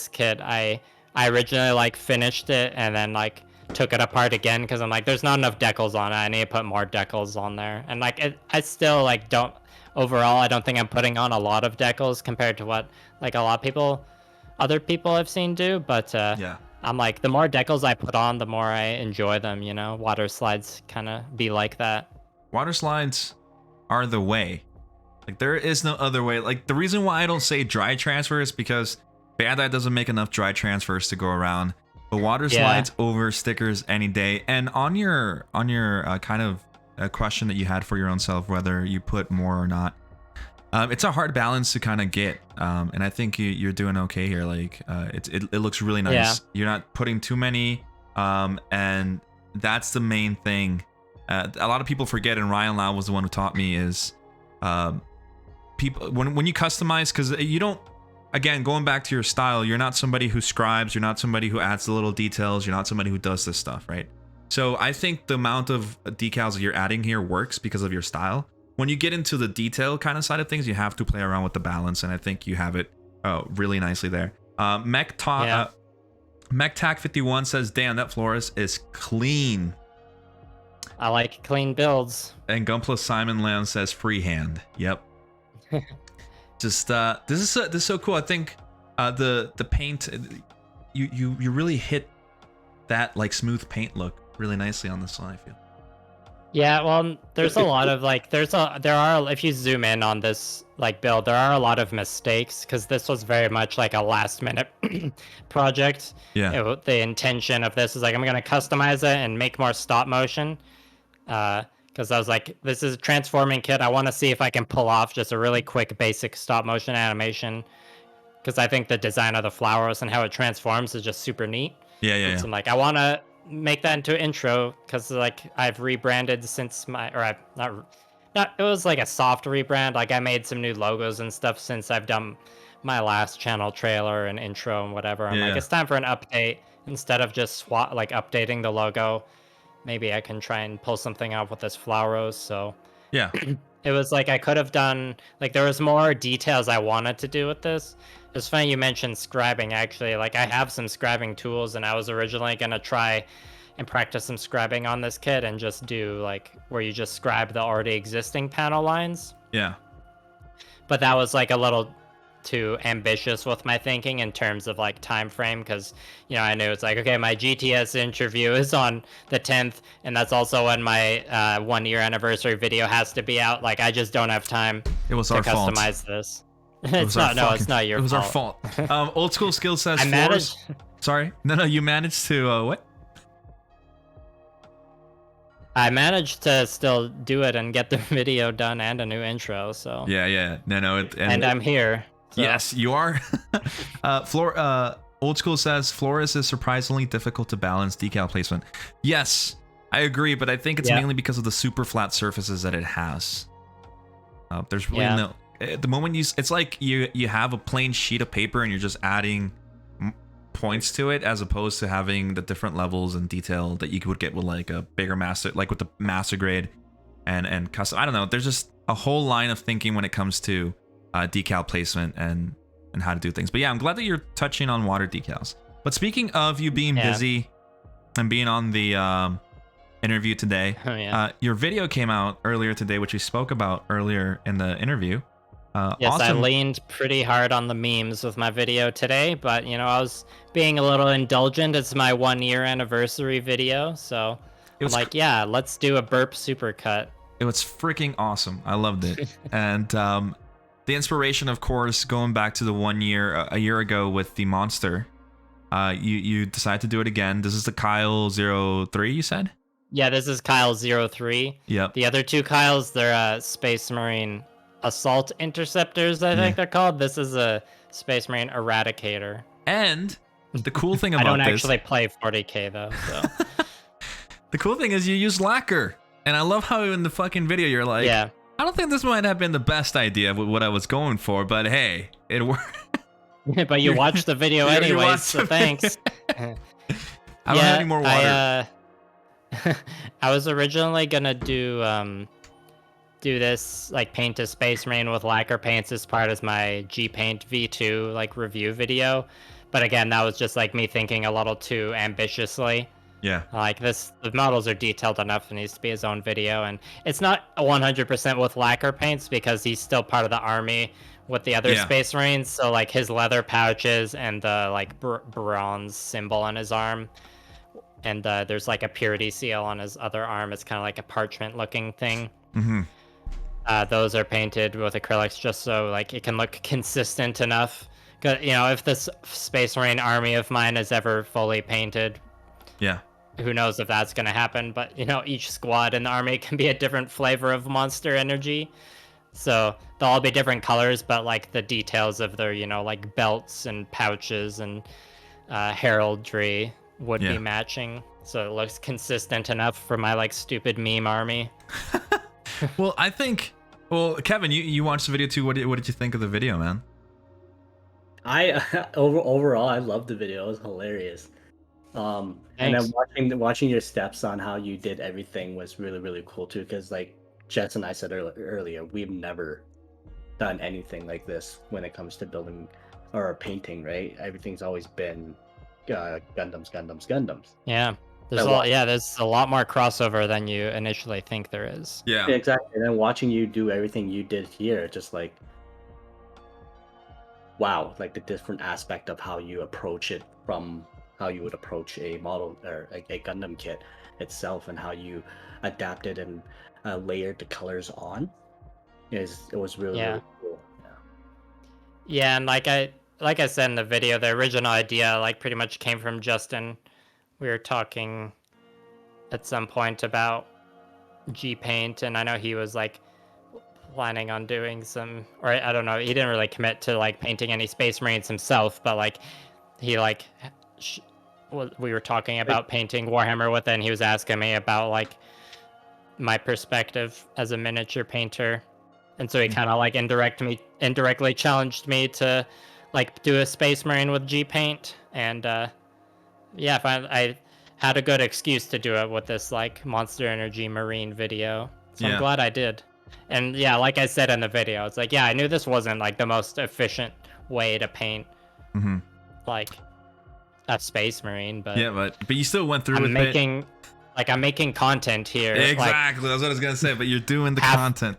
kit, I originally like finished it and then like took it apart again because I'm like, there's not enough decals on it. I need to put more decals on there, and like I still like don't. Overall, I don't think I'm putting on a lot of decals compared to what like a lot of other people I've seen do. But I'm like, the more decals I put on, the more I enjoy them. Water slides kind of be like that. Water slides are the way. Like there is no other way. Like the reason why I don't say dry transfer is because Bandai doesn't make enough dry transfers to go around. But water slides over stickers any day. And on your kind of a question that you had for your own self, whether you put more or not, it's a hard balance to kind of get, and I think you're doing okay here. Like it looks really nice. You're not putting too many, and that's the main thing. A lot of people forget, and Ryan Lau was the one who taught me, is people when you customize, because you don't, again, going back to your style, you're not somebody who scribes, you're not somebody who adds the little details, you're not somebody who does this stuff, right? So I think the amount of decals that you're adding here works because of your style. When you get into the detail kind of side of things, you have to play around with the balance, and I think you have it really nicely there. MechTac51 says, damn, that Flores is clean. I like clean builds. And Gunpla Simon Lamb says freehand. Yep. Just this is so cool. I think the paint, you really hit that like smooth paint look really nicely on this one, I feel. Yeah, well, there's a lot of like, there are, if you zoom in on this like build, there are a lot of mistakes because this was very much like a last minute project. Yeah. The intention of this is like, I'm going to customize it and make more stop motion. Because I was like, this is a transforming kit. I want to see if I can pull off just a really quick basic stop motion animation. Because I think the design of the flowers and how it transforms is just super neat. Yeah, yeah, yeah. So I'm like, I want to make that into an intro because like I've rebranded since I've not it was like a soft rebrand. Like I made some new logos and stuff since I've done my last channel trailer and intro and whatever. I'm Yeah, like, yeah. it's time for an update instead of just like updating the logo. Maybe I can try and pull something out with this Flowros. So Yeah. it was like I could have done like there was more details I wanted to do with this. It's funny you mentioned scribing actually. Like I have some scribing tools and I was originally gonna try and practice some scribing on this kit and just do like where you just scribe the already existing panel lines. Yeah. But that was like a little too ambitious with my thinking in terms of like time frame because I knew it's like, okay, my GTS interview is on the 10th and that's also when my 1-year anniversary video has to be out. Like I just don't have time It was to our fault. customize this. It's not your fault. Old school skill says Sorry. No, you managed to what? I managed to still do it and get the video done and a new intro, so. Yeah. No, and I'm here. So. Yes, you are. Old school says Flores is surprisingly difficult to balance decal placement. Yes, I agree, but I think it's mainly because of the super flat surfaces that it has. There's really no. At the moment it's like you have a plain sheet of paper and you're just adding points to it, as opposed to having the different levels and detail that you would get with like a bigger master, like with the master grade and custom. I don't know. There's just a whole line of thinking when it comes to decal placement and how to do things. But yeah, I'm glad that you're touching on water decals. But speaking of you being busy and being on the interview today, your video came out earlier today, which we spoke about earlier in the interview. Yes, awesome. I leaned pretty hard on the memes with my video today, but I was being a little indulgent. It's my 1-year anniversary video, so I'm like, yeah, let's do a burp supercut. It was freaking awesome. I loved it. And the inspiration, of course, going back to the 1 year, a year ago with the monster, you decided to do it again. This is the Kyle 03, you said? Yeah, this is Kyle 03. Yep. The other two Kyles, they're Space Marine Assault Interceptors, I think they're called. This is a Space Marine Eradicator. And the cool thing about I don't actually play 40k though, so. The cool thing is you use lacquer. And I love how in the fucking video you're like, I don't think this might have been the best idea with what I was going for, but hey, it worked. But you watched the video anyways, so thanks. I don't have any more water. I was originally gonna do this like paint a Space Marine with lacquer paints as part of my G-Paint V2 like review video, but again that was just like me thinking a little too ambitiously. Yeah, like the models are detailed enough. It needs to be his own video, and it's not 100% with lacquer paints because he's still part of the army with the other Space Marines. So like his leather pouches and the like bronze symbol on his arm, and there's like a purity seal on his other arm. It's kind of like a parchment looking thing. Mm-hmm. Those are painted with acrylics just so like it can look consistent enough. If this Space Marine army of mine is ever fully painted, who knows if that's gonna happen? But each squad in the army can be a different flavor of monster energy, so they'll all be different colors. But like the details of their like belts and pouches and heraldry would be matching, so it looks consistent enough for my like stupid meme army. Well, I think. Well, Kevin, you watched the video too. What did you think of the video, man? Overall, I loved the video. It was hilarious. And then watching your steps on how you did everything was really, really cool too. Because like Jets and I said earlier, we've never done anything like this when it comes to building or painting. Right? Everything's always been Gundams. Yeah. There's a lot more crossover than you initially think there is. Yeah, exactly. And then watching you do everything you did here, just like, wow, like the different aspect of how you approach it from how you would approach a model or a Gundam kit. itself and how you adapted and layered the colors on. It was really Yeah. really cool. Yeah. Yeah, and like I said in the video, the original idea like pretty much came from Justin. We were talking at some point about G Paint, and I know he was like planning on doing some, or I don't know, he didn't really commit to like painting any Space Marines himself, but like he like we were talking about painting Warhammer with it, and he was asking me about like my perspective as a miniature painter, and so he kind of like indirectly challenged me to like do a Space Marine with G Paint, and yeah, I had a good excuse to do it with this like Monster Energy Marine video, so I'm glad I did. And yeah, like I said in the video, it's like, yeah, I knew this wasn't like the most efficient way to paint like a Space Marine, but yeah, but you still went through I'm with making I'm making content here. Exactly, Like, that's what I was gonna say. But you're doing the content.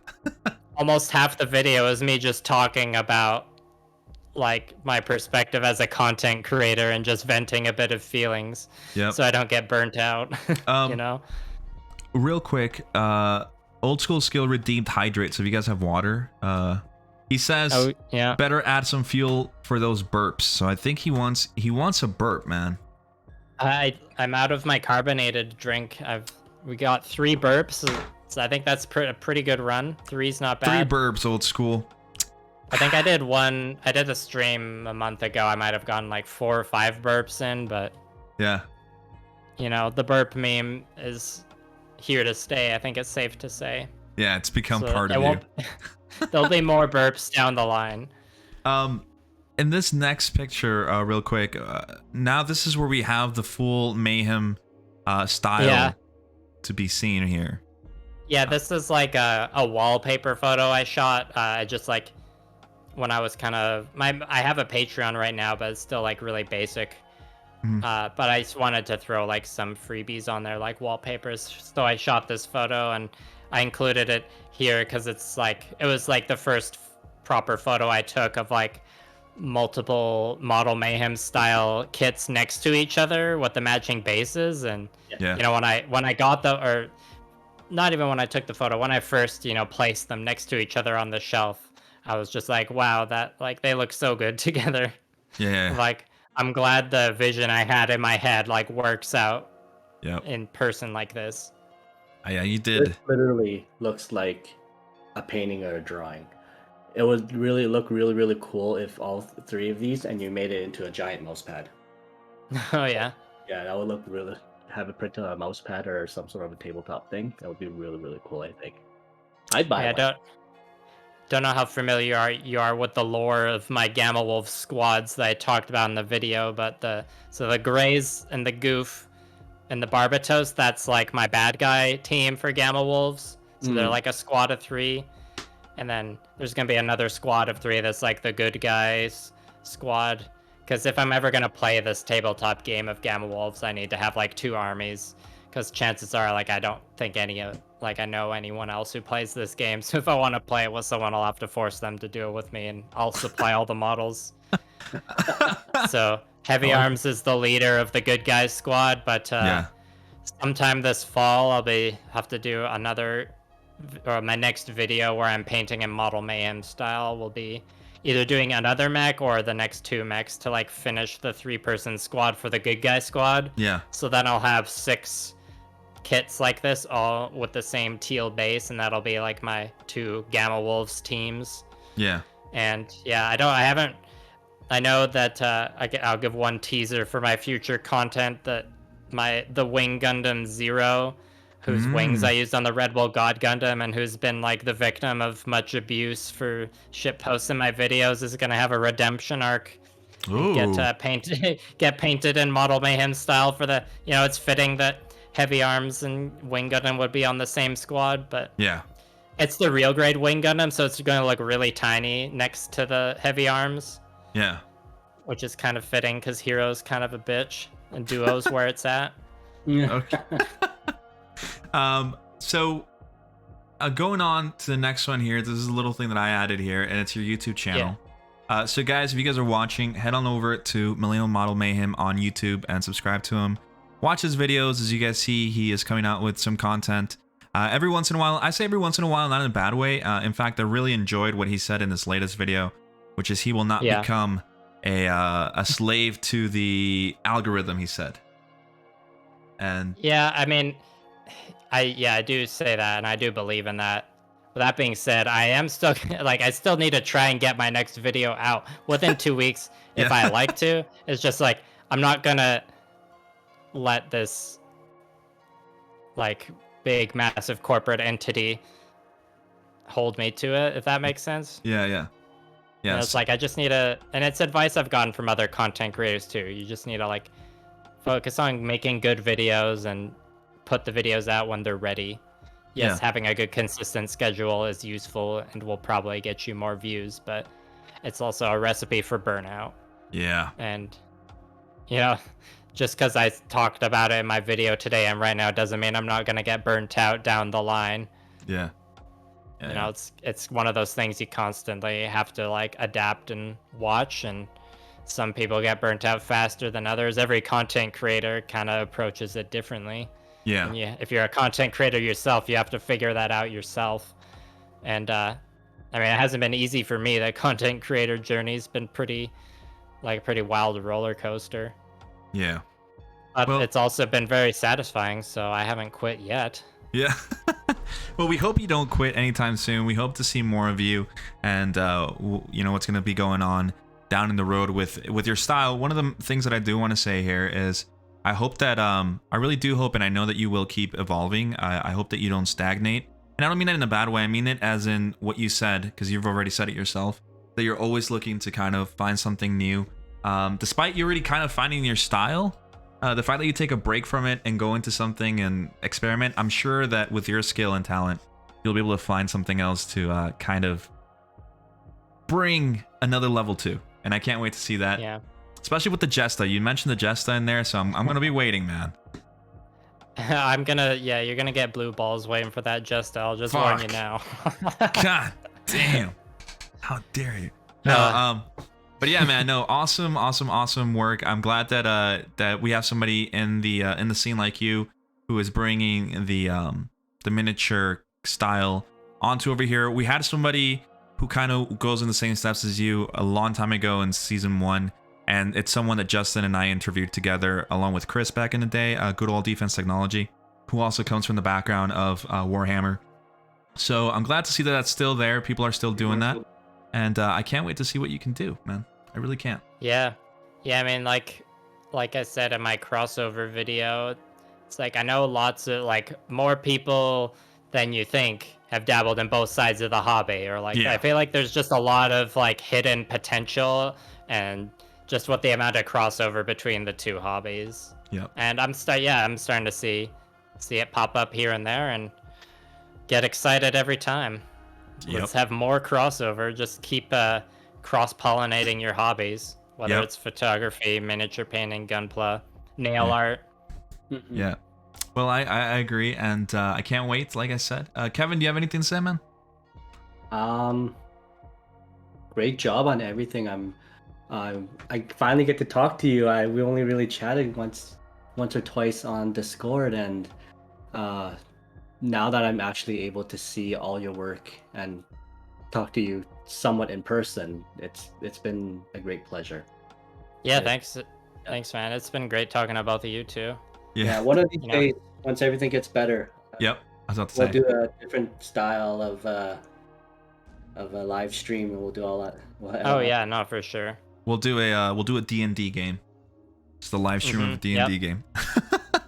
Almost half the video is me just talking about like my perspective as a content creator and just venting a bit of feelings. Yep. So I don't get burnt out. You know. Real quick, old school skill redeemed hydrate. So if you guys have water, he says, better add some fuel for those burps. So I think he wants a burp, man. I'm out of my carbonated drink. We got 3 burps, so I think that's a pretty good run. 3's not bad. 3 burps, old school. I think I did a stream a month ago. I might have gotten like 4 or 5 burps in, but yeah, you know, the burp meme is here to stay. I think it's safe to say. Yeah, it's become part of you. There'll be more burps down the line. In this next picture, real quick, now this is where we have the full Mayhem style to be seen here. Yeah, this is like a wallpaper photo I shot. I just like when I was kind of I have a Patreon right now, but it's still like really basic. But I just wanted to throw like some freebies on there, like wallpapers. So I shot this photo and I included it here because it was like the first proper photo I took of like multiple Model Mayhem style kits next to each other with the matching bases. And you know, when I got or not even when I took the photo, when I first, you know, placed them next to each other on the shelf, I was just like, wow, that like they look so good together. Yeah. Like, I'm glad the vision I had in my head like works out in person like this. Yeah, you did. It literally looks like a painting or a drawing. It would really look really cool if all 3 of these and you made it into a giant mouse pad. Oh yeah. Yeah, that would look really. Have it printed on a mouse pad or some sort of a tabletop thing. That would be really cool. I think. I'd buy one. Don't know how familiar you are with the lore of my Gamma Wolf squads that I talked about in the video, but the Greys and the Goof and the Barbatos, that's like my bad guy team for Gamma Wolves. So they're like a squad of 3. And then there's gonna be another squad of 3 that's like the good guys squad. Because if I'm ever gonna play this tabletop game of Gamma Wolves, I need to have like 2 armies. Because chances are, like, I don't think I know anyone else who plays this game. So if I want to play it with someone, I'll have to force them to do it with me, and I'll supply all the models. So Heavy Arms is the leader of the good guys squad, but sometime this fall I'll have to do my next video where I'm painting in Model Mayhem style will be either doing another mech or the next 2 mechs to like finish the 3-person squad for the good guy squad. Yeah. So then I'll have 6 kits like this, all with the same teal base, and that'll be like my 2 Gamma Wolves teams. Yeah. And yeah, I know that I'll give one teaser for my future content that the Wing Gundam Zero, whose wings I used on the Red Bull God Gundam and who's been like the victim of much abuse for shit posts in my videos, is gonna have a redemption arc. Ooh. Get painted in Model Mayhem style for the, you know, it's fitting that Heavy Arms and Wing Gundam would be on the same squad, but yeah, it's the real grade Wing Gundam, so it's going to look really tiny next to the Heavy Arms. Yeah, which is kind of fitting because Hero's kind of a bitch and Duo's where it's at. Yeah. Okay. So going on to the next one here, this is a little thing that I added here, and it's your YouTube channel. So guys, if you guys are watching, head on over to Millennial Model Mayhem on YouTube and subscribe to him. watch his videos. As you guys see, he is coming out with some content every once in a while. I say every once in a while, not in a bad way. In fact, I really enjoyed what he said in this latest video, which is he will not become a slave to the algorithm, he said. And yeah, I mean, I do say that, and I do believe in that. With that being said, I am still like I still need to try and get my next video out within 2 weeks if I like to. It's just like I'm not gonna let this like big massive corporate entity hold me to it, if that makes sense. Yeah. It's like I just need to, and it's advice I've gotten from other content creators too. You just need to like focus on making good videos and put the videos out when they're ready. Yes, having a good consistent schedule is useful and will probably get you more views, but it's also a recipe for burnout. Yeah. And just because I talked about it in my video today and right now doesn't mean I'm not gonna get burnt out down the line. Yeah. It's one of those things you constantly have to like adapt and watch, and some people get burnt out faster than others. Every content creator kind of approaches it differently. Yeah. And if you're a content creator yourself, you have to figure that out yourself. And I mean, it hasn't been easy for me. The content creator journey's been a pretty wild roller coaster. Yeah. But it's also been very satisfying, so I haven't quit yet. Yeah. Well, we hope you don't quit anytime soon. We hope to see more of you, and what's going to be going on down in the road with your style. One of the things that I do want to say here is I hope that I really do hope, and I know that you will keep evolving. I hope that you don't stagnate, and I don't mean that in a bad way. I mean it as in what you said, because you've already said it yourself, that you're always looking to kind of find something new, despite you already kind of finding your style. The fact that you take a break from it and go into something and experiment, I'm sure that with your skill and talent, you'll be able to find something else to kind of bring another level to. And I can't wait to see that. Yeah. Especially with the Jesta. You mentioned the Jesta in there, so I'm going to be waiting, man. you're gonna get blue balls waiting for that Jesta. I'll just warn you now. God damn. How dare you? No, but yeah, man, no, awesome work. I'm glad that we have somebody in the scene like you who is bringing the miniature style onto over here. We had somebody who kind of goes in the same steps as you a long time ago in season 1, and it's someone that Justin and I interviewed together along with Chris back in the day, good old Defense Technology, who also comes from the background of Warhammer. So I'm glad to see that that's still there. People are still doing that. And I can't wait to see what you can do, man. I really can't. Yeah. I mean, like I said in my crossover video, it's like I know lots of more people than you think have dabbled in both sides of the hobby, or I feel like there's just a lot of hidden potential, and just with the amount of crossover between the two hobbies. Yeah. And I'm starting to see it pop up here and there, and get excited every time. Let's have more crossover. Just keep cross-pollinating your hobbies, whether it's photography, miniature painting, gunpla, nail art. Yeah. Well, I agree, and I can't wait. Like I said, Kevin, do you have anything to say, man? Great job on everything. I finally get to talk to you. We only really chatted once or twice on Discord, and now that I'm actually able to see all your work and talk to you somewhat in person, it's been a great pleasure. Yeah, thanks, man. It's been great talking to both of you too. Yeah, one of these days, once everything gets better. Yep, I was about to we'll say. do a different style of a live stream, and we'll do all that. Yeah, no, for sure. We'll do a D&D game. Just a live stream of a D&D game.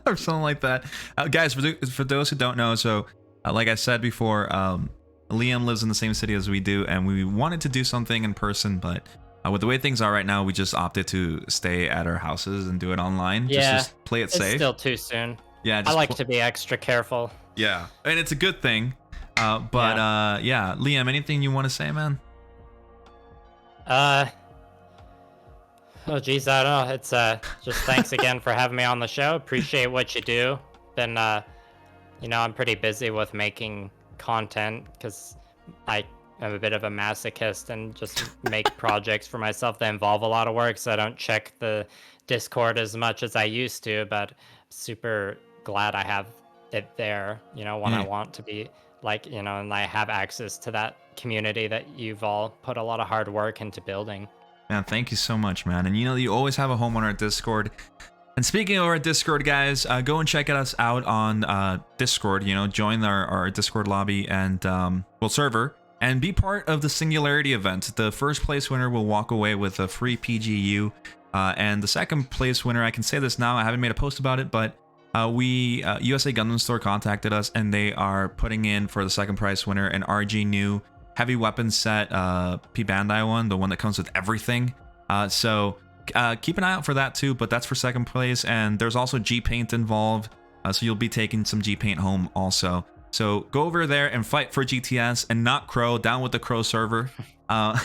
Or something like that. Guys, for those who don't know, so like I said before, Liam lives in the same city as we do, and we wanted to do something in person, but with the way things are right now, we just opted to stay at our houses and do it online. Just play it safe. It's still too soon. Yeah, I like to be extra careful. Yeah, and it's a good thing. Liam, anything you want to say, man? Oh geez, I don't know. It's just thanks again for having me on the show. Appreciate what you do. Been I'm pretty busy with making content because I am a bit of a masochist and just make projects for myself that involve a lot of work, so I don't check the Discord as much as I used to. But super glad I have it there, you know, when I Yeah. want to be like, you know, and I have access to that community that you've all put a lot of hard work into building. Man, thank you so much, man. And you know, you always have a home on our Discord. And speaking of our Discord, guys, go and check us out on Discord. You know, join our Discord lobby and server, and be part of the Singularity event. The first place winner will walk away with a free PGU, and the second place winner, I can say this now, I haven't made a post about it, but USA Gundam Store contacted us, and they are putting in for the second prize winner an RG new heavy weapon set, P Bandai one, the one that comes with everything. So keep an eye out for that too, but that's for second place. And there's also G Paint involved, so you'll be taking some G Paint home also. So go over there and fight for GTS and not Crow. Down with the Crow server. But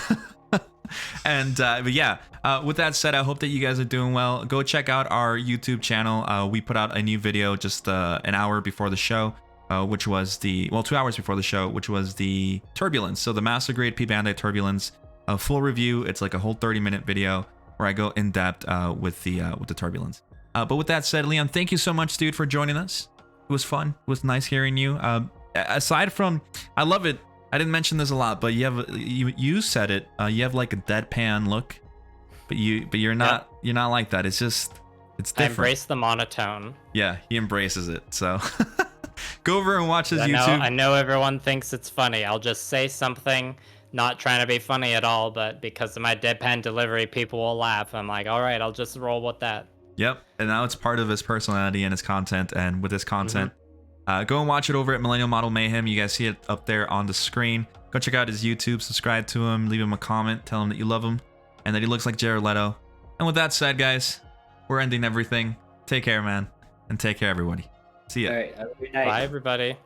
yeah, with that said, I hope that you guys are doing well. Go check out our YouTube channel. We put out a new video just an hour before the show, which was 2 hours before the show, which was the Turbulence. So the Master Grade P Bandai Turbulence, a full review. It's like a whole 30-minute video where I go in depth with the Turbulence. But with that said, Leon, thank you so much, dude, for joining us. It was fun. It was nice hearing you. Aside from, I love it. I didn't mention this a lot, but you said it. You have like a deadpan look, but you're not like that. It's different. I embrace the monotone. Yeah, he embraces it. So go over and watch his YouTube. I know everyone thinks it's funny. I'll just say something, not trying to be funny at all, but because of my deadpan delivery, people will laugh. I'm like, all right, I'll just roll with that. Yep, and now it's part of his personality and his content. And with his content, go and watch it over at Millennial Model Mayhem. You guys see it up there on the screen. Go check out his YouTube, subscribe to him, leave him a comment, tell him that you love him, and that he looks like Jared Leto. And with that said, guys, we're ending everything. Take care, man, and take care, everybody. See ya. All right, have a good night. Bye, everybody.